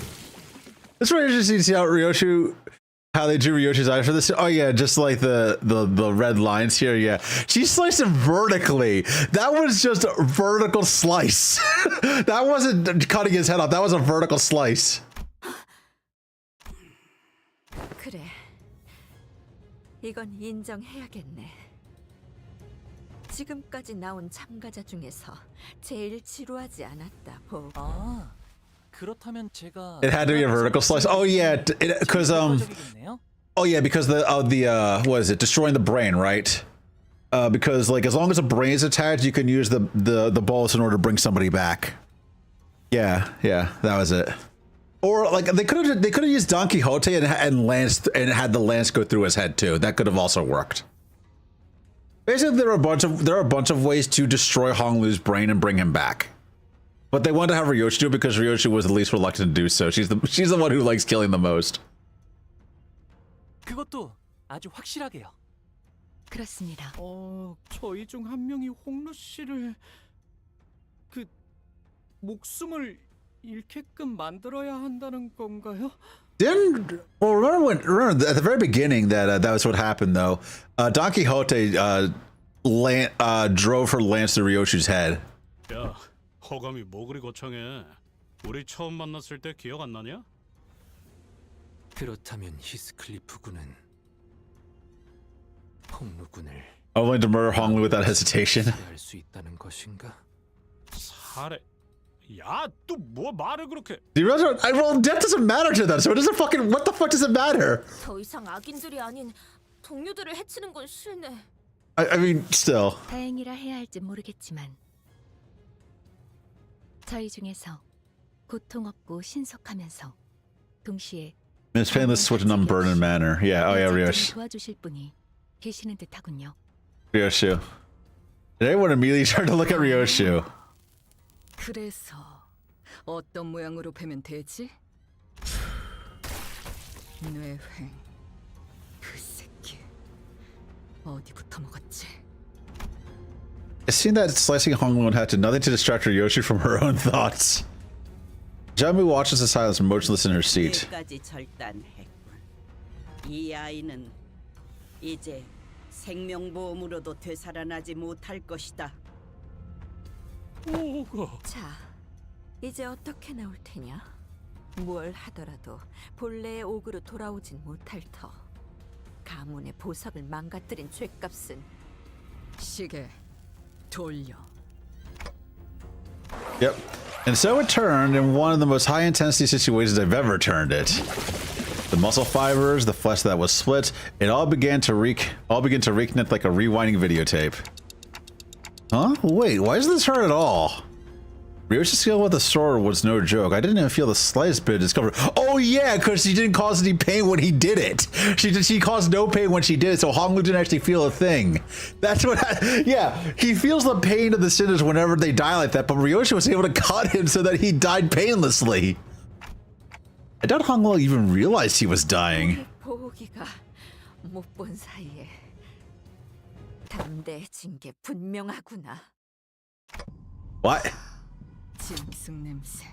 Speaker 1: It's really interesting to see how they drew Ryoshi's eyes for this. Oh yeah, just like the red lines here. Yeah, she sliced him vertically. That was just a vertical slice. That wasn't cutting his head off. That was a vertical slice.
Speaker 11: 그래, 이건 인정해야겠네. 지금까지 나온 참가자 중에서 제일 지루하지 않았다, 보.
Speaker 7: 아, 그렇다면 제가
Speaker 1: It had to be a vertical slice. Oh yeah, because oh yeah, because the what is it? Destroying the brain, right? Because like as long as a brain is attached, you can use the bullets in order to bring somebody back. Yeah, that was it. Or like they could have used Don Quixote and had the lance go through his head too. That could have also worked. Basically, there are a bunch of ways to destroy Honglu's brain and bring him back. But they wanted to have Ryoshi do it because Ryoshi was the least reluctant to do so. She's the one who likes killing the most.
Speaker 7: 그것도 아주 확실하게요.
Speaker 6: 그렇습니다.
Speaker 4: 저희 중 한 명이 홍루 씨를 그 목숨을 잃게끔 만들어야 한다는 건가요?
Speaker 1: Remember at the very beginning that was what happened though. Don Quixote drove her lance through Ryoshi's head.
Speaker 15: 야, 허감이 뭐 그리 거창해. 우리 처음 만났을 때 기억 안 나냐?
Speaker 13: 그렇다면 히스클리프 군은 홍루 군을
Speaker 1: Only to murder Honglu without hesitation.
Speaker 13: 할 수 있다는 것인가?
Speaker 15: 살해. 야, 또 뭐 말을 그렇게?
Speaker 1: Well, death doesn't matter to them, so it doesn't fucking. What the fuck does it matter?
Speaker 9: 더 이상 악인들이 아닌 동료들을 해치는 건 싫네.
Speaker 1: I mean, still.
Speaker 6: 다행이라 해야 할지 모르겠지만 저희 중에서 고통 없고 신속하면서 동시에
Speaker 1: It's painless switch in unburdened manner. Yeah. Oh yeah, Ryoshi.
Speaker 6: 도와주실 분이 계시는 듯하군요.
Speaker 1: Ryoshi. Everyone immediately started to look at Ryoshu.
Speaker 3: 그래서 어떤 모양으로 패면 되지? 뇌횡. 그 새끼. 어디부터 먹었지?
Speaker 1: It seemed that slicing Hongluan had to nothing to distract Ryoshu from her own thoughts. Jamu watches in silence, motionless in her seat.
Speaker 10: 뇌까지 절단했군. 이 아이는 이제 생명보험으로도 되살아나지 못할 것이다.
Speaker 11: 자, 이제 어떻게 나올 테냐? 뭘 하더라도 본래의 옥으로 돌아오진 못할 터. 가문의 보석을 망가뜨린 죄값은
Speaker 3: 시계 돌려.
Speaker 1: Yep. And so it turned in one of the most high intensity situations I've ever turned it. The muscle fibers, the flesh that was split, it all began to reconnect like a rewinding videotape. Huh? Wait, why doesn't this hurt at all? Ryoshu's skill with the sword was no joke. I didn't even feel the slightest bit of discomfort. Oh yeah, because she didn't cause any pain when he did it. She caused no pain when she did it, so Honglu didn't actually feel a thing. That's what yeah, he feels the pain of the sinners whenever they die like that, but Ryoshu was able to cut him so that he died painlessly. I doubt Honglu even realized he was dying.
Speaker 11: 보기가 못 본 사이에 담대해진 게 분명하구나.
Speaker 1: What?
Speaker 3: 짐승 냄새.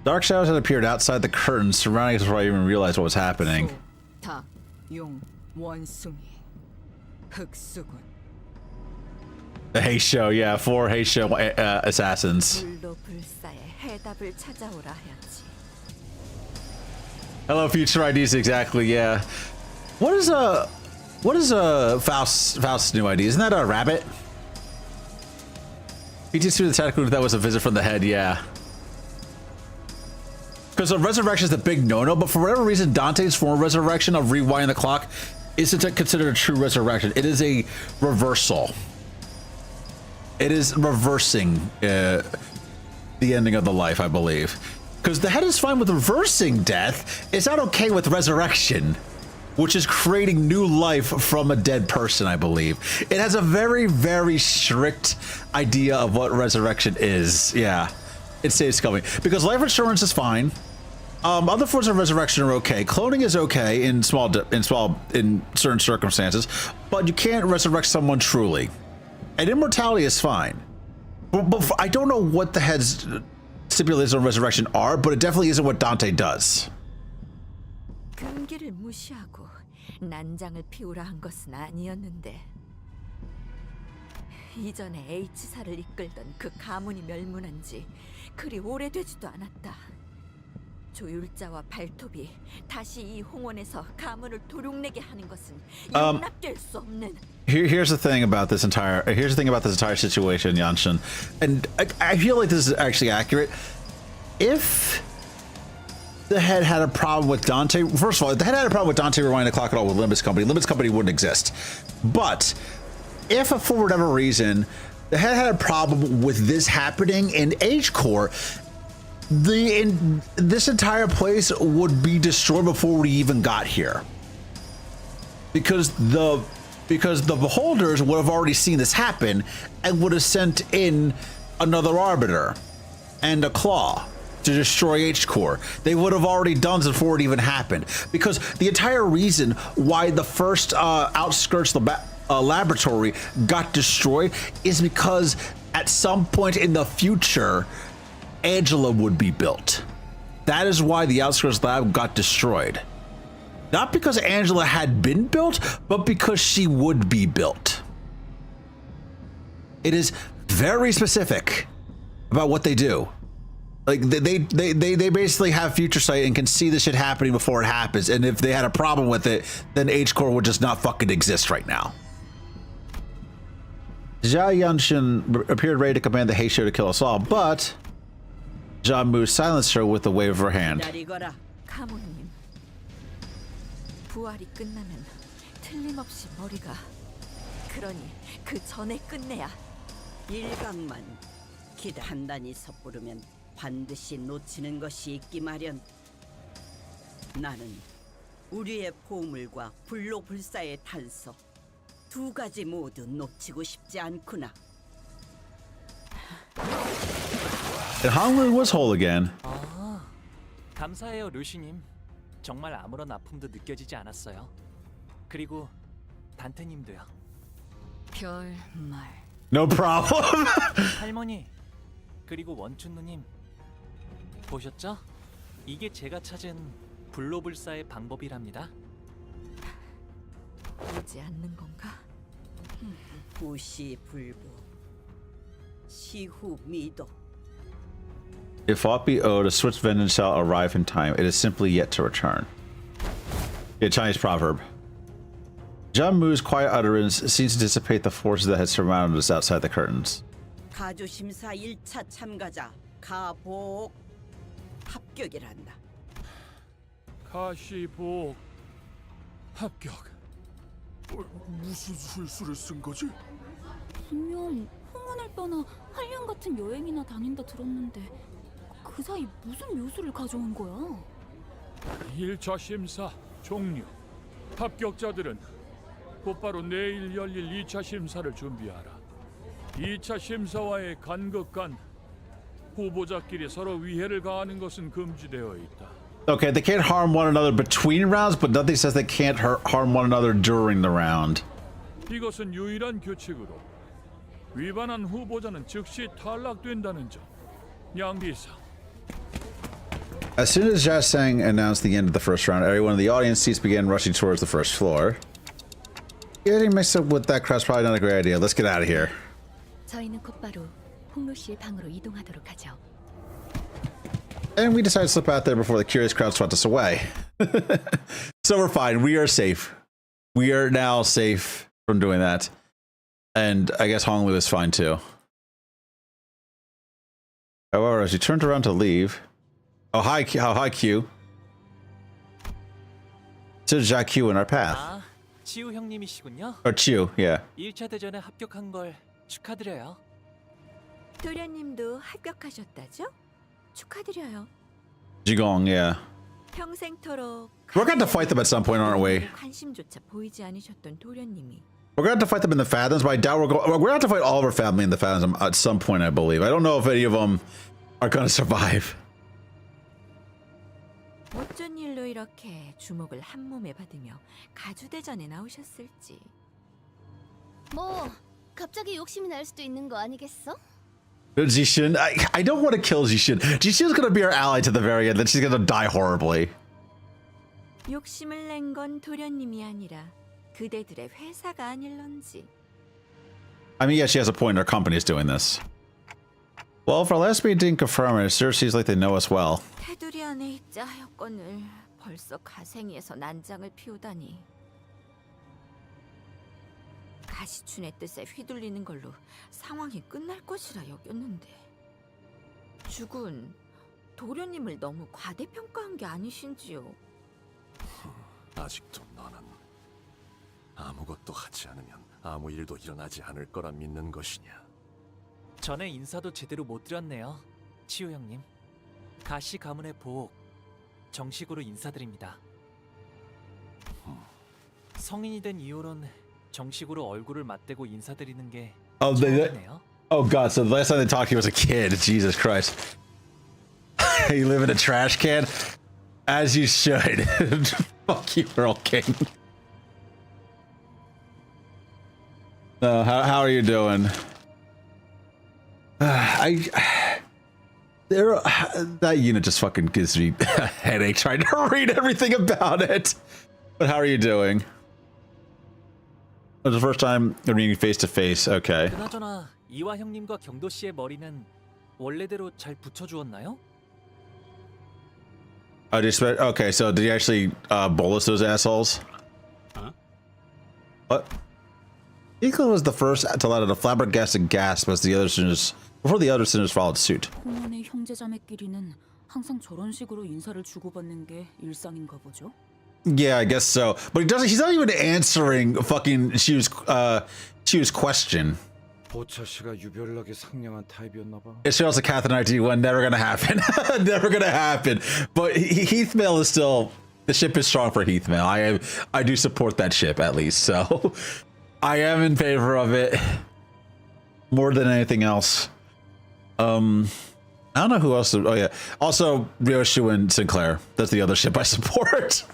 Speaker 1: Dark shadows had appeared outside the curtains surrounding us before I even realized what was happening.
Speaker 3: 닭, 용, 원숭이, 흑수군.
Speaker 1: The Heisho, yeah, 4 Heisho assassins.
Speaker 11: 불로 불사의 해답을 찾아오라 하였지.
Speaker 1: Hello, future IDs, exactly, yeah. What is Faust's new ID? Isn't that a rabbit? PTSD to the tentacle, that was a visit from the head, yeah. Because the resurrection is the big no-no, but for whatever reason, Dante's form resurrection of rewinding the clock isn't considered a true resurrection. It is a reversal. It is reversing the ending of the life, I believe. Because the head is fine with reversing death. It's not okay with resurrection, which is creating new life from a dead person, I believe. It has a very, very strict idea of what resurrection is. Yeah, it stays coming. Because life insurance is fine. Other forms of resurrection are okay. Cloning is okay in certain circumstances, but you can't resurrect someone truly. And immortality is fine. But I don't know what the head's stipulations on resurrection are, but it definitely isn't what Dante does.
Speaker 11: 금기를 무시하고 난장을 피우라 한 것은 아니었는데 이전에 H사를 이끌던 그 가문이 멸문한 지 그리 오래되지도 않았다. 조율자와 발톱이 다시 이 홍원에서 가문을 도륙내게 하는 것은 용납될 수 없는.
Speaker 1: Here's the thing about this entire situation, Yanshin, and I feel like this is actually accurate. If the head had a problem with Dante, first of all, if the head had a problem with Dante rewinding the clock at all with Limbus Company wouldn't exist. But if for whatever reason the head had a problem with this happening in H-Core, this entire place would be destroyed before we even got here, because the beholders would have already seen this happen and would have sent in another arbiter and a claw to destroy H-Core. They would have already done this before it even happened, because the entire reason why the first outskirts laboratory got destroyed is because at some point in the future Angela would be built. That is why the outskirts lab got destroyed. Not because Angela had been built, but because she would be built. It is very specific about what they do. Like they basically have future sight and can see this shit happening before it happens. And if they had a problem with it, then H-Core would just not fucking exist right now. Jia Yanshin appeared ready to command the Heisho to kill us all, but Jamu silenced her with a wave of her hand.
Speaker 11: 가모님, 부활이 끝나면 틀림없이 머리가, 그러니 그 전에 끝내야.
Speaker 10: 일각만 단단히 섣부르면 반드시 놓치는 것이 있기 마련. 나는 우리의 보물과 불로불사의 탄소, 두 가지 모두 놓치고 싶지 않구나.
Speaker 1: And Honglu was whole again.
Speaker 7: 아, 감사해요, 루시님. 정말 아무런 아픔도 느껴지지 않았어요. 그리고 단테님도요.
Speaker 6: 별 말.
Speaker 1: No problem.
Speaker 7: 할머니, 그리고 원춘누님 보셨죠? 이게 제가 찾은 불로불사의 방법이랍니다.
Speaker 11: 보지 않는 건가?
Speaker 10: 부시불보, 시후미도.
Speaker 1: If aught be owed, a swift vengeance shall arrive in time. It is simply yet to return. A Chinese proverb. John Moo's quiet utterance seems to dissipate the forces that had surrounded us outside the curtains.
Speaker 10: 가주 심사 1차 참가자 가복 합격이란다.
Speaker 12: 가시복 합격. 무슨 술수를 쓴 거지?
Speaker 8: 분명 홍원을 떠나 한량 같은 여행이나 다닌다 들었는데 그 사이 무슨 묘수를 가져온 거야?
Speaker 12: 1차 심사 종료. 합격자들은 곧바로 내일 열릴 2차 심사를 준비하라. 2차 심사와의 간극간 후보자끼리 서로 위해를 가하는 것은 금지되어 있다.
Speaker 1: Okay, they can't harm one another between rounds, but nothing says they can't harm one another during the round.
Speaker 12: 이것은 유일한 규칙으로 위반한 후보자는 즉시 탈락된다는 점. 양비상.
Speaker 1: As soon as Jia Sang announced the end of the first round, everyone in the audience seats began rushing towards the first floor. Getting mixed up with that crowd's probably not a great idea. Let's get out of here.
Speaker 6: 저희는 곧바로 홍루 씨의 방으로 이동하도록 하죠.
Speaker 1: And we decide to slip out there before the curious crowd swept us away. So we're fine. We are safe. We are now safe from doing that. And I guess Honglu is fine too. However, as we turned around to leave... Oh, hi, Q. So Jia Q in our path.
Speaker 7: 아, 치우 형님이시군요.
Speaker 1: Or Qiu, yeah.
Speaker 7: 1차 대전에 합격한 걸 축하드려요.
Speaker 11: 도련님도 합격하셨다죠? 축하드려요.
Speaker 1: Jigong, yeah.
Speaker 11: 평생토록
Speaker 1: We're going to fight them at some point, aren't we?
Speaker 11: 관심조차 보이지 않으셨던 도련님이
Speaker 1: We're going to have to fight them in the Fathoms, but I doubt we're going to have to fight all of our family in the Fathoms at some point, I believe. I don't know if any of them are going to survive.
Speaker 11: 어쩐 일로 이렇게 주목을 한 몸에 받으며 가주대전에 나오셨을지.
Speaker 14: 뭐 갑자기 욕심이 날 수도 있는 거 아니겠어?
Speaker 1: Jishin, I don't want to kill Jishin. Jishin's going to be our ally to the very end, then she's going to die horribly.
Speaker 11: 욕심을 낸 건 도련님이 아니라 그대들의 회사가 아닐런지.
Speaker 1: I mean, yeah, she has a point. Our company is doing this. Well, if our last meeting didn't confirm it, it sure seems like they know us well.
Speaker 11: 테두리 안에 있자 하였건을 벌써 가생이에서 난장을 피우다니. 가시춘의 뜻에 휘둘리는 걸로 상황이 끝날 것이라 여겼는데. 죽은 도련님을 너무 과대평가한 게 아니신지요?
Speaker 2: 아직도 너는 아무것도 하지 않으면 아무 일도 일어나지 않을 거라 믿는 것이냐?
Speaker 7: 전에 인사도 제대로 못 드렸네요, 치우 형님. 가시 가문의 보옥 정식으로 인사드립니다. 성인이 된 이후론 정식으로 얼굴을 맞대고 인사드리는 게 처음이네요.
Speaker 1: Oh god, so the last time they talked he was a kid. Jesus Christ. You live in a trash can? As you should. Fuck you, Earl King. How are you doing? That unit just fucking gives me a headache trying to read everything about it. But how are you doing? It was the first time meeting face to face. Okay.
Speaker 7: 그나저나 이화 형님과 경도 씨의 머리는 원래대로 잘 붙여주었나요?
Speaker 1: Okay, so did he actually bolus those assholes?
Speaker 15: Huh?
Speaker 1: What? Eagle was the first to let out a flabbergasted gasp as the other sinners before the other sinners followed suit.
Speaker 8: 홍원의 형제자매끼리는 항상 저런 식으로 인사를 주고받는 게 일상인가 보죠.
Speaker 1: Yeah, I guess so. But he's not even answering fucking Chiu's question.
Speaker 17: 보차 씨가 유별나게 상냥한 타입이었나 봐.
Speaker 1: It shows the Catherine RT1 never gonna happen. Never gonna happen. But Heathmail is still, the ship is strong for Heathmail. I do support that ship at least, so I am in favor of it more than anything else. I don't know who else. Oh yeah, also Ryoshu and Sinclair. That's the other ship I support.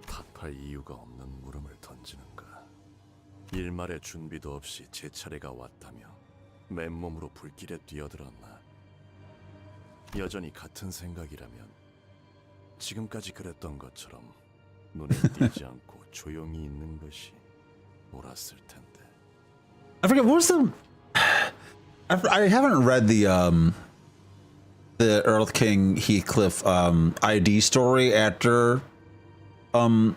Speaker 2: 탓할 이유가 없는 물음을 던지는가. 일말의 준비도 없이 제 차례가 왔다며 맨몸으로 불길에 뛰어들었나. 여전히 같은 생각이라면 지금까지 그랬던 것처럼 눈에 띄지 않고 조용히 있는 것이 옳았을 텐데.
Speaker 1: I forget what was the. I haven't read the Earl King Heathcliff ID story after you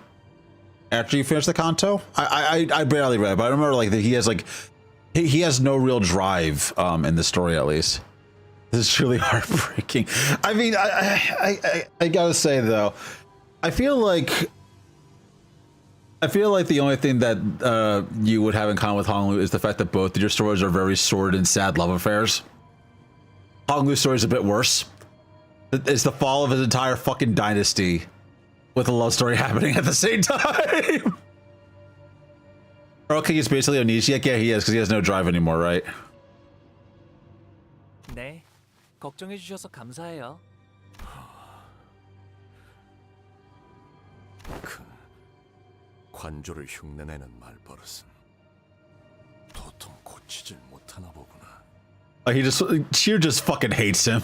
Speaker 1: finish the Canto. I barely read it, but I remember like that he has no real drive in the story, at least. This is truly heartbreaking. I mean, I gotta say though, I feel like the only thing that you would have in common with Honglu is the fact that both of your stories are very sordid and sad love affairs. Honglu's story is a bit worse. It's the fall of his entire fucking dynasty with a love story happening at the same time. Earl King is basically amnesiac. Yeah, he is, because he has no drive anymore, right?
Speaker 7: 네, 걱정해 주셔서 감사해요.
Speaker 2: 관조를 흉내내는 말버릇은 도통 고치질 못하나 보구나.
Speaker 1: Cheer just fucking hates him.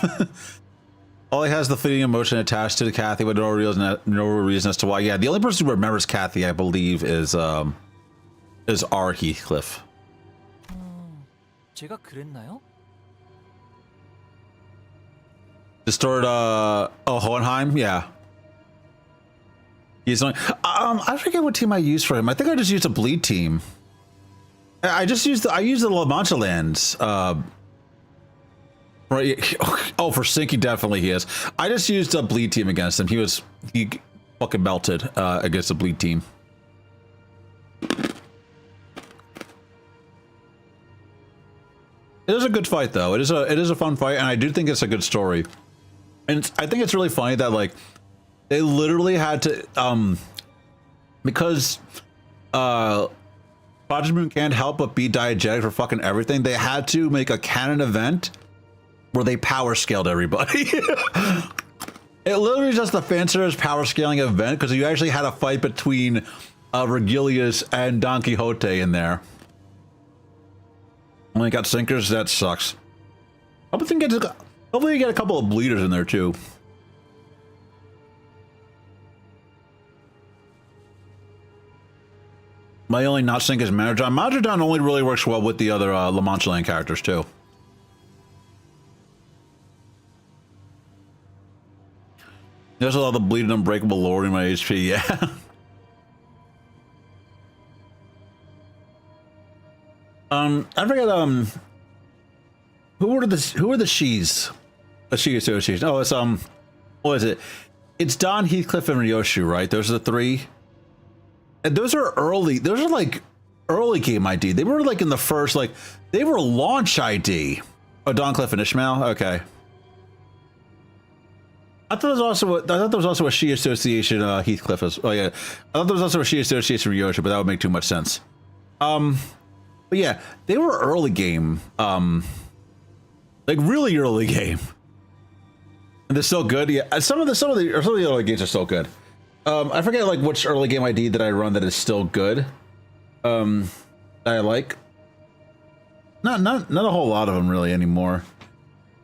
Speaker 1: All he has the fleeting emotion attached to Kathy, but no reason as to why. Yeah, the only person who remembers Kathy, I believe, is R. Heathcliff.
Speaker 7: 제가 그랬나요?
Speaker 1: Distorted, Hohenheim, yeah. He's only, I forget what team I used for him. I think I just used a bleed team. I used the La Mancha lands. Right. Oh, for Sinky, definitely he is. I just used a bleed team against him. He fucking melted against the bleed team. It is a good fight, though. It is a fun fight, and I do think it's a good story. And I think it's really funny that like they literally had to because Project Moon can't help but be diegetic for fucking everything. They had to make a canon event where they power scaled everybody. It literally is just the fanciest power scaling event because you actually had a fight between Regilius and Don Quixote in there. Only got sinkers. That sucks. Hopefully you get a couple of bleeders in there too. My only not sync is Manodron. Manodron only really works well with the other La Mancha Land characters too. There's a lot of bleeding unbreakable lowering my HP, yeah. I forget who are the She's? A She Association. Oh, it's what is it? It's Don, Heathcliff, and Ryoshu, right? Those are the three. And those are early. Those are like early game ID. They were like in the first, like they were launch ID. Oh, Don, Cliff, and Ishmael. Okay. I thought there was also a She Association Heathcliff. Oh yeah, I thought there was also a She Association Ryoshu, but that would make too much sense. But yeah, they were early game. Like really early game. And they're so good. Yeah, some of the early games are so good. I forget like which early game ID that I run that is still good. That I like. Not a whole lot of them really anymore.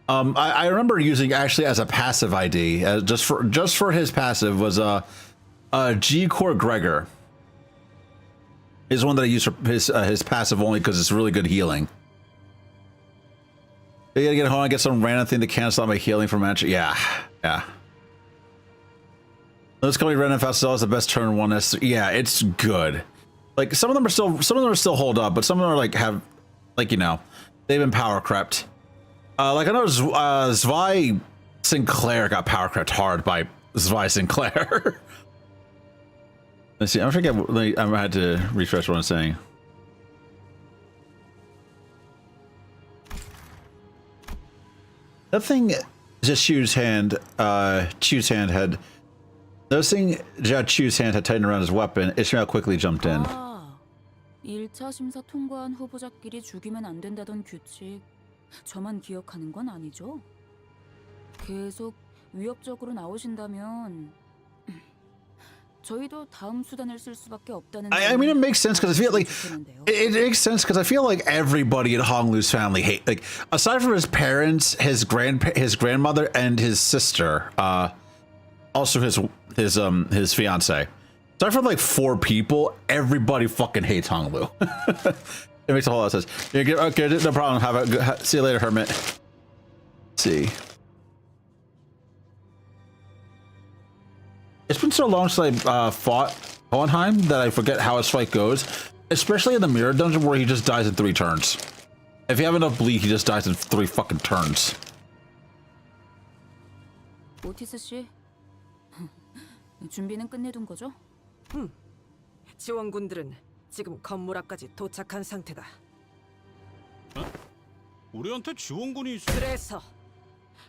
Speaker 1: I remember using actually as a passive ID, just for his passive was G Core Gregor. Is one that I use for his passive only because it's really good healing. You gotta get home and get some random thing to cancel out my healing from match. Yeah. Let's call me random fast is the best turn one. Yeah, it's good. Like some of them are still hold up, but some of them are like have like they've been power crept. Like I know Zwei Sinclair got power crept hard by Zwei Sinclair. Let's see. I forget. I had to refresh what I'm saying. That thing just Chu's hand. Chu's hand had Noticing Jiachu's hand had tightened around his weapon, Ishmael quickly jumped in.
Speaker 20: 1차 심사 통과한 후보자끼리 죽이면 안 된다던 규칙 저만 기억하는 건 아니죠? 계속 위협적으로 나오신다면 저희도 다음 수단을 쓸 수밖에 없다는.
Speaker 1: I mean, it makes sense because I feel like it makes sense because I feel like everybody in Honglu's family hate, like, aside from his parents, his grandmother, and his sister, also his fiance. Aside from like 4 people, everybody fucking hates Honglu. It makes a whole lot of sense. Yeah, okay, no problem. See you later, hermit. Let's see. It's been so long since I fought Hohenheim that I forget how his fight goes, especially in the mirror dungeon where he just dies in 3 turns. If you have enough bleed, he just dies in 3 fucking turns.
Speaker 20: 오티스 씨, 준비는 끝내둔 거죠?
Speaker 3: 지원군들은 지금 건물 앞까지 도착한 상태다.
Speaker 15: 우리한테 지원군이
Speaker 3: 그래서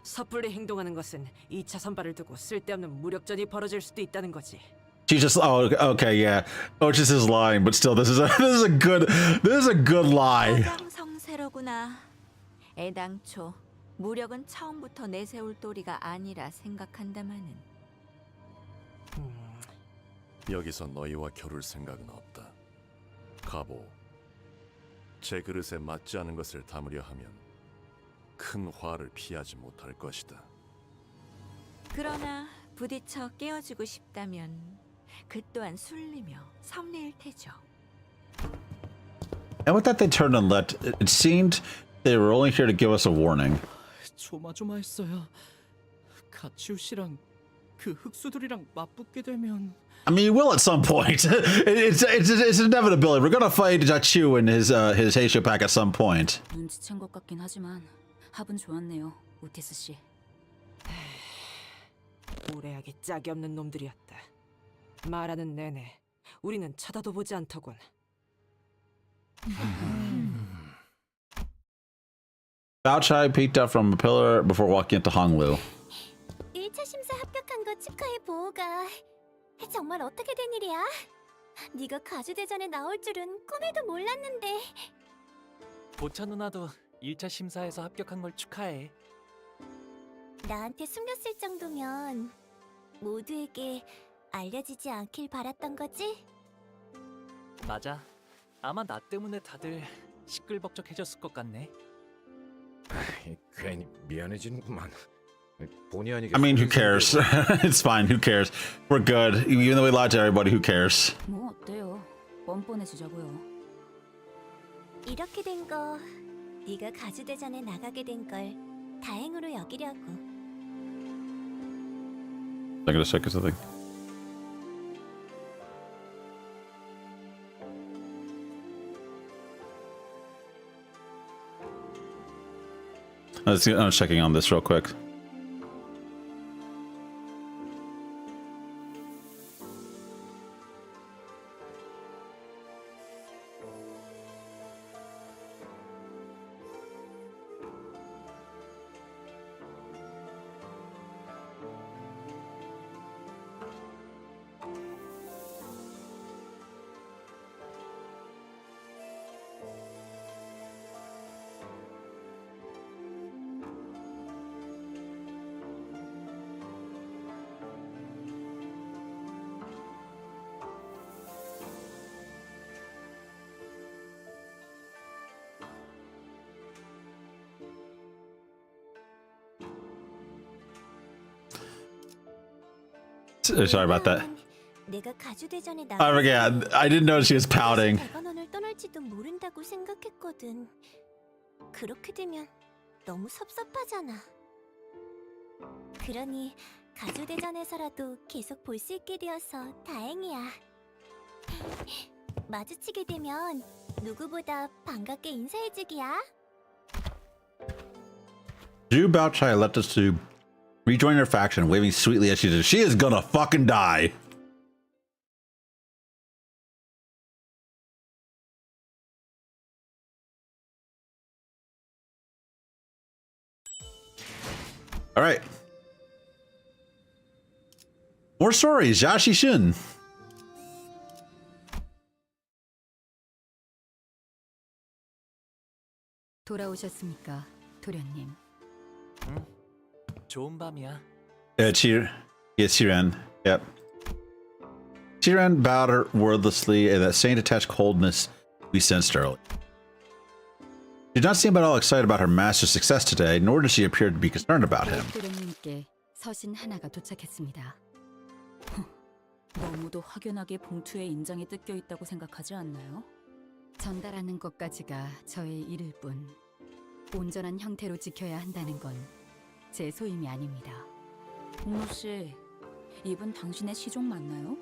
Speaker 3: 섣불리 행동하는 것은 2차 선발을 두고 쓸데없는 무력전이 벌어질 수도 있다는 거지.
Speaker 1: She just okay, yeah. Otis is lying, but still, this is a good lie.
Speaker 11: 성세로구나. 애당초 무력은 처음부터 내세울 도리가 아니라 생각한다마는.
Speaker 2: 여기서 너희와 겨룰 생각은 없다. 가보. 제 그릇에 맞지 않은 것을 담으려 하면 큰 화를 피하지 못할 것이다.
Speaker 11: 그러나 부딪혀 깨어주고 싶다면 그 또한 술리며 섭리일 테죠.
Speaker 1: And with that, they turned and left. It seemed they were only here to give us a warning.
Speaker 4: 조마조마했어요. 가치우 씨랑 그 흑수들이랑 맞붙게 되면.
Speaker 1: I mean, you will at some point. It's an inevitability. We're gonna fight Jiachu and his Heisho pack at some point.
Speaker 20: 눈치챈 것 같긴 하지만 합은 좋았네요, 오티스 씨.
Speaker 3: 무례하게 짝이 없는 놈들이었다. 말하는 내내 우리는 쳐다도 보지 않더군.
Speaker 1: Bao Chai peeked out from a pillar before walking into Honglu.
Speaker 14: 1차 심사 합격한 거 축하해, 보호가. 정말 어떻게 된 일이야? 네가 가주대전에 나올 줄은 꿈에도 몰랐는데.
Speaker 7: 보차 누나도 1차 심사에서 합격한 걸 축하해.
Speaker 14: 나한테 숨겼을 정도면 모두에게 알려지지 않길 바랐던 거지?
Speaker 7: 맞아. 아마 나 때문에 다들 시끌벅적해졌을 것 같네.
Speaker 17: 괜히 미안해지는구만. 본의 아니게.
Speaker 1: I mean, who cares? It's fine. Who cares? We're good. Even though we lied to everybody, who cares?
Speaker 20: 뭐 어때요? 뻔뻔해지자고요.
Speaker 14: 이렇게 된 거 네가 가주대전에 나가게 된 걸 다행으로 여기려고.
Speaker 1: I gotta check something. I'm checking on this real quick. Sorry about that.
Speaker 14: 내가 가주대전에
Speaker 1: I forget. I didn't know she was pouting.
Speaker 14: 백원원을 떠날지도 모른다고 생각했거든. 그렇게 되면 너무 섭섭하잖아. 그러니 가주대전에서라도 계속 볼 수 있게 되어서 다행이야. 마주치게 되면 누구보다 반갑게 인사해주기야.
Speaker 1: Zhu Baochai left us to rejoin her faction, waving sweetly as she did. She is gonna fucking die. All right. More stories, Yashi Shun.
Speaker 6: 돌아오셨습니까, 도련님?
Speaker 7: 응? 좋은 밤이야.
Speaker 1: Chiran. Yep. Chiran bowed her wordlessly in that same detached coldness we sensed earlier. She did not seem at all excited about her master's success today, nor did she appear to be concerned about him.
Speaker 6: 도련님께 서신 하나가 도착했습니다.
Speaker 20: 너무도 확연하게 봉투에 인장이 뜯겨 있다고 생각하지 않나요?
Speaker 6: 전달하는 것까지가 저의 일일 뿐 온전한 형태로 지켜야 한다는 건 제 소임이 아닙니다.
Speaker 20: 홍로 씨, 이분 당신의 시종 맞나요?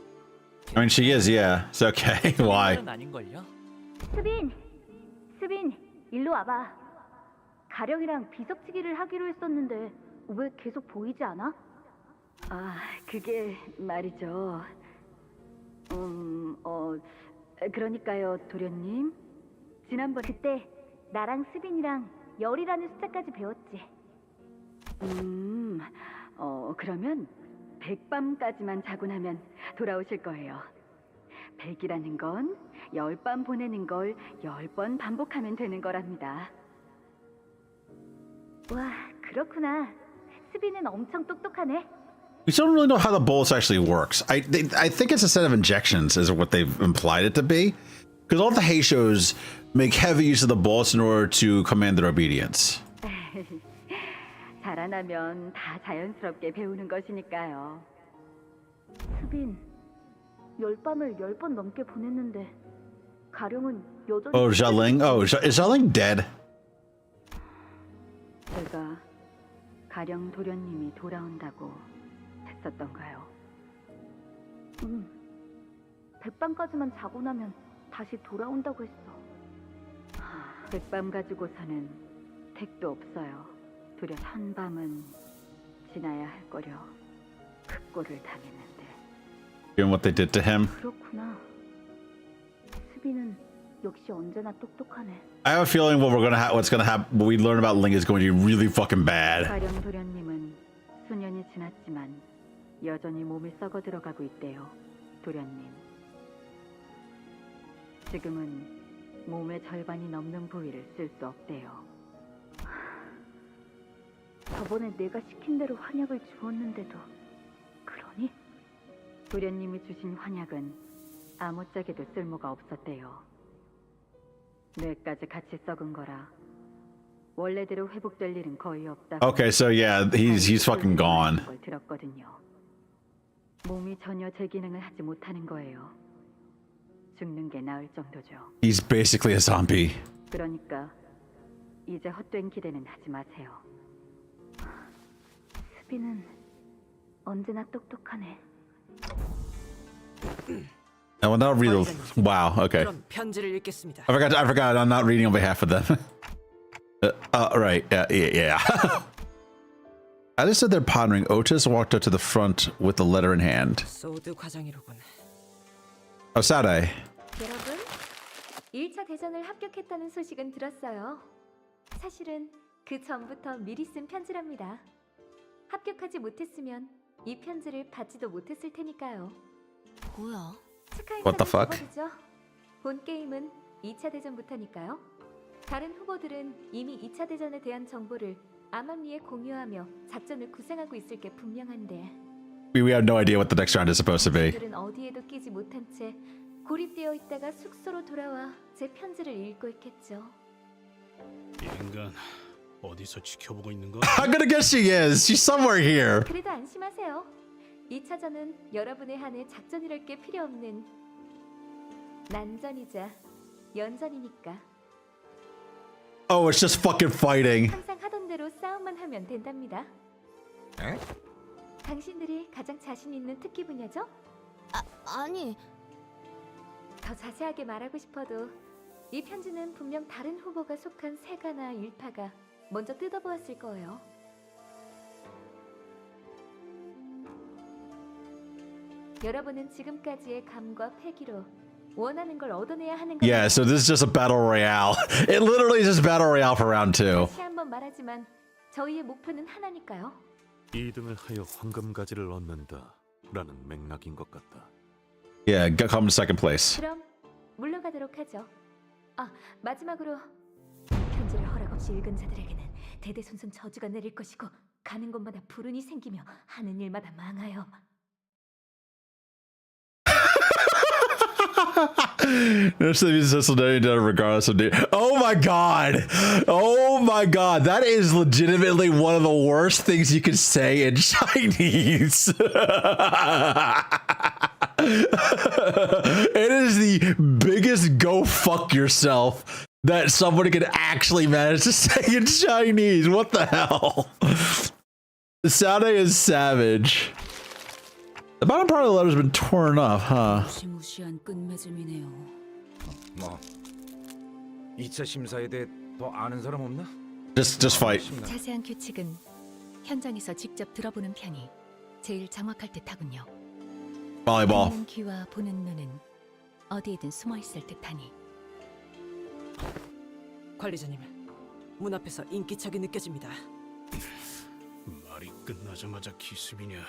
Speaker 1: I mean, she is, yeah. It's okay. Why?
Speaker 7: 아닌걸요?
Speaker 8: 스빈, 일로 와봐. 가령이랑 비석치기를 하기로 했었는데 왜 계속 보이지 않아? 아, 그게 말이죠. 그러니까요, 도련님. 지난번 그때 나랑 스빈이랑 열이라는 숫자까지 배웠지. 그러면 100밤까지만 자고 나면 돌아오실 거예요. 100이라는 건 10밤 보내는 걸 10번 반복하면 되는 거랍니다. 와, 그렇구나. 스빈은 엄청 똑똑하네.
Speaker 1: We still don't really know how the bolus actually works. I think it's a set of injections is what they've implied it to be. Because all the Heishos make heavy use of the bolus in order to command their obedience.
Speaker 8: 자라나면 다 자연스럽게 배우는 것이니까요. 스빈, 10밤을 10번 넘게 보냈는데 가령은 여전히...
Speaker 1: Oh, Xialing? Oh, is Xialing dead?
Speaker 8: 제가 가령 도련님이 돌아온다고 했었던가요? 100밤까지만 자고 나면 다시 돌아온다고 했어. 100밤 가지고서는 택도 없어요. 도련 1000밤은 지나야 할 거려 그 꼴을 당했는데.
Speaker 1: Given what they did to him.
Speaker 8: 그렇구나. 스비는 역시 언제나 똑똑하네.
Speaker 1: I have a feeling what we learn about Ling is going to be really fucking bad.
Speaker 8: 가령 도련님은 수년이 지났지만 여전히 몸이 썩어 들어가고 있대요. 도련님. 지금은 몸의 절반이 넘는 부위를 쓸 수 없대요. 저번에 내가 시킨 대로 환약을 주었는데도 그러니? 도련님이 주신 환약은 아무짝에도 쓸모가 없었대요. 뇌까지 같이 썩은 거라 원래대로 회복될 일은 거의 없다고.
Speaker 1: Okay, so yeah, he's fucking gone.
Speaker 8: 걸 들었거든요. 몸이 전혀 제 기능을 하지 못하는 거예요. 죽는 게 나을 정도죠.
Speaker 1: He's basically a zombie.
Speaker 8: 그러니까 이제 헛된 기대는 하지 마세요. 스비는 언제나 똑똑하네.
Speaker 1: I will not read the... Wow, okay.
Speaker 3: 그럼 편지를 읽겠습니다.
Speaker 1: I forgot. I'm not reading on behalf of them. Right. Yeah. As I stood there pondering, Otis walked up to the front with the letter in hand.
Speaker 3: 소드 과장이로군.
Speaker 1: Oh, Sade.
Speaker 8: 여러분, 1차 대전을 합격했다는 소식은 들었어요. 사실은 그 전부터 미리 쓴 편지랍니다. 합격하지 못했으면 이 편지를 받지도 못했을 테니까요.
Speaker 20: 뭐야?
Speaker 1: What the fuck?
Speaker 8: 적어두죠. 본 게임은 2차 대전부터니까요. 다른 후보들은 이미 2차 대전에 대한 정보를 암암리에 공유하며 작전을 구상하고 있을 게 분명한데
Speaker 1: We have no idea what the next round is supposed to be.
Speaker 8: 그들은 어디에도 끼지 못한 채 고립되어 있다가 숙소로 돌아와 제 편지를 읽고 있겠죠.
Speaker 15: 이 인간 어디서 지켜보고 있는 거?
Speaker 1: I'm gonna guess she is. She's somewhere here.
Speaker 8: 그래도 안심하세요. 2차전은 여러분의 한해 작전이랄 게 필요 없는 난전이자 연전이니까.
Speaker 1: Oh, it's just fucking fighting.
Speaker 8: 항상 하던 대로 싸움만 하면 된답니다.
Speaker 17: 에?
Speaker 8: 당신들이 가장 자신 있는 특기 분야죠?
Speaker 14: 아니.
Speaker 8: 더 자세하게 말하고 싶어도 이 편지는 분명 다른 후보가 속한 세가나 일파가 먼저 뜯어보았을 거예요. 여러분은 지금까지의 감과 패기로 원하는 걸 얻어내야 하는 거예요.
Speaker 1: Yeah, so this is just a battle royale. It literally is just battle royale for round 2.
Speaker 8: 다시 한번 말하지만 저희의 목표는 하나니까요.
Speaker 2: 2등을 하여 황금가지를 얻는다. 라는 맥락인 것 같다.
Speaker 1: Yeah, come to second place.
Speaker 8: 그럼 물러가도록 하죠. 아, 마지막으로 편지를 허락 없이 읽은 자들에게는 대대손손 저주가 내릴 것이고 가는 곳마다 불운이 생기며 하는 일마다 망하여.
Speaker 1: There's the necessary regardless of oh my god. Oh my god. That is legitimately one of the worst things you can say in Chinese. It is the biggest go fuck yourself that somebody could actually manage to say in Chinese. What the hell? The sounding is savage. The bottom part of the letter's been torn up, huh?
Speaker 20: 무시무시한 끝맺음이네요.
Speaker 17: 뭐 2차 심사에 대해 더 아는 사람 없나?
Speaker 1: Just fight.
Speaker 6: 자세한 규칙은 현장에서 직접 들어보는 편이 제일 정확할 듯하군요.
Speaker 1: Volleyball.
Speaker 6: 듣는 귀와 보는 눈은 어디에든 숨어 있을 듯하니.
Speaker 3: 관리자님, 문 앞에서 인기척이 느껴집니다.
Speaker 15: 말이 끝나자마자 기습이냐?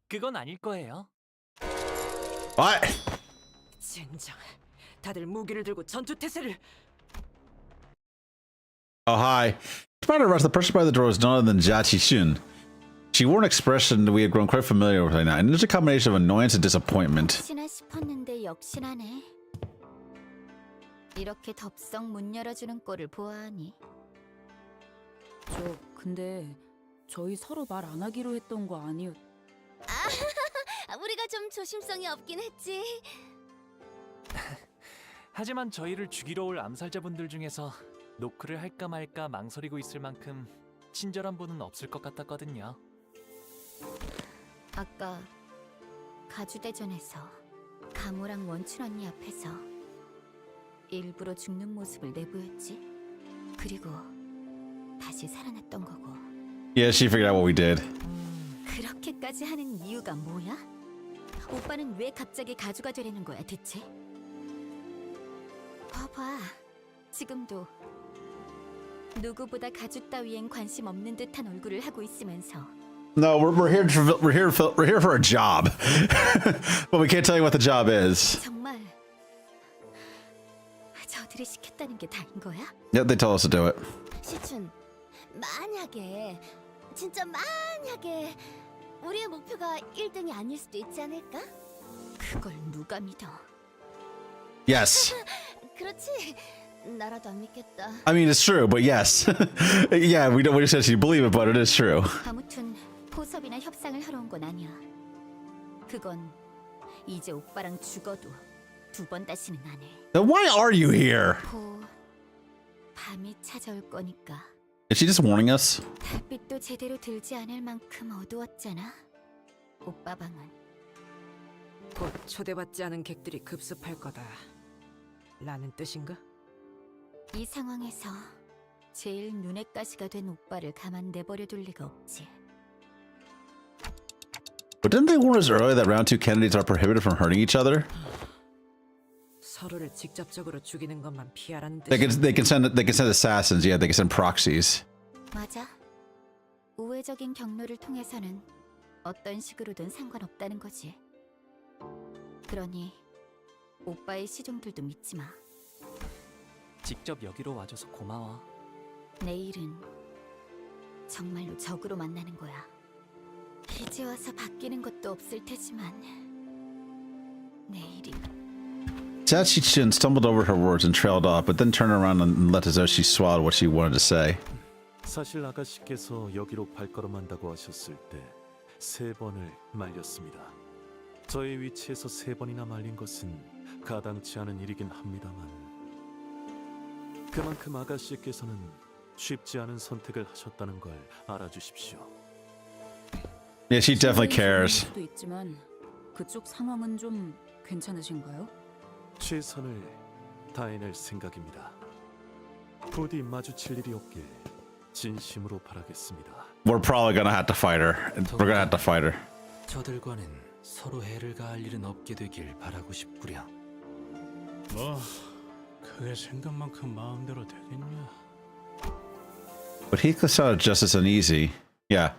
Speaker 7: 그건 아닐 거예요.
Speaker 1: What?
Speaker 3: 젠장, 다들 무기를 들고 전투 태세를.
Speaker 1: Oh, hi. Despite her arrest, the person by the door was none other than Jia Qixun. She wore an expression we had grown quite familiar with by now, and it was a combination of annoyance and disappointment.
Speaker 14: 혹시나 싶었는데 역시나네. 이렇게 덥석 문 열어주는 꼴을 보아하니.
Speaker 20: 근데 저희 서로 말 안 하기로 했던 거 아니었...
Speaker 14: 우리가 좀 조심성이 없긴 했지.
Speaker 7: 하지만 저희를 죽이러 올 암살자분들 중에서 노크를 할까 말까 망설이고 있을 만큼 친절한 분은 없을 것 같았거든요.
Speaker 14: 아까 가주대전에서 가모랑 원춘 언니 앞에서 일부러 죽는 모습을 내보였지. 그리고 다시 살아났던 거고.
Speaker 1: Yeah, she figured out what we did.
Speaker 14: 그렇게까지 하는 이유가 뭐야? 오빠는 왜 갑자기 가주가 되려는 거야 대체? 봐봐, 지금도 누구보다 가주 따위엔 관심 없는 듯한 얼굴을 하고 있으면서.
Speaker 1: No, we're here for a job, but we can't tell you what the job is.
Speaker 14: 정말 저들이 시켰다는 게 다인 거야?
Speaker 1: Yep, they told us to do it.
Speaker 14: 시춘, 만약에 진짜 만약에 우리의 목표가 1등이 아닐 수도 있지 않을까? 그걸 누가 믿어?
Speaker 1: Yes.
Speaker 14: 그렇지. 나라도 안 믿겠다.
Speaker 1: I mean, it's true, but yes. Yeah, we don't essentially believe it, but it is true.
Speaker 14: 아무튼 포섭이나 협상을 하러 온 건 아니야. 그건 이제 오빠랑 죽어도 두 번 다시는 안 해.
Speaker 1: Then why are you here?
Speaker 14: 곧 밤이 찾아올 거니까.
Speaker 1: Is she just warning us?
Speaker 14: 달빛도 제대로 들지 않을 만큼 어두웠잖아. 오빠 방은.
Speaker 3: 곧 초대받지 않은 객들이 급습할 거다. 라는 뜻인가?
Speaker 14: 이 상황에서 제일 눈에 가시가 된 오빠를 가만 내버려 둘 리가 없지.
Speaker 1: But didn't they warn us earlier that round 2 candidates are prohibited from hurting each other?
Speaker 3: 서로를 직접적으로 죽이는 것만 피하라는 뜻.
Speaker 1: They can send assassins. Yeah, they can send proxies.
Speaker 14: 맞아. 우회적인 경로를 통해서는 어떤 식으로든 상관없다는 거지. 그러니 오빠의 시종들도 믿지 마.
Speaker 7: 직접 여기로 와줘서 고마워.
Speaker 14: 내일은 정말로 적으로 만나는 거야. 이제 와서 바뀌는 것도 없을 테지만 내일이.
Speaker 1: Jia Qixun stumbled over her words and trailed off, but then turned around and let as though she swallowed what she wanted to say.
Speaker 2: 사실 아가씨께서 여기로 발걸음한다고 하셨을 때 3번을 말렸습니다. 저의 위치에서 3번이나 말린 것은 가당치 않은 일이긴 합니다만 그만큼 아가씨께서는 쉽지 않은 선택을 하셨다는 걸 알아주십시오.
Speaker 1: Yeah, she definitely cares.
Speaker 20: 수도 있지만 그쪽 상황은 좀 괜찮으신가요?
Speaker 2: 최선을 다해낼 생각입니다. 부디 마주칠 일이 없길 진심으로 바라겠습니다.
Speaker 1: We're probably gonna have to fight her. We're gonna have to fight her.
Speaker 13: 저들과는 서로 해를 가할 일은 없게 되길 바라고 싶구려.
Speaker 15: 뭐 그게 생각만큼 마음대로 되겠냐?
Speaker 1: 'But he could sound just as uneasy. Yeah.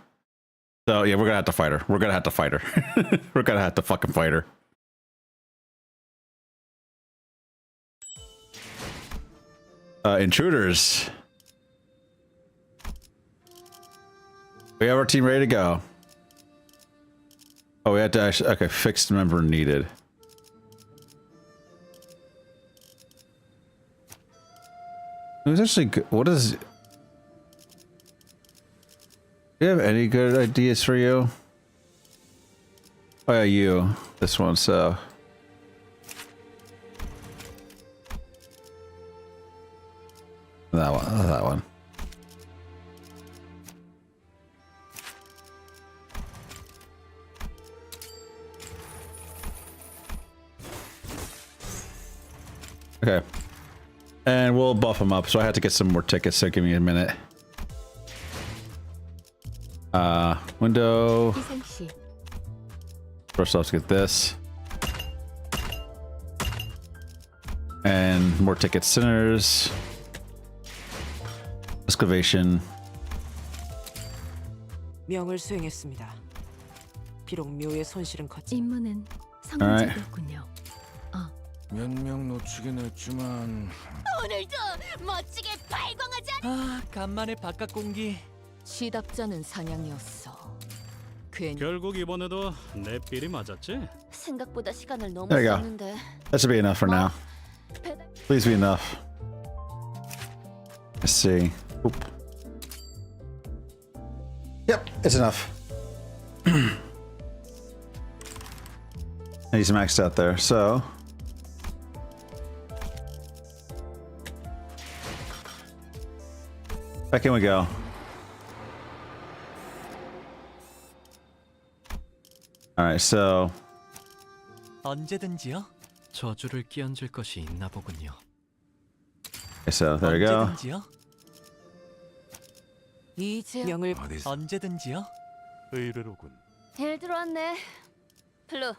Speaker 1: So yeah, we're gonna have to fight her. We're gonna have to fight her. We're gonna have to fucking fight her. Intruders. We have our team ready to go. Oh, we had to actually, okay, fixed member needed. Who's actually good? What is... Do you have any good ideas for you? Oh yeah, you. This one, so... That one, that one. Okay. And we'll buff him up, so I had to get some more tickets, so give me a minute. Window. First off, let's get this. And more tickets, sinners. Excavation.
Speaker 3: 명을 수행했습니다. 비록 묘의 손실은 컸지만
Speaker 6: 임무는 성공적이었군요.
Speaker 17: 몇 명 놓치긴 했지만
Speaker 14: 오늘도 멋지게 발광하자.
Speaker 7: 아, 간만에 바깥 공기.
Speaker 9: 시답자는 사냥이었어. 괜히
Speaker 15: 결국 이번에도 내 삘이 맞았지?
Speaker 14: 생각보다 시간을 너무
Speaker 1: There you go.
Speaker 14: 썼는데.
Speaker 1: That should be enough for now. Please be enough. Let's see. Oop. Yep, it's enough. He's maxed out there, so... Back in we go. Alright, so...
Speaker 7: 언제든지요?
Speaker 4: 저주를 끼얹을 것이 있나 보군요.
Speaker 1: Okay, so there we go.
Speaker 7: 언제든지요?
Speaker 9: 이제
Speaker 3: 명을
Speaker 7: 언제든지요?
Speaker 18: 의외로군.
Speaker 14: 일 들어왔네. 블루,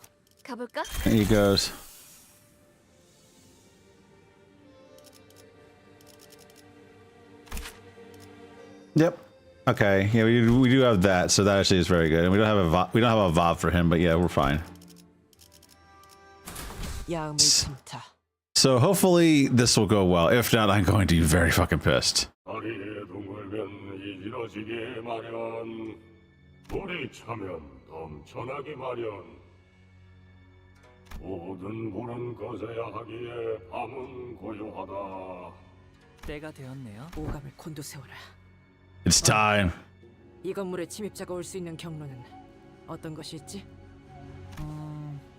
Speaker 14: 가볼까?
Speaker 1: And he goes. Yep. Okay. Yeah, we do have that, so that actually is very good. And we don't have a VOD for him, but yeah, we're fine.
Speaker 3: 야음을 참다.
Speaker 1: So hopefully this will go well. If not, I'm going to be very fucking pissed.
Speaker 7: 때가 되었네요.
Speaker 3: 오감을 곤두세워라.
Speaker 1: It's time.
Speaker 3: 이 건물에 침입자가 올 수 있는 경로는 어떤 것이 있지?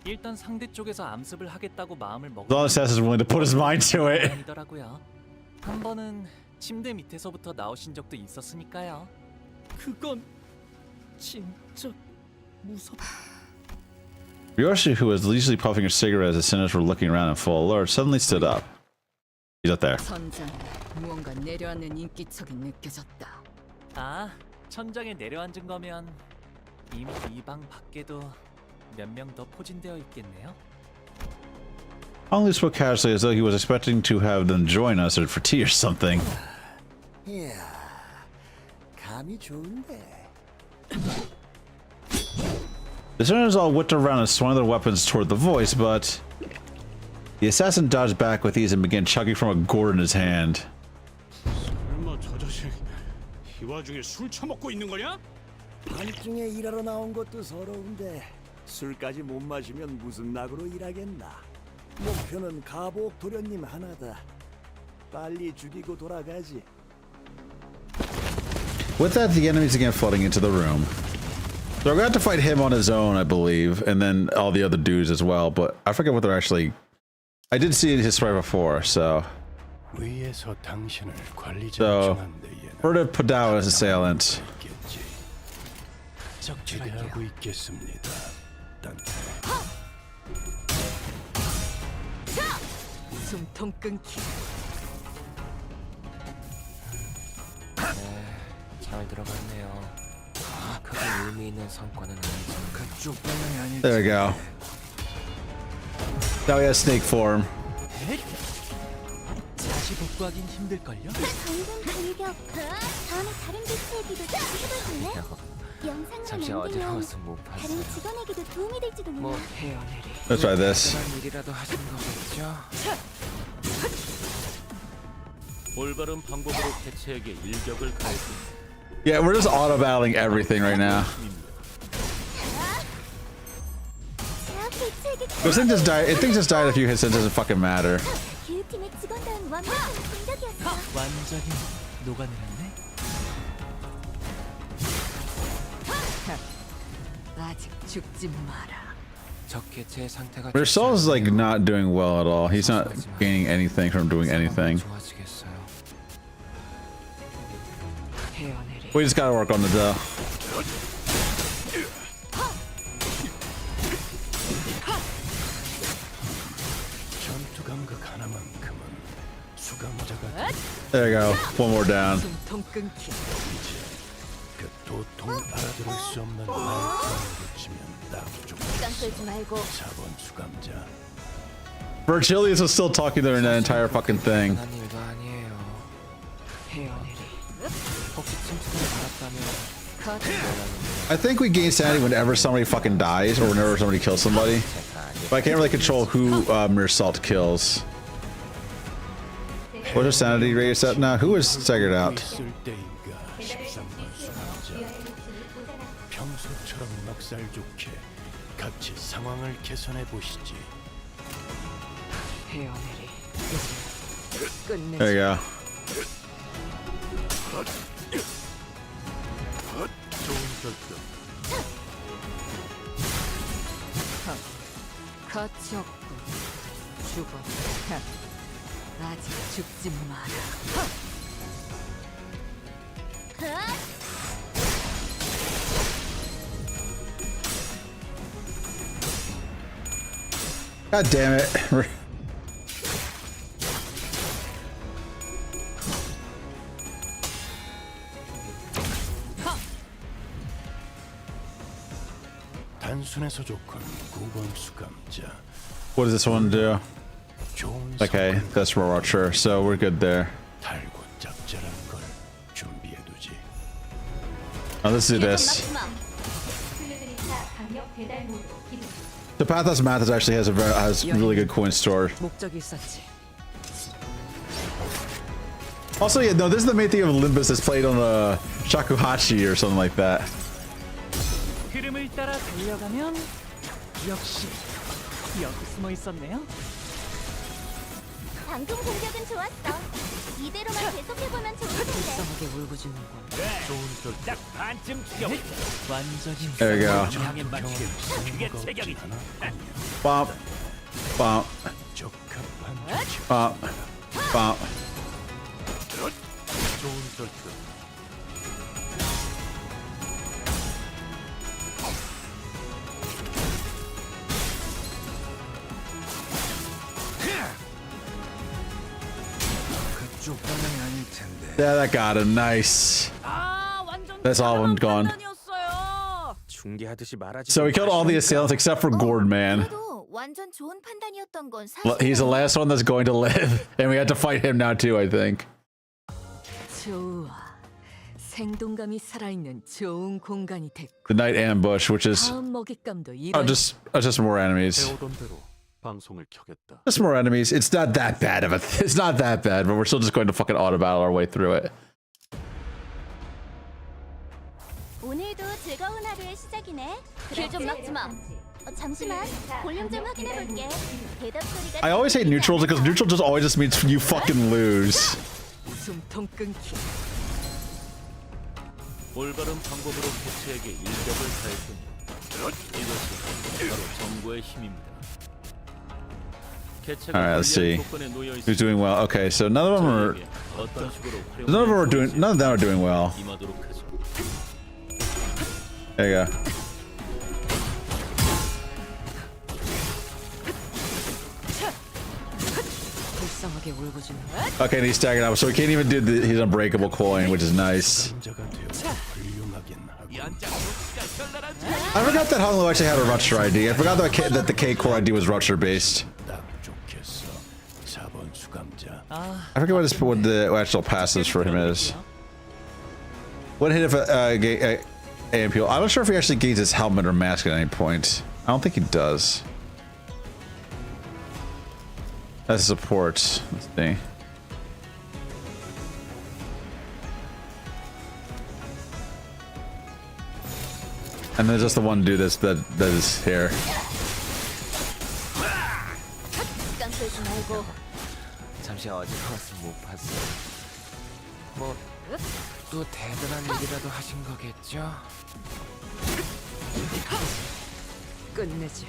Speaker 7: 일단 상대 쪽에서 암습을 하겠다고 마음을 먹은
Speaker 1: The assassin is willing to put his mind to it.
Speaker 7: 아니더라고요. 한 번은 침대 밑에서부터 나오신 적도 있었으니까요.
Speaker 4: 그건 진짜 무섭다.
Speaker 1: Ryoshi, who was leisurely puffing a cigarette as the sinners were looking around in full alert, suddenly stood up. He's up there.
Speaker 9: 천장 무언가 내려앉는 인기척이 느껴졌다.
Speaker 7: 아, 천장에 내려앉은 거면 이미 이 방 밖에도 몇 명 더 포진되어 있겠네요.
Speaker 1: Only spoke casually as though he was expecting to have them join us for tea or something.
Speaker 21: 이야, 감이 좋은데.
Speaker 1: The sinners all whipped around and swung their weapons toward the voice, but the assassin dodged back with ease and began chugging from a gourd in his hand.
Speaker 15: 설마 저 자식 이 와중에 술 처먹고 있는 거냐?
Speaker 21: 밤중에 일하러 나온 것도 서러운데 술까지 못 마시면 무슨 낙으로 일하겠나. 목표는 가복 도련님 하나다. 빨리 죽이고 돌아가지.
Speaker 1: With that, the enemies began flooding into the room. So we're going to have to fight him on his own, I believe, and then all the other dudes as well, but I forget what they're actually... I did see his sprite before, so... So, Berta Padao as assailant.
Speaker 3: 숨통 끊기.
Speaker 13: 잘 들어갔네요. 크게 의미 있는 성과는 아니지만
Speaker 17: 그쪽 방향이 아니지.
Speaker 1: There we go. Now he has snake form.
Speaker 7: 다시 복구하긴 힘들걸요?
Speaker 14: 방금 달격. 다음에 다른 비트 얘기도 다시 해볼래? 영상만
Speaker 13: 잠시
Speaker 14: 남기면
Speaker 13: 어지러워서 못 봤어요.
Speaker 14: 다른 직원에게도 도움이 될지도 몰라.
Speaker 1: Let's try this.
Speaker 13: 일이라도 하신 거겠죠?
Speaker 18: 올바른 방법으로 개체에게 일격을 가했습니다.
Speaker 1: Yeah, we're just auto battling everything right now. This thing just died. It thinks just died a few hits and it doesn't fucking matter.
Speaker 14: 교육팀의 직원다운 완벽한 공격이었어.
Speaker 7: 완전히 녹아내렸네.
Speaker 3: 아직 죽지 마라.
Speaker 13: 적게 제 상태가
Speaker 1: Marcel's like not doing well at all. He's not gaining anything from doing anything.
Speaker 13: 좋아지겠어요.
Speaker 1: We just gotta work on the dough.
Speaker 12: 전투 감각 하나만큼은 수감자가
Speaker 1: There you go. One more down.
Speaker 3: 숨통 끊기.
Speaker 12: 그 도통 알아들을 수 없는 말투를 붙이면 딱 좋고.
Speaker 14: 시간 끌지 말고.
Speaker 12: 4번 수감자.
Speaker 1: Virgilius was still talking during that entire fucking thing.
Speaker 13: 난 일도 아니에요. 혹시 침투를 받았다면
Speaker 1: I think we gain sanity whenever somebody fucking dies or whenever somebody kills somebody. But I can't really control who Mersalt kills. What's her sanity rate set now? Who is staggered out?
Speaker 12: 있을 때인가 13번 수감자. 평소처럼 넉살 좋게 같이 상황을 개선해 보시지.
Speaker 1: There you go.
Speaker 12: 좋은 결정.
Speaker 3: 가치 없고 죽어. 아직 죽지 마라.
Speaker 1: God damn it.
Speaker 12: 단순해서 좋군. 9번 수감자.
Speaker 1: What does this one do? Okay, that's more archer, so we're good there.
Speaker 12: 달고 짭짤한 걸 준비해두지.
Speaker 1: Now let's do this. The Pathos Mathis actually has really good coin store.
Speaker 3: 목적이 있었지.
Speaker 1: Also, yeah, no, this is the main thing of Limbus that's played on a shakuhachi or something like that.
Speaker 7: 흐름을 따라 달려가면 역시 여기 숨어 있었네요.
Speaker 14: 방금 공격은 좋았어. 이대로만 계속해보면 좋을 텐데.
Speaker 3: 불쌍하게 울부짖는군.
Speaker 12: 좋은 결정.
Speaker 18: 딱 반쯤 죽여.
Speaker 7: 완전히
Speaker 1: There you go.
Speaker 18: 향에 맞추게. 그게 체격이지.
Speaker 1: Bump. Bump. Bump. Bump.
Speaker 12: 좋은 결정.
Speaker 17: 그쪽 방향이 아닐 텐데.
Speaker 1: Yeah, that got him. Nice. That's all of them gone.
Speaker 13: 중계하듯이 말하지.
Speaker 1: So we killed all the assailants except for Gourd Man.
Speaker 14: 그래도 완전 좋은 판단이었던 건
Speaker 1: Well, he's the last one that's going to live, and we had to fight him now too, I think.
Speaker 3: 좋아. 생동감이 살아있는 좋은 공간이 됐고.
Speaker 1: The Night Ambush, which is
Speaker 3: 다음 먹잇감도 이런.
Speaker 1: just more enemies.
Speaker 2: 배우던 대로 방송을 켜겠다.
Speaker 1: Just more enemies. It's not that bad of a. It's not that bad, but we're still just going to fucking auto battle our way through it.
Speaker 14: 오늘도 즐거운 하루의 시작이네. 길좀 막지 마. 잠시만. 볼륨 좀 확인해 볼게. 대답 소리가.
Speaker 1: I always hate neutrals because neutral just always just means you fucking lose.
Speaker 3: 숨통 끊기.
Speaker 18: 올바른 방법으로 개체에게 일격을 가했으니 이것이 바로 정보의 힘입니다.
Speaker 1: All right, let's see who's doing well. Okay, so none of them are doing well. There you go.
Speaker 3: 불쌍하게 울부짖는.
Speaker 1: Okay, and he's staggered up, so he can't even do his unbreakable coin, which is nice. I forgot that Honglu actually had a Rupture ID. I forgot that the K core ID was Rupture based. I forget what the actual passives for him is. What hit if AMP. I'm not sure if he actually gains his helmet or mask at any point. I don't think he does. That's support. Let's see. And then just the one dude that is here.
Speaker 14: 깡패지 말고.
Speaker 19: 잠시 어제 커서 못 봤어. 뭐 또 대단한 일이라도 하신 거겠죠?
Speaker 3: 끝내지.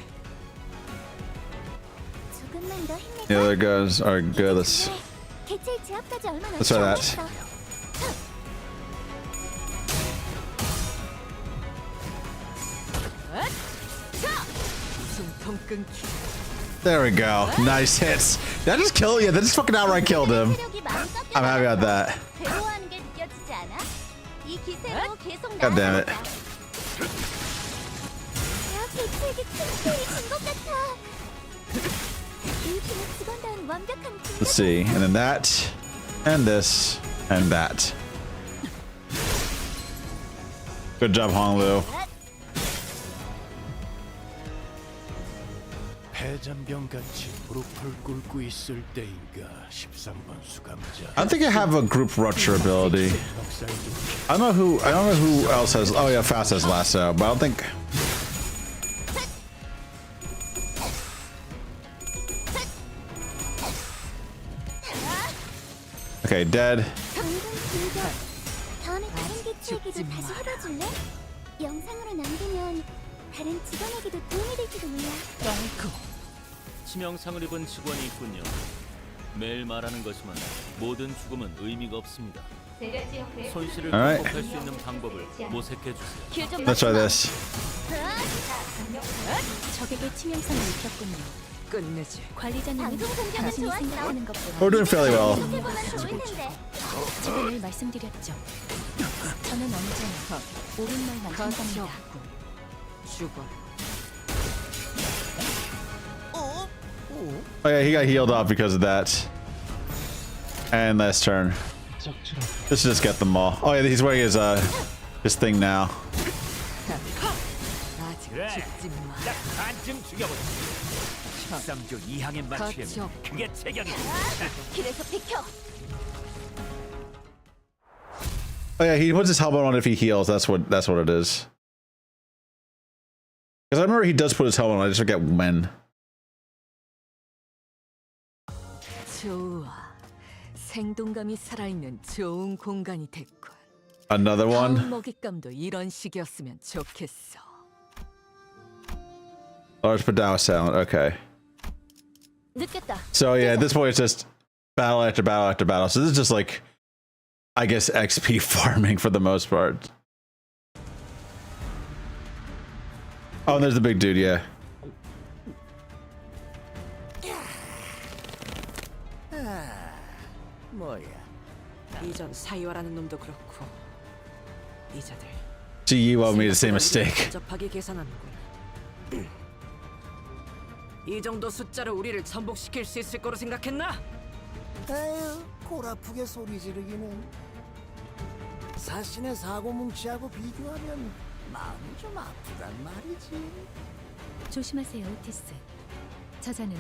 Speaker 14: 조금만 더 힘내자.
Speaker 1: The other guys are good. Let's
Speaker 14: 개체의 제압까지 얼마
Speaker 1: let's
Speaker 14: 남지
Speaker 1: try that.
Speaker 14: 않았어.
Speaker 3: 숨통 끊기.
Speaker 1: There we go. Nice hits. Did I just kill you? That just fucking outright killed him. I'm happy about that.
Speaker 14: 괴로워하는 게 느껴지지 않아? 이 기세로 계속
Speaker 1: God damn it.
Speaker 14: 개체에게 큰 피해를 준것 같아. 일진의 직원다운 완벽한
Speaker 1: Let's see. And then that, and this, and that. Good job, Honglu.
Speaker 2: 해잔병같이 무릎을 꿇고 있을 때인가 13번 수감자.
Speaker 1: I think I have a group rupture ability. I don't know who else has. Oh yeah, Fast has lasso, but I don't think. Okay, dead.
Speaker 14: 다음에 다른 개체에게도 다시 해봐줄래? 영상으로 남기면 다른 직원에게도 도움이 될지도 몰라.
Speaker 18: 치명상을 입은 직원이 있군요. 매일 말하는 거지만 모든 죽음은 의미가 없습니다. 손실을
Speaker 1: Alright.
Speaker 18: 극복할 수 있는 방법을 모색해 주세요.
Speaker 1: Let's try this.
Speaker 6: 적에게 치명상을 입혔군요.
Speaker 3: 끝내지.
Speaker 6: 관리자님은
Speaker 14: 방송 공격은
Speaker 6: 당신이
Speaker 14: 좋았어.
Speaker 6: 생각하는 것보다
Speaker 1: We're doing fairly well.
Speaker 14: 해보면 좋을 텐데.
Speaker 6: 저번에 말씀드렸죠. 저는 언제나 옳은 말만 한답니다.
Speaker 3: 죽어.
Speaker 1: Oh yeah, he got healed up because of that. And last turn. Let's just get them all. Oh yeah, he's wearing his thing now.
Speaker 19: 그래, 딱 반쯤 죽여보자. 13조 2항에 맞추려면 그게 체격이야.
Speaker 14: 길에서 비켜.
Speaker 1: Oh yeah, he puts his helmet on if he heals. That's what it is. Because I remember he does put his helmet on. I just forget when.
Speaker 3: 좋아. 생동감이 살아있는 좋은 공간이 됐군.
Speaker 1: Another
Speaker 3: 다음
Speaker 1: one.
Speaker 3: 먹잇감도 이런 식이었으면 좋겠어.
Speaker 1: Large Padawa sound. Okay.
Speaker 14: 늦겠다.
Speaker 1: So yeah, at this point it's just battle after battle after battle. So this is just like, I guess, XP farming for the most part. Oh, and there's the big dude, yeah.
Speaker 10: 뭐야?
Speaker 3: 이전 사이와라는 놈도 그렇고 이자들.
Speaker 1: Gee, you made the same mistake.
Speaker 3: 복잡하게 계산하는군. 이 정도 숫자로 우리를 전복시킬 수 있을 거로 생각했나?
Speaker 21: 에휴, 골 아프게 소리 지르기는. 사신의 사고 뭉치하고 비교하면 마음이 좀 아프단 말이지.
Speaker 6: 조심하세요, 오티스. 저자는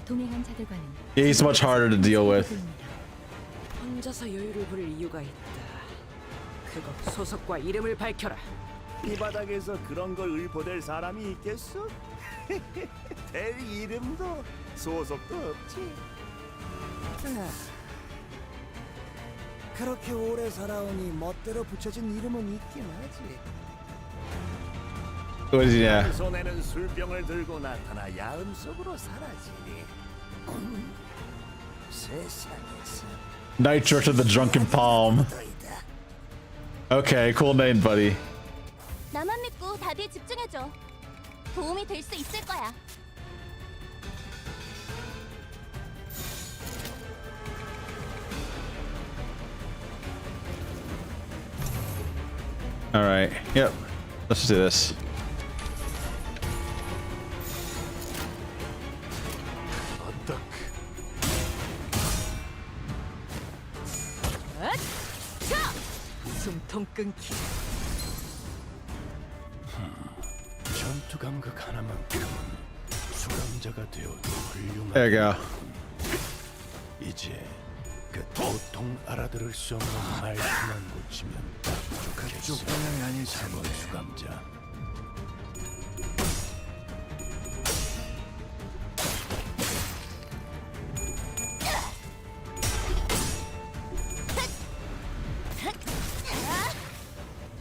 Speaker 6: 동행한 자들과는
Speaker 1: Yeah, he's much harder to deal with.
Speaker 3: 혼자서 여유를 부릴 이유가 있다. 그거 소속과 이름을 밝혀라.
Speaker 21: 이 바닥에서 그런 걸 의포될 사람이 있겠어? 될 이름도 소속도 없지. 그렇게 오래 살아오니 멋대로 붙여진 이름은 있긴 하지.
Speaker 1: Yeah.
Speaker 21: 한 손에는 술병을 들고 나타나 야음 속으로 사라지니. 세상에서
Speaker 1: Nitro to the Drunken Palm. Okay, cool name, buddy.
Speaker 14: 나만 믿고 답에 집중해줘. 도움이 될 수 있을 거야.
Speaker 1: All right. Yep. Let's just do this.
Speaker 3: 숨통 끊기.
Speaker 2: 전투 감각 하나만큼은 수감자가 되어도 훌륭한.
Speaker 1: There you go.
Speaker 2: 이제 그 도통 알아들을 수 없는 말투만 고치면 딱 좋겠어.
Speaker 17: 그쪽 방향이 아닐
Speaker 2: 상원 수감자.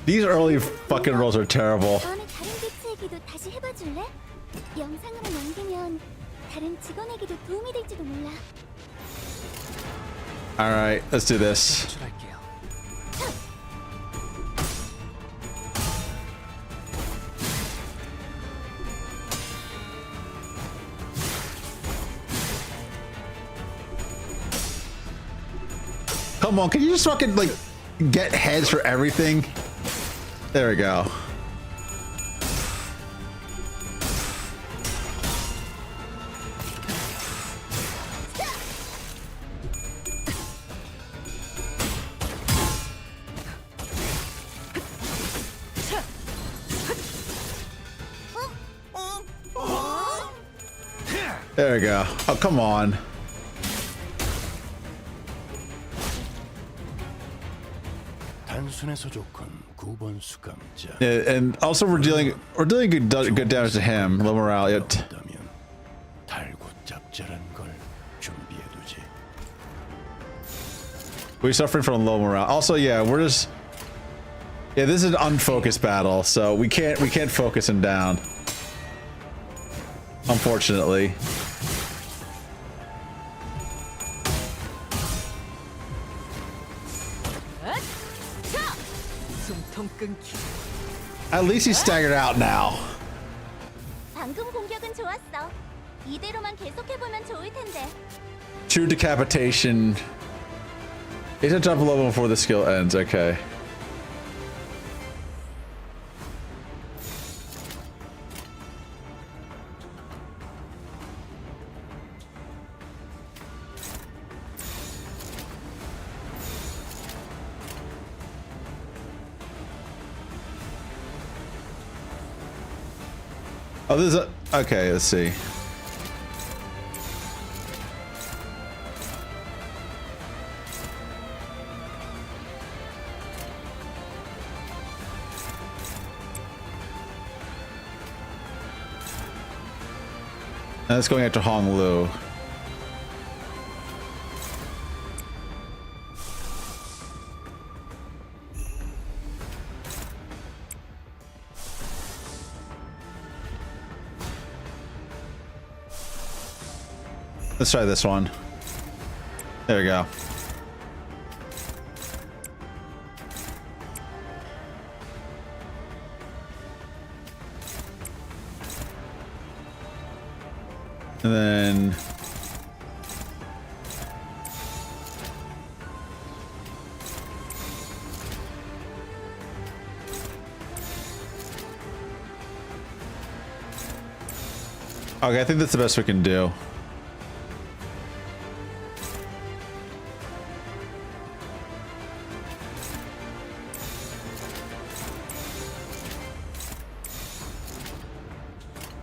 Speaker 1: These early fucking rolls are terrible.
Speaker 14: 다음에 다른 대체에게도 다시 해봐줄래? 영상으로 남기면 다른 직원에게도 도움이 될지도 몰라.
Speaker 1: All right, let's do this.
Speaker 7: 탈출할게요.
Speaker 1: Come on, can you just fucking like get heads for everything? There we go. There we go. Oh, come on.
Speaker 2: 단순해서 좋군. 9번 수감자.
Speaker 1: Yeah, and also we're dealing good damage to him. Low morale. Yet.
Speaker 2: 달고 짭짤한 걸 준비해두지.
Speaker 1: We're suffering from low morale. Also, yeah, we're just. Yeah, this is an unfocused battle, so we can't focus him down. Unfortunately. At least he's staggered out now.
Speaker 14: 방금 공격은 좋았어. 이대로만 계속해보면 좋을 텐데.
Speaker 1: True decapitation. It's a jump level before the skill ends. Okay. Oh, there's a. Okay, let's see. And it's going after Hong Lu. Let's try this one. There we go. And then okay, I think that's the best we can do.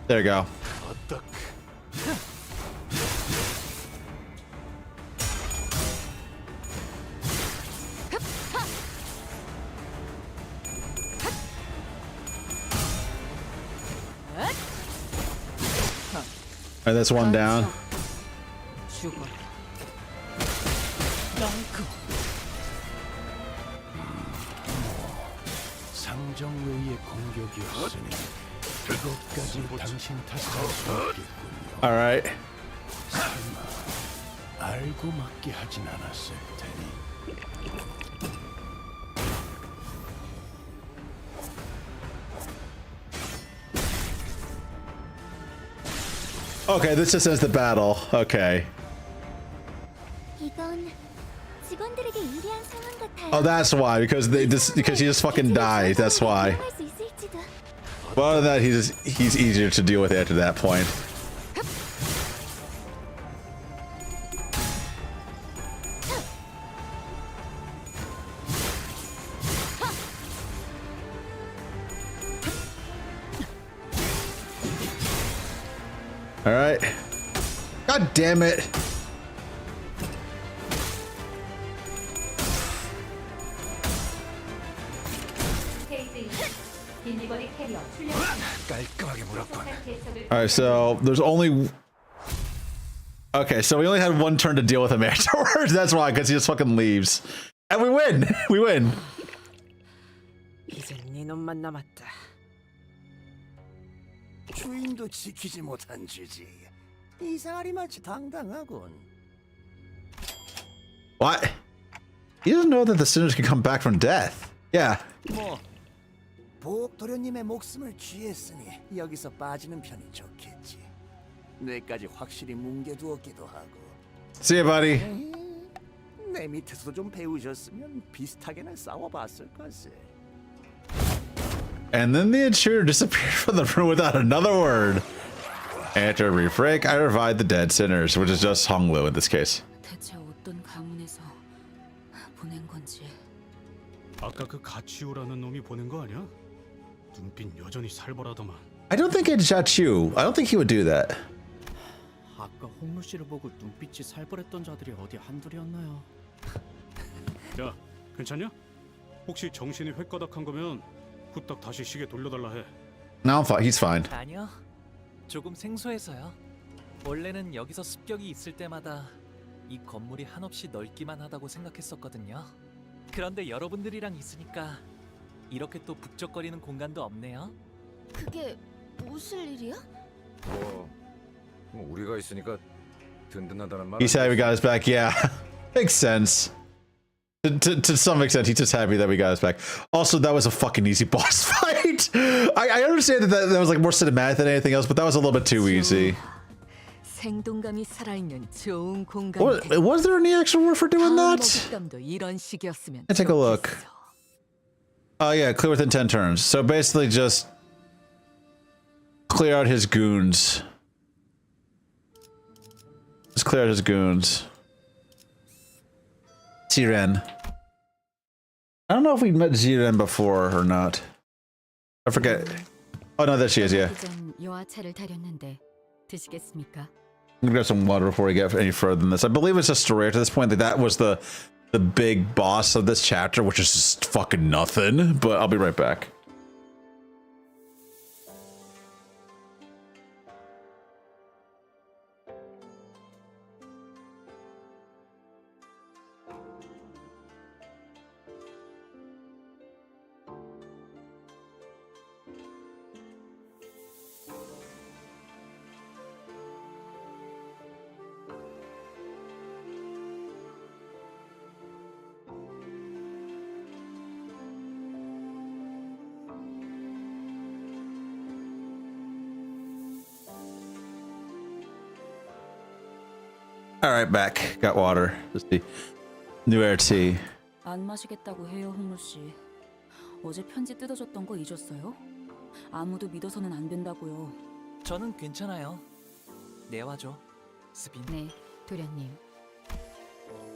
Speaker 1: There you go. Alright, that's one down.
Speaker 2: 상정 외의 공격이었으니 이것까지 당신 탓할 수 없겠군요.
Speaker 1: Alright.
Speaker 2: 설마 알고 맞게 하진 않았을 테니.
Speaker 1: Okay, this just ends the battle. Okay.
Speaker 14: 이건 직원들에게 유리한 상황 같아요.
Speaker 1: Oh, that's why. Because he just fucking died. That's why.
Speaker 14: 할 수 있을지도.
Speaker 1: Well, other than that, he's easier to deal with after that point. All right. God damn it. All right, so there's only... Okay, so we only had one turn to deal with him afterwards. That's why, because he just fucking leaves. And we win! We win!
Speaker 3: 이제 네 놈만 남았다.
Speaker 21: 주인도 지키지 못한 주지. 이상하리 마치 당당하군.
Speaker 1: What? He doesn't know that the sinners can come back from death. Yeah.
Speaker 21: 뭐 보옥 도련님의 목숨을 취했으니 여기서 빠지는 편이 좋겠지. 뇌까지 확실히 뭉개두었기도 하고.
Speaker 1: See you, buddy.
Speaker 21: 내 밑에서도 좀 배우셨으면 비슷하게는 싸워봤을 것을.
Speaker 1: And then the intruder disappeared from the room without another word. After a brief break, I revived the dead sinners, which is just Honglu in this case.
Speaker 20: 대체 어떤 가문에서 보낸 건지.
Speaker 15: 아까 그 가치우라는 놈이 보낸 거 아니야? 눈빛 여전히 살벌하더만.
Speaker 1: I don't think it's Jiaqiu. I don't think he would do that.
Speaker 4: 아까 홍루 씨를 보고 눈빛이 살벌했던 자들이 어디 한둘이었나요?
Speaker 15: 야, 괜찮냐? 혹시 정신이 획가닥한 거면 후딱 다시 시계 돌려달라 해.
Speaker 1: No, I'm fine. He's fine.
Speaker 7: 아니요. 조금 생소해서요. 원래는 여기서 습격이 있을 때마다 이 건물이 한없이 넓기만 하다고 생각했었거든요. 그런데 여러분들이랑 있으니까 이렇게 또 북적거리는 공간도 없네요.
Speaker 14: 그게 무슨 일이야?
Speaker 17: 뭐 우리가 있으니까 든든하다는 말.
Speaker 1: He's happy we got us back. Yeah, makes sense. To some extent, he's just happy that we got us back. Also, that was a fucking easy boss fight. I understand that was like more cinematic than anything else, but that was a little bit too easy.
Speaker 3: 생동감이 살아있는 좋은 공간.
Speaker 1: Was there any extra word for doing that?
Speaker 3: 먹잇감도 이런 식이었으면
Speaker 1: Let's take a look. Oh yeah, clear within 10 turns. So basically just clear out his goons. Just clear out his goons. Ziren. I don't know if we met Ziren before or not. I forget. Oh no, there she is, yeah.
Speaker 6: 여하차를 다렸는데 드시겠습니까?
Speaker 1: I'm gonna grab some water before we get any further than this. I believe it's a story to this point. That was the big boss of this chapter, which is just fucking nothing. But I'll be right back. All right, back. Got water. Let's see. New air tea.
Speaker 20: 안 마시겠다고 해요, 홍루 씨. 어제 편지 뜯어졌던 거 잊었어요? 아무도 믿어서는 안 된다고요.
Speaker 7: 저는 괜찮아요. 내와줘, 스빈.
Speaker 6: 네, 도련님.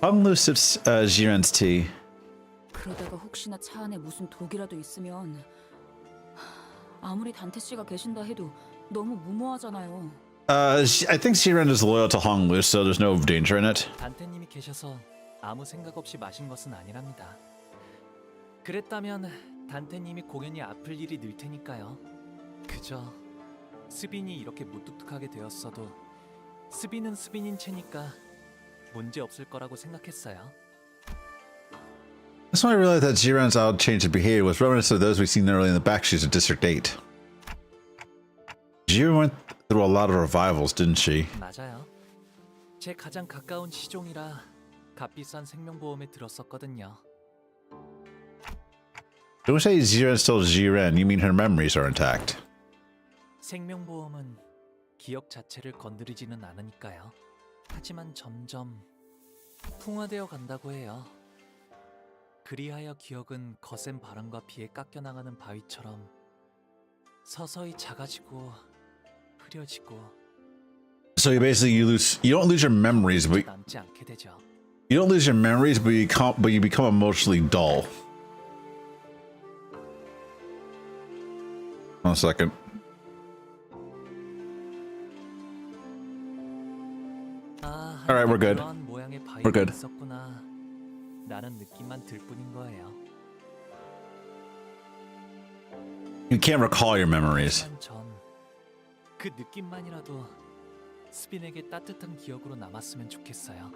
Speaker 1: Honglu sips Jiren's tea.
Speaker 20: 그러다가 혹시나 차 안에 무슨 독이라도 있으면 아무리 단테 씨가 계신다 해도 너무 무모하잖아요.
Speaker 1: I think Jiren is loyal to Honglu, so there's no danger in it.
Speaker 7: 단테님이 계셔서 아무 생각 없이 마신 것은 아니랍니다. 그랬다면 단테님이 공연이 아플 일이 늘 테니까요. 그저 스빈이 이렇게 무뚝뚝하게 되었어도 스빈은 스빈인 채니까 문제 없을 거라고 생각했어요.
Speaker 1: That's when I realized that Jiren's odd change of behavior was reminiscent of those we've seen early in the backsheets of District 8. Jiren went through a lot of revivals, didn't she?
Speaker 7: 맞아요. 제 가장 가까운 시종이라 값비싼 생명보험에 들었었거든요.
Speaker 1: Don't say Jiren's still Jiren, you mean her memories are intact.
Speaker 7: 생명보험은 기억 자체를 건드리지는 않으니까요. 하지만 점점 풍화되어 간다고 해요. 그리하여 기억은 거센 바람과 비에 깎여나가는 바위처럼 서서히 작아지고 흐려지고.
Speaker 1: So you basically you don't lose your memories, but
Speaker 7: 남지 않게 되죠.
Speaker 1: you don't lose your memories, but you become emotionally dull. One second. right, we're good.
Speaker 7: 그러한 모양의
Speaker 1: We're
Speaker 7: 바위가
Speaker 1: good.
Speaker 7: 있었구나. 라는 느낌만 들 뿐인 거예요.
Speaker 1: You can't recall your memories.
Speaker 7: 하지만 전 그 느낌만이라도 스빈에게 따뜻한 기억으로 남았으면 좋겠어요.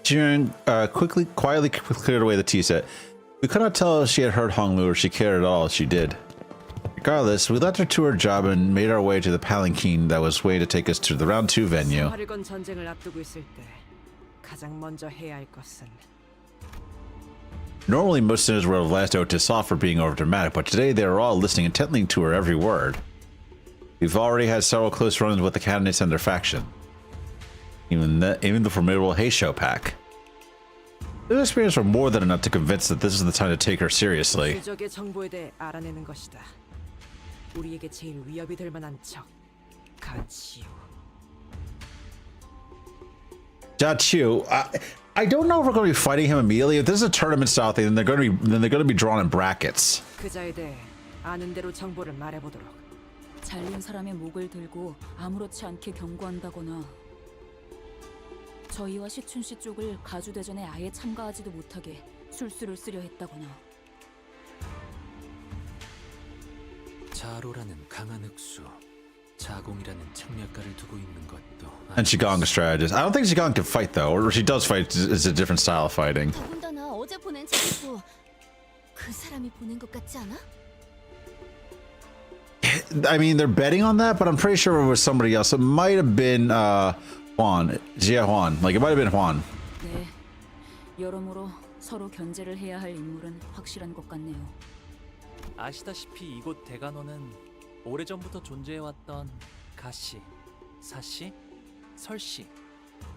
Speaker 1: Jiren quietly cleared away the tea set. We could not tell if she had heard Hong Lu or she cared at all if she did. Regardless, we left her to her job and made our way to the palanquin that was way to take us to the round 2 venue.
Speaker 3: 화를 건 전쟁을 앞두고 있을 때 가장 먼저 해야 할 것은
Speaker 1: Normally, most sinners would have lashed out to Soft for being overdramatic, but today they were all listening intently to her every word. We've already had several close run-ins with the candidates and their faction. Even the formidable Heisho pack. Those experiences were more than enough to convince that this is the time to take her seriously.
Speaker 3: 유적의 정보에 대해 알아내는 것이다. 우리에게 제일 위협이 될 만한 적, 가치요.
Speaker 1: Jiaqiu, I don't know if we're going to be fighting him immediately. If this is a tournament style thing, then they're going to be drawn in brackets.
Speaker 3: 그자에 대해 아는 대로 정보를 말해보도록.
Speaker 20: 잘린 사람의 목을 들고 아무렇지 않게 경고한다거나 저희와 시춘 씨 쪽을 가주 대전에 아예 참가하지도 못하게 술수를 쓰려 했다거나.
Speaker 13: 자로라는 강한 흑수, 자공이라는 책략가를 두고 있는 것도.
Speaker 1: And Qigong strategist. I don't think Qigong can fight though, or she does fight. It's a different style of fighting.
Speaker 14: 더군다나 어제 보낸 책도 그 사람이 보낸 것 같지 않아?
Speaker 1: I mean, they're betting on that, but I'm pretty sure it was somebody else. It might have been Juan, Jia Juan. Like it might have been Juan.
Speaker 20: 네, 여러모로 서로 견제를 해야 할 인물은 확실한 것 같네요.
Speaker 7: 아시다시피 이곳 대간호는 오래전부터 존재해왔던 가씨, 사씨, 설씨,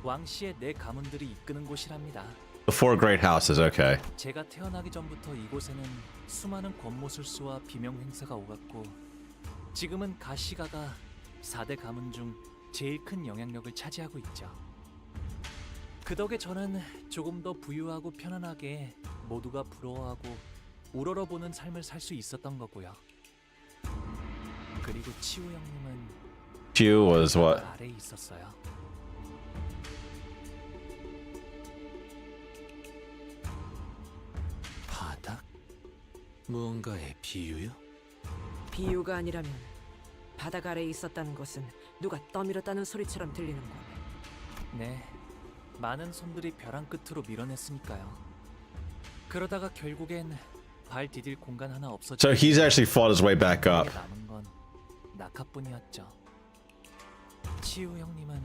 Speaker 7: 왕씨의 네 가문들이 이끄는 곳이랍니다.
Speaker 1: The four great houses. Okay.
Speaker 7: 제가 태어나기 전부터 이곳에는 수많은 권모술수와 비명 행사가 오갔고 지금은 가시가가 4대 가문 중 제일 큰 영향력을 차지하고 있죠. 그 덕에 저는 조금 더 부유하고 편안하게 모두가 부러워하고 우러러보는 삶을 살 수 있었던 거고요. 그리고 치우 형님은
Speaker 1: Q was what?
Speaker 7: 아래에 있었어요.
Speaker 13: 바닥? 무언가의 비유요?
Speaker 3: 비유가 아니라면 바닥 아래에 있었다는 것은 누가 떠밀었다는 소리처럼 들리는군.
Speaker 7: 네, 많은 손들이 벼랑 끝으로 밀어냈으니까요. 그러다가 결국엔 발 디딜 공간 하나 없어지고
Speaker 1: So he's actually fought his way back up.
Speaker 7: 남은 건 낙하뿐이었죠. 치우 형님은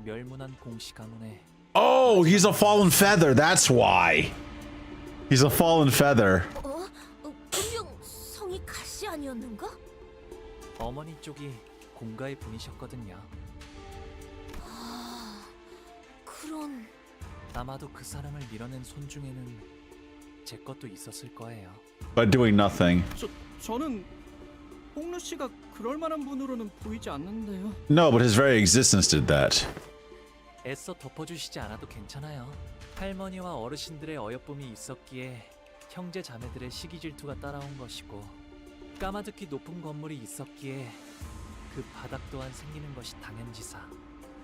Speaker 7: 멸문한 공시 가문에
Speaker 1: Oh, he's a fallen feather. That's why. He's a fallen feather.
Speaker 14: 분명 성이 가시 아니었는가?
Speaker 7: 어머니 쪽이 공가의 분이셨거든요.
Speaker 14: 그런...
Speaker 7: 아마도 그 사람을 밀어낸 손 중에는 제 것도 있었을 거예요.
Speaker 1: By doing nothing.
Speaker 4: 저는 홍루 씨가 그럴 만한 분으로는 보이지 않는데요.
Speaker 1: No, but his very existence did that.
Speaker 7: 애써 덮어주시지 않아도 괜찮아요. 할머니와 어르신들의 어여쁨이 있었기에 형제 자매들의 시기 질투가 따라온 것이고 까마득히 높은 건물이 있었기에 그 바닥 또한 생기는 것이 당연지사.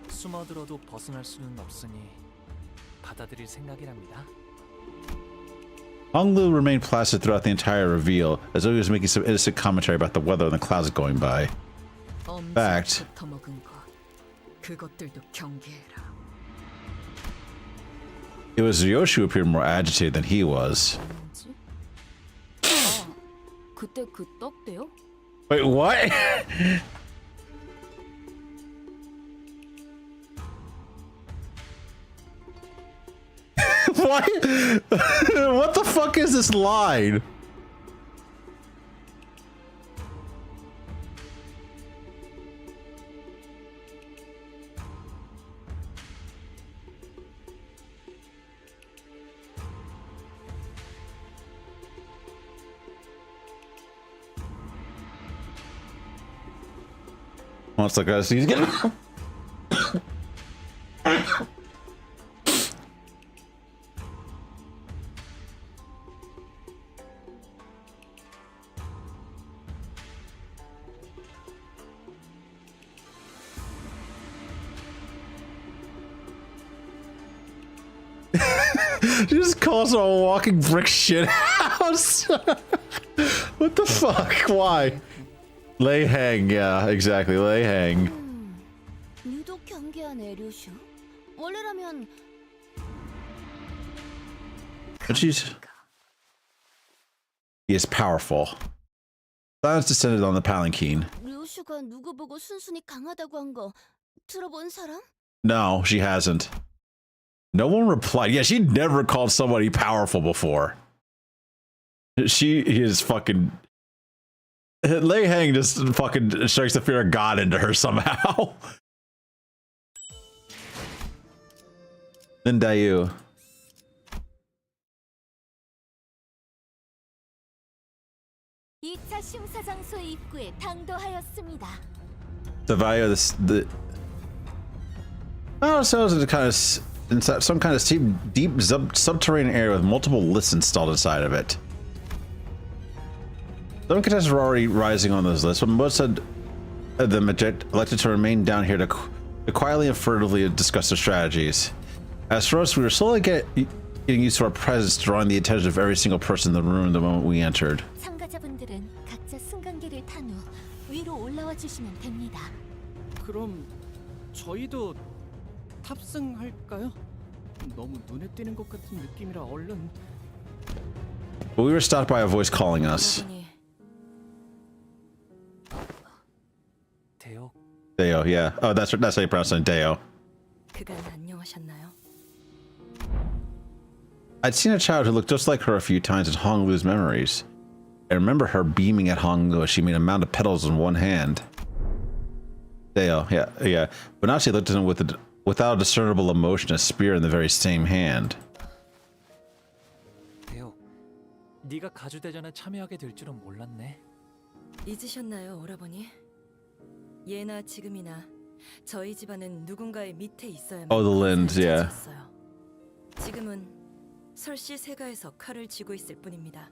Speaker 7: 숨어들어도 벗어날 수는 없으니 받아들일 생각이랍니다.
Speaker 1: Hong Lu remained placid throughout the entire reveal, as though he was making some innocent commentary about the weather and the clouds going by. In fact,
Speaker 3: 먹은 것, 그것들도 경계해라.
Speaker 1: it was Ryoshi who appeared more agitated than he was.
Speaker 20: 아, 그때 그 떡대요?
Speaker 1: Wait, what? What? What the fuck is this line? Once the guys he's getting She just calls her a walking brick shit house. What the fuck? Why? Lay hang, yeah, exactly. Lay hang.
Speaker 14: 유독 경계하네, 류슈. 원래라면
Speaker 1: But he is powerful. Silence descended on the palanquin.
Speaker 14: 류슈가 누구 보고 순순히 강하다고 한 거 들어본 사람?
Speaker 1: No, she hasn't. No one replied. Yeah, she never called somebody powerful before. She is fucking... Lei Hang just fucking strikes the fear of God into her somehow. Then Dayu.
Speaker 14: 심사장소 입구에 당도하였습니다.
Speaker 1: Davio, the ourselves in inside some kind of deep subterranean area with multiple lists installed inside of it. Some contestants were already rising on those lists, but most of them elected to remain down here to quietly and furtively discuss their strategies. As for us, we were slowly getting used to our presence, drawing the attention of every single person in the room the moment we entered.
Speaker 14: 참가자분들은 각자 승강기를 탄 후 위로 올라와 주시면 됩니다.
Speaker 4: 그럼 저희도 탑승할까요? 너무 눈에 띄는 것 같은 느낌이라 얼른.
Speaker 1: But we were stopped by a voice calling us.
Speaker 7: Deo.
Speaker 1: Deo, yeah. Oh, that's how you pronounce it, Deo.
Speaker 6: 그간 안녕하셨나요?
Speaker 1: I'd seen a child who looked just like her a few times in Hong Lu's memories. I remember her beaming at Hong Lu as she made a mound of petals in one hand. Dale, yeah. But now she looked at him without a discernible emotion, a spear in the very same hand.
Speaker 7: Deo, 네가 가주대전에 참여하게 될 줄은 몰랐네.
Speaker 6: 잊으셨나요, 오라버니? 예나 지금이나 저희 집안은 누군가의 밑에 있어야만.
Speaker 1: Oh, the Linds, yeah.
Speaker 6: 지금은 설씨 세가에서 칼을 쥐고 있을 뿐입니다.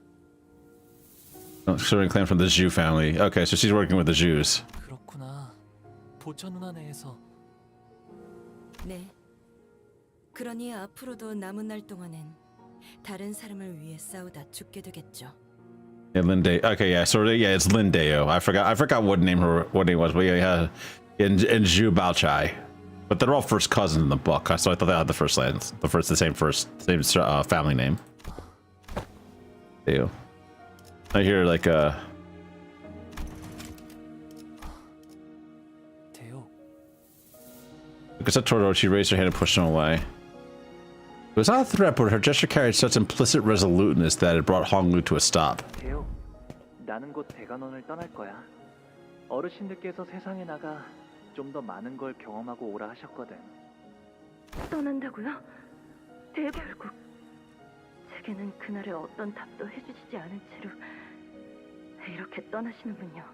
Speaker 1: Serving claim from the Zhu family. Okay, so she's working with the Jews.
Speaker 7: 그렇구나. 보천 누나 내에서.
Speaker 6: 네. 그러니 앞으로도 남은 날 동안은 다른 사람을 위해 싸우다 죽게 되겠죠.
Speaker 1: Yeah, Linde. Okay, yeah. So yeah, it's Lindeo. I forgot what name was, but yeah, and Zhu Baochai. But they're all first cousins in the book, so I thought they had the same family name. Deo. I hear like
Speaker 7: Deo.
Speaker 1: Because I told her, she raised her hand and pushed him away. It was not a threat, but her gesture carried such implicit resoluteness that it brought Hong Lu to a stop.
Speaker 7: Deo, 나는 곧 대관원을 떠날 거야. 어르신들께서 세상에 나가 좀 더 많은 걸 경험하고 오라 하셨거든.
Speaker 8: 떠난다고요? 결국 제게는 그날의 어떤 답도 해주시지 않은 채로 이렇게 떠나시는군요.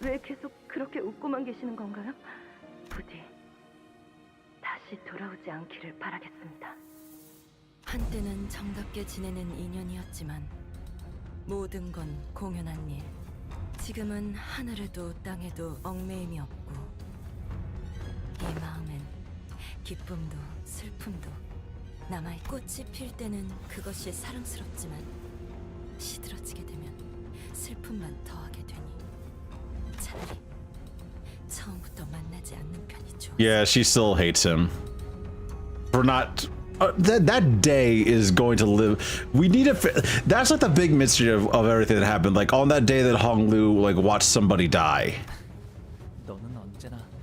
Speaker 8: 왜 계속 그렇게 웃고만 계시는 건가요? 부디 다시 돌아오지 않기를 바라겠습니다.
Speaker 6: 한때는 정답게 지내는 인연이었지만 모든 건 공연한 일. 지금은 하늘에도 땅에도 얽매임이 없고 이 마음엔 기쁨도 슬픔도 남아있. 꽃이 필 때는 그것이 사랑스럽지만 시들어지게 되면 슬픔만 더하게 되니 차라리 처음부터 만나지 않는 편이 좋아.
Speaker 1: Yeah, she still hates him for not. That day is going to live. We need a. That's like the big mystery of everything that happened. Like on that day that Hong Lu like watched somebody die,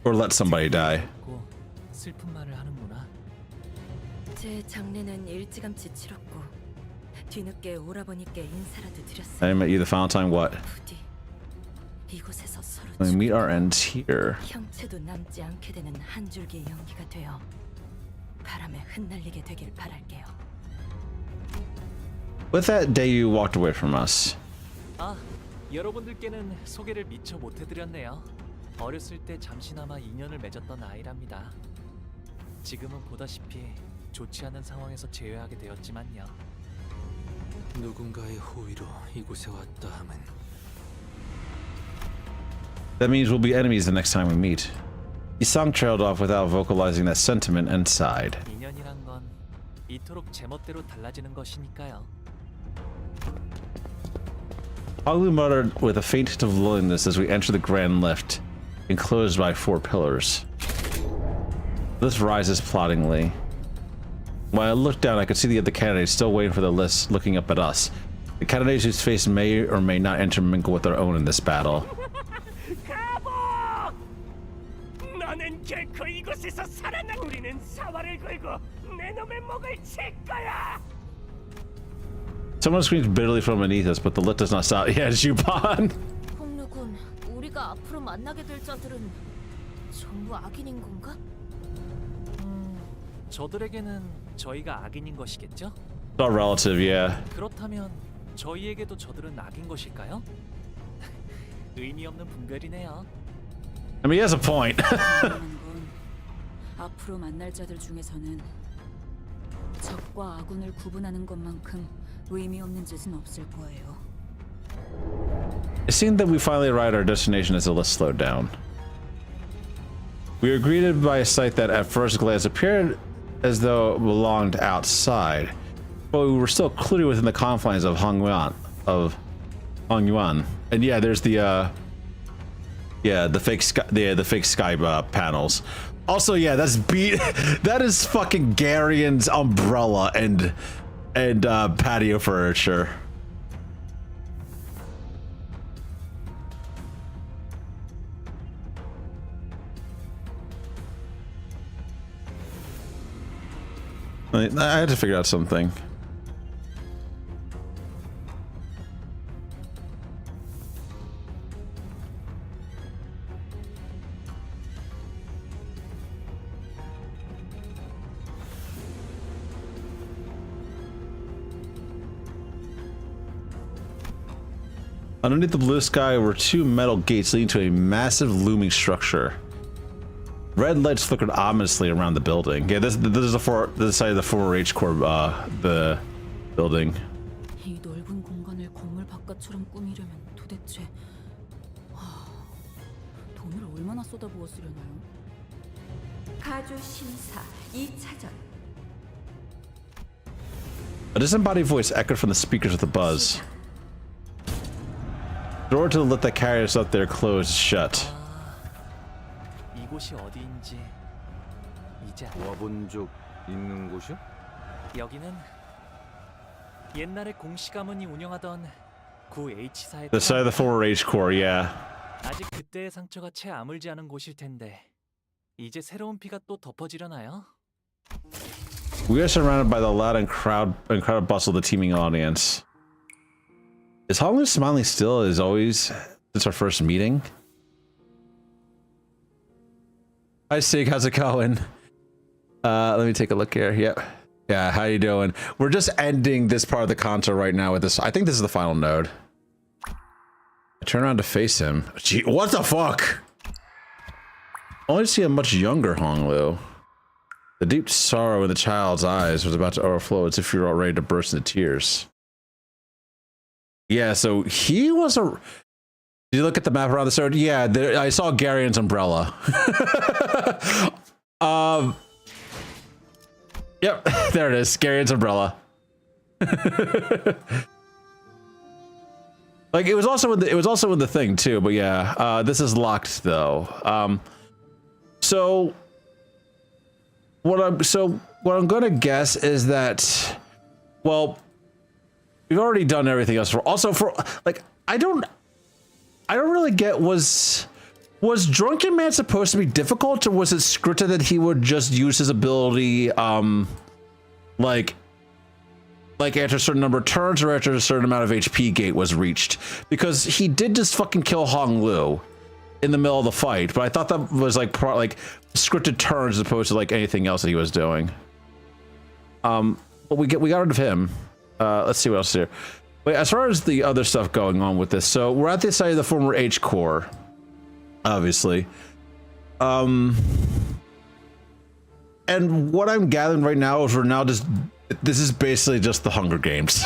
Speaker 1: or let somebody die.
Speaker 7: 슬픈 말을 하는구나.
Speaker 6: 제 장례는 일찌감치 치렀고 뒤늦게 오라버니께 인사라도 드렸어요.
Speaker 1: I met you the final time. What?
Speaker 6: 부디 이곳에서 서로
Speaker 1: We meet our ends here.
Speaker 6: 형체도 남지 않게 되는 한 줄기의 연기가 되어 바람에 흩날리게 되길 바랄게요.
Speaker 1: With that, Dayu walked away from us.
Speaker 7: 아, 여러분들께는 소개를 미처 못해드렸네요. 어렸을 때 잠시나마 인연을 맺었던 아이랍니다. 지금은 보다시피 좋지 않은 상황에서 제외하게 되었지만요.
Speaker 13: 누군가의 호의로 이곳에 왔다 함은
Speaker 1: That means we'll be enemies the next time we meet. Isang trailed off without vocalizing that sentiment and sighed.
Speaker 7: 인연이란 건 이토록 제멋대로 달라지는 것이니까요.
Speaker 1: Hoglu muttered with a faint hint of loneliness as we entered the grand lift, enclosed by 4 pillars. This rises ploddingly. When I looked down, I could see the other candidates still waiting for the list, looking up at us. The candidates whose face may or may not intermingle with their own in this battle.
Speaker 16: 너는 결코 이곳에서 살아나. 우리는 사활을 걸고 내 놈의 목을 칠 거야.
Speaker 1: Someone screams bitterly from beneath us, but the lift does not stop. Yeah, Jupan.
Speaker 14: 홍루군, 우리가 앞으로 만나게 될 자들은 전부 악인인 건가?
Speaker 7: 저들에게는 저희가 악인인 것이겠죠?
Speaker 1: It's all relative, yeah.
Speaker 7: 그렇다면 저희에게도 저들은 악인 것일까요? 의미 없는 분별이네요.
Speaker 1: I mean, he has a point.
Speaker 20: 앞으로 만날 자들 중에서는 적과 아군을 구분하는 것만큼 의미 없는 짓은 없을 거예요.
Speaker 1: It seemed that we finally arrived at our destination as the list slowed down. We were greeted by a sight that at first glance appeared as though it belonged outside, but we were still clearly within the confines of Hongyuan. And yeah, there's the fake sky panels. Also, yeah, that is fucking Garion's umbrella and patio furniture. I had to figure out something. Underneath the blue sky were 2 metal gates leading to a massive looming structure. Red lights flickered ominously around the building. Yeah, this is the side of the 4H core, the building.
Speaker 20: 이 넓은 공간을 건물 바깥처럼 꾸미려면 도대체 돈을 얼마나 쏟아부었으려나요?
Speaker 11: 가주 심사 2차전.
Speaker 1: A disembodied voice echoed from the speakers with a buzz. The door to the lift that carried us up there closed shut.
Speaker 7: 이곳이 어디인지 이제
Speaker 17: 와본 적 있는 곳이야?
Speaker 7: 여기는 옛날에 공시 가문이 운영하던 구 H사의
Speaker 1: The side of the 4H core, yeah.
Speaker 7: 아직 그때의 상처가 채 아물지 않은 곳일 텐데 이제 새로운 피가 또 덮어지려나요?
Speaker 1: We are surrounded by the loud and crowded bustle of the teeming audience. Is Honglu smiling still as always since our first meeting? Hi Sig, how's it going? Let me take a look here. Yep. Yeah, how you doing? We're just ending this part of the Canto right now with this. I think this is the final node. I turn around to face him. Gee, what the fuck? I only see a much younger Honglu. The deep sorrow in the child's eyes was about to overflow as if you were all ready to burst into tears. Yeah, so he was a... Did you look at the map around the sword? Yeah, there, I saw Garion's umbrella. Yep, there it is. Garion's umbrella. Like it was also in the thing too, but yeah, this is locked though. So what I'm gonna guess is that, well, we've already done everything else for like I don't really get, was Drunken Man supposed to be difficult, or was it scripted that he would just use his ability like after a certain number of turns or after a certain amount of HP gate was reached? Because he did just fucking kill Honglu in the middle of the fight, but I thought that was like scripted turns as opposed to like anything else that he was doing. But we got rid of him. Let's see what else is here. Wait, as far as the other stuff going on with this, so we're at the side of the former H core, obviously. And what I'm gathering right now is this is basically just the Hunger Games.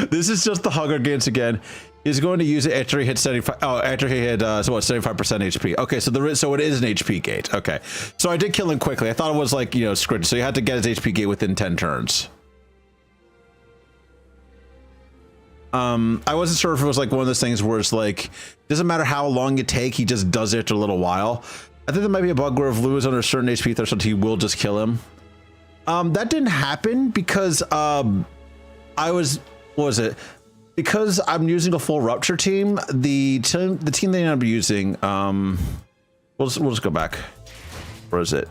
Speaker 1: This is just the Hunger Games again. He's going to use it after he hits 75. Oh, after he hit 75% HP. Okay, so so it is an HP gate. Okay, so I did kill him quickly. I thought it was like, you know, scripted. So you had to get his HP gate within 10 turns. I wasn't sure if it was like one of those things where it's like, doesn't matter how long you take, he just does it after a little while. I think there might be a bug where if Lou is under a certain HP threshold, he will just kill him. That didn't happen because because I'm using a full rupture team. The team they ended up using, we'll just go back. Where is it?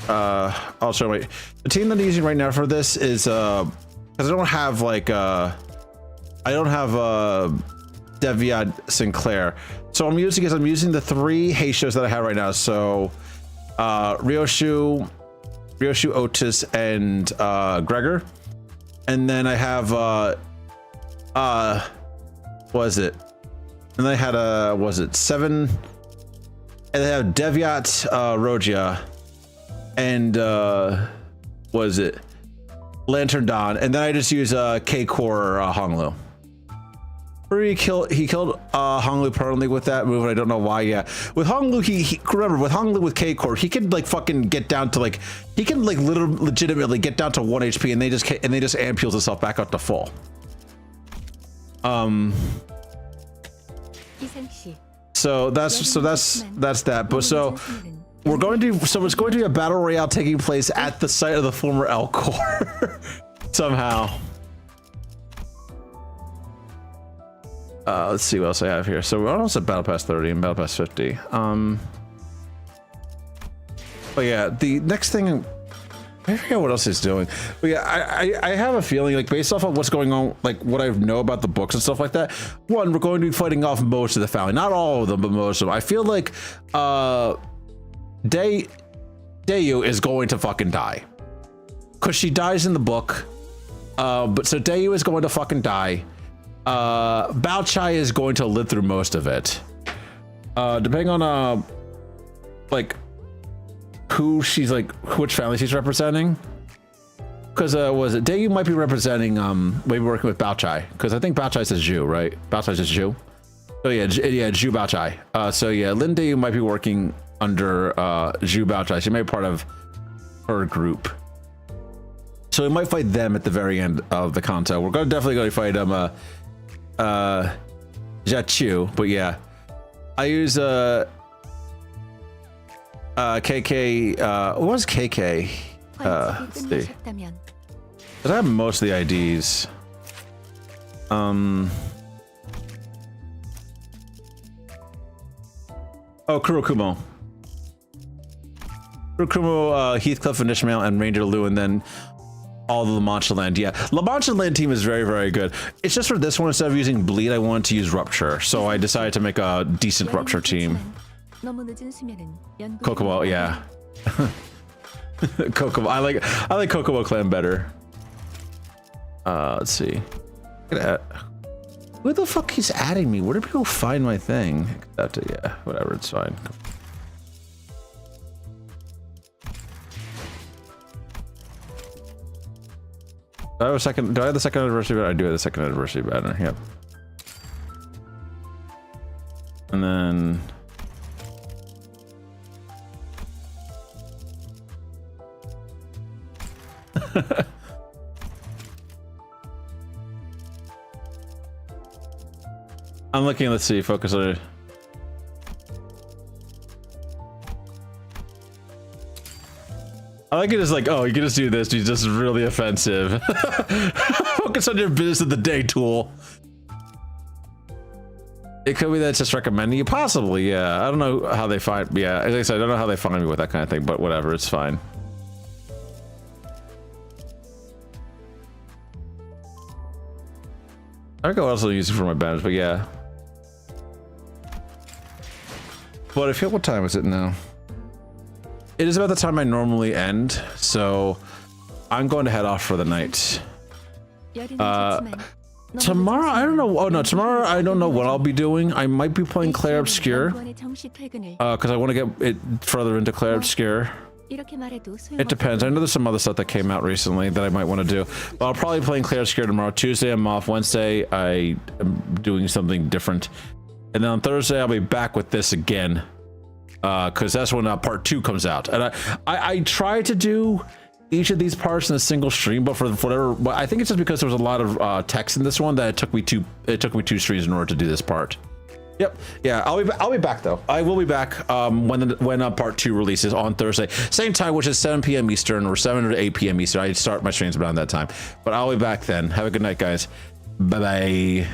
Speaker 1: I'll show you. The team that I'm using right now for this is because I don't have like Deviat Sinclair, so I'm using the 3 Heishos that I have right now. So Ryoshu, Otis, and Gregor, and then I have was it? And they had was it 7? And they have Deviat Rogia, and was it Lantern Dawn, and then I just use K-Core Honglu. He killed Honglu permanently with that move, and I don't know why. Yeah, with Honglu, he remember with Honglu with K-Core, he could like fucking get down to like, he can like legitimately get down to 1 HP, and they just amp heals himself back up to full. So that's that. But so we're going to it's going to be a battle royale taking place at the site of the former Elcor somehow. Let's see what else I have here. So we're almost at Battle Pass 30 and Battle Pass 50. But yeah, the next thing, I forget what else he's doing. But yeah, I have a feeling, like, based off of what's going on, like what I know about the books and stuff like that. One, we're going to be fighting off most of the family, not all of them, but most of them. I feel like Dayu is going to fucking die, because she dies in the book. But so Dayu is going to fucking die. Bao Chai is going to live through most of it. Depending on like who she's like, which family she's representing. Because was it Dayu might be representing maybe working with Bao Chai, because I think Bao Chai says Zhu, right? Bao Chai says Zhu. Oh yeah, Zhu Bao Chai. So yeah, Lin Dayu might be working under Zhu Bao Chai. She may be part of her group. So we might fight them at the very end of the Canto. We're definitely going to fight Jiaqiu, but yeah, I use KK. What was KK? Let's see. But I have most of the IDs. Oh, Kurokumo. Heathcliff and Ishmael and Ranger Lu, and then all the La Mancha Land. Yeah, La Mancha Land team is very, very good. It's just for this one, instead of using Bleed, I wanted to use Rupture, so I decided to make a decent Rupture team. Kokomo, yeah. Kokomo, I like Kokomo Clan better. Let's see. Look at that. Who the fuck is adding me? Where do people find my thing? Yeah, whatever, it's fine. Do I have a second? Do I have the second anniversary banner? I do have the second anniversary banner. Yep. And then I'm looking. Let's see. Focus on it. I like it as like, oh, you can just do this. He's just really offensive. Focus on your business of the day, tool. It could be that it's just recommending you, possibly. Yeah, I don't know how they find. Yeah, as I said, I don't know how they find me with that kind of thing, but whatever, it's fine. I don't know what else I'll use it for my banners, but yeah. But I feel, what time is it now? It is about the time I normally end, so I'm going to head off for the night. Tomorrow, I don't know. Oh no, tomorrow I don't know what I'll be doing. I might be playing Clair Obscur, because I want to get it further into Clair Obscur.
Speaker 6: 이렇게 말해도
Speaker 1: It depends. I know there's some other stuff that came out recently that I might want to do. But I'll probably be playing Clear Scare tomorrow. Tuesday I'm off. Wednesday I am doing something different. And then on Thursday I'll be back with this again. Because that's when part 2 comes out. And I try to do each of these parts in a single stream, but for whatever, but I think it's just because there was a lot of text in this one that it took me 2 streams in order to do this part. Yep. Yeah, I'll be back though. I will be back when part 2 releases on Thursday, same time, which is 7 p.m. Eastern or 7 or 8 p.m. Eastern. I start my streams around that time, but I'll be back then. Have a good night, guys. Bye bye.